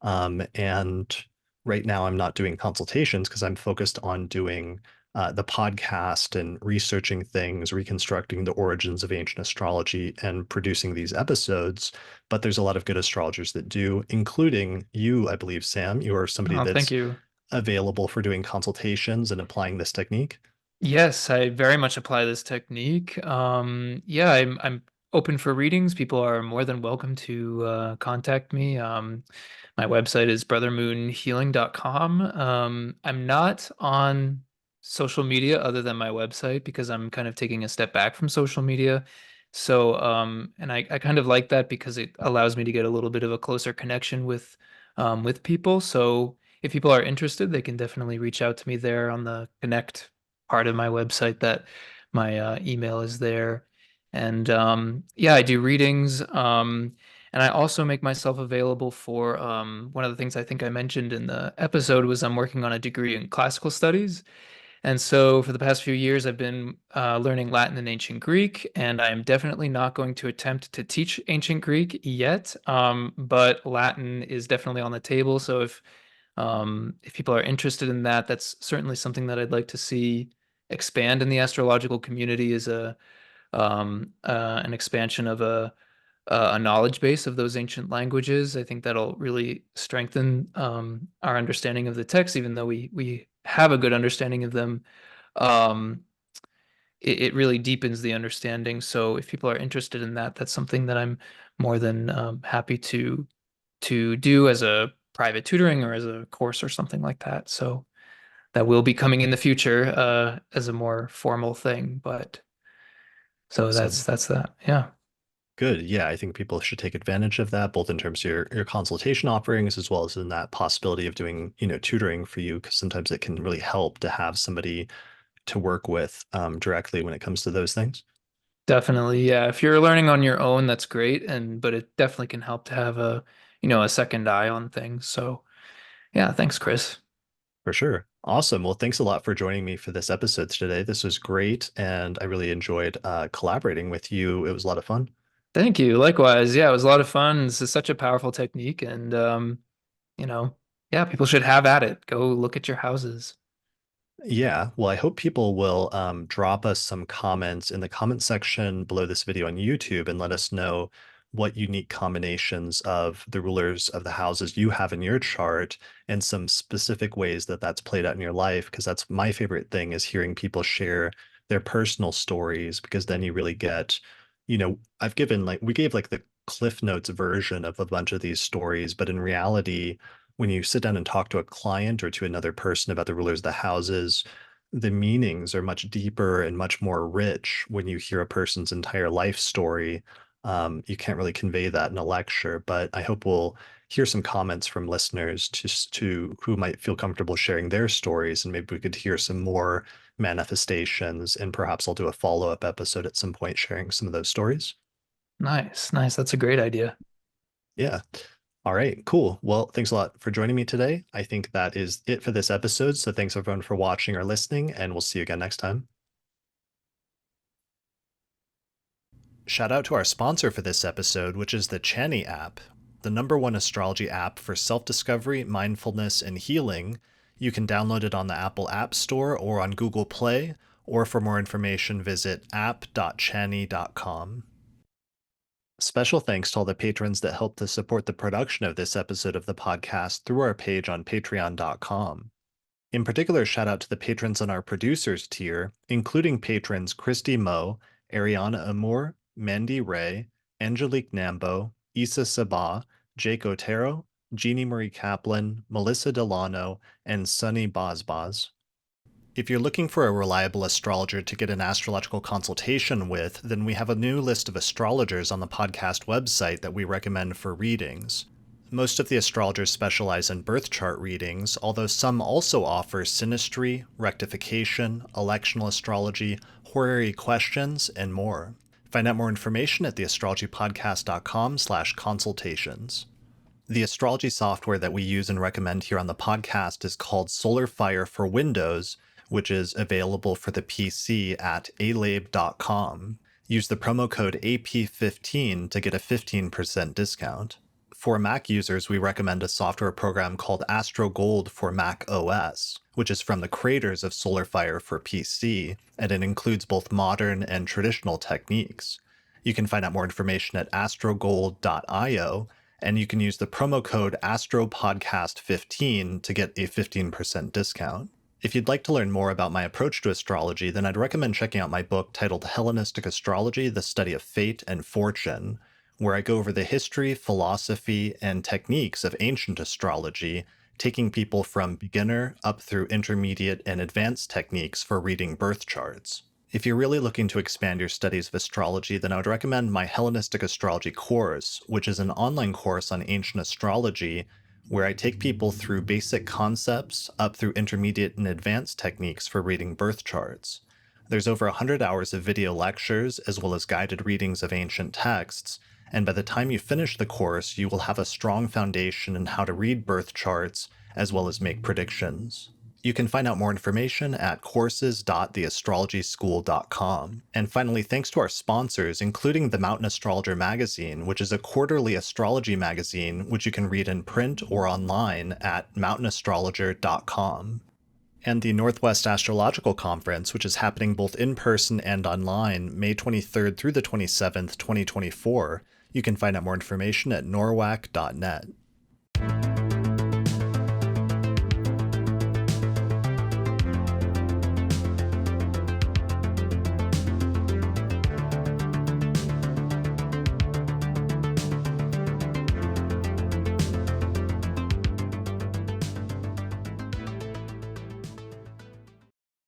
And right now, I'm not doing consultations because I'm focused on doing the podcast and researching things, reconstructing the origins of ancient astrology, and producing these episodes. But there's a lot of good astrologers that do, including you, I believe, Sam. You are somebody Oh, thank that's you. available for doing consultations and applying this technique. Yes, I very much apply this technique. Yeah, I'm open for readings. People are more than welcome to contact me. My website is brothermoonhealing.com. I'm not on social media other than my website because I'm kind of taking a step back from social media. So, and I kind of like that because it allows me to get a little bit of a closer connection with people. So if people are interested, they can definitely reach out to me there on the connect part of my website. That my email is there. And yeah, I do readings. And I also make myself available for one of the things I think I mentioned in the episode was I'm working on a degree in classical studies. And so for the past few years, I've been learning Latin and ancient Greek, and I'm definitely not going to attempt to teach ancient Greek yet. But Latin is definitely on the table. So if If people are interested in that, that's certainly something that I'd like to see expand in the astrological community is an expansion of a knowledge base of those ancient languages. I think that'll really strengthen our understanding of the text, even though we have a good understanding of them. Um, it really deepens the understanding. So if people are interested in that, that's something that I'm more than happy to do as a private tutoring or as a course or something like that. So that will be coming in the future as a more formal thing. But so Awesome. that's that. Yeah. Good. Yeah, I think people should take advantage of that, both in terms of your consultation offerings as well as in that possibility of doing, tutoring for you, because sometimes it can really help to have somebody to work with directly when it comes to those things. Definitely, yeah. If you're learning on your own, that's great, and but it definitely can help to have a second eye on things. So, yeah, thanks, Chris. For sure. Awesome. Well, thanks a lot for joining me for this episode today. This was great, and I really enjoyed collaborating with you. It was a lot of fun. Thank you. Likewise. Yeah, it was a lot of fun. This is such a powerful technique, and you know, yeah, people should have at it. Go look at your houses. Yeah, well, I hope people will drop us some comments in the comment section below this video on YouTube and let us know what unique combinations of the rulers of the houses you have in your chart and some specific ways that that's played out in your life, because that's my favorite thing is hearing people share their personal stories, because then you really get, I've given like we gave like the Cliff Notes version of a bunch of these stories, but in reality, when you sit down and talk to a client or to another person about the rulers of the houses, the meanings are much deeper and much more rich when you hear a person's entire life story. You can't really convey that in a lecture, but I hope we'll hear some comments from listeners to who might feel comfortable sharing their stories, and maybe we could hear some more manifestations, and perhaps I'll do a follow-up episode at some point sharing some of those stories. Nice, nice. That's a great idea. Yeah. All right, cool. Well, thanks a lot for joining me today. I think that is it for this episode. So thanks everyone for watching or listening, and we'll see you again next time. Shout out to our sponsor for this episode, which is the Chani app, the #1 astrology app for self-discovery, mindfulness, and healing. You can download it on the Apple App Store or on Google Play, or for more information, visit app.chani.com. Special thanks to all the patrons that helped to support the production of this episode of the podcast through our page on patreon.com. In particular, shout out to the patrons on our producers tier, including patrons Christy Moe, Ariana Amour, Mandy Ray, Angelique Nambo, Issa Sabah, Jake Otero, Jeannie Marie Kaplan, Melissa Delano, and Sunny Bozbaz. If you're looking for a reliable astrologer to get an astrological consultation with, then we have a new list of astrologers on the podcast website that we recommend for readings. Most of the astrologers specialize in birth chart readings, although some also offer synastry, rectification, electional astrology, horary questions, and more. Find out more information at theastrologypodcast.com/consultations. The astrology software that we use and recommend here on the podcast is called SolarFire for Windows, which is available for the PC at alabe.com. Use the promo code AP15 to get a 15% discount. For Mac users, we recommend a software program called AstroGold for Mac OS, which is from the creators of SolarFire for PC, and it includes both modern and traditional techniques. You can find out more information at astrogold.io, and you can use the promo code AstroPodcast15 to get a 15% discount. If you'd like to learn more about my approach to astrology, then I'd recommend checking out my book titled Hellenistic Astrology, The Study of Fate and Fortune, where I go over the history, philosophy, and techniques of ancient astrology, taking people from beginner up through intermediate and advanced techniques for reading birth charts. If you're really looking to expand your studies of astrology, then I would recommend my Hellenistic Astrology course, which is an online course on ancient astrology where I take people through basic concepts up through intermediate and advanced techniques for reading birth charts. There's over 100 hours of video lectures as well as guided readings of ancient texts, and by the time you finish the course, you will have a strong foundation in how to read birth charts as well as make predictions. You can find out more information at courses.theastrologyschool.com. And finally, thanks to our sponsors, including the Mountain Astrologer magazine, which is a quarterly astrology magazine which you can read in print or online at mountainastrologer.com. And the Northwest Astrological Conference, which is happening both in person and online, May 23rd through the 27th, 2024. You can find out more information at norwac.net.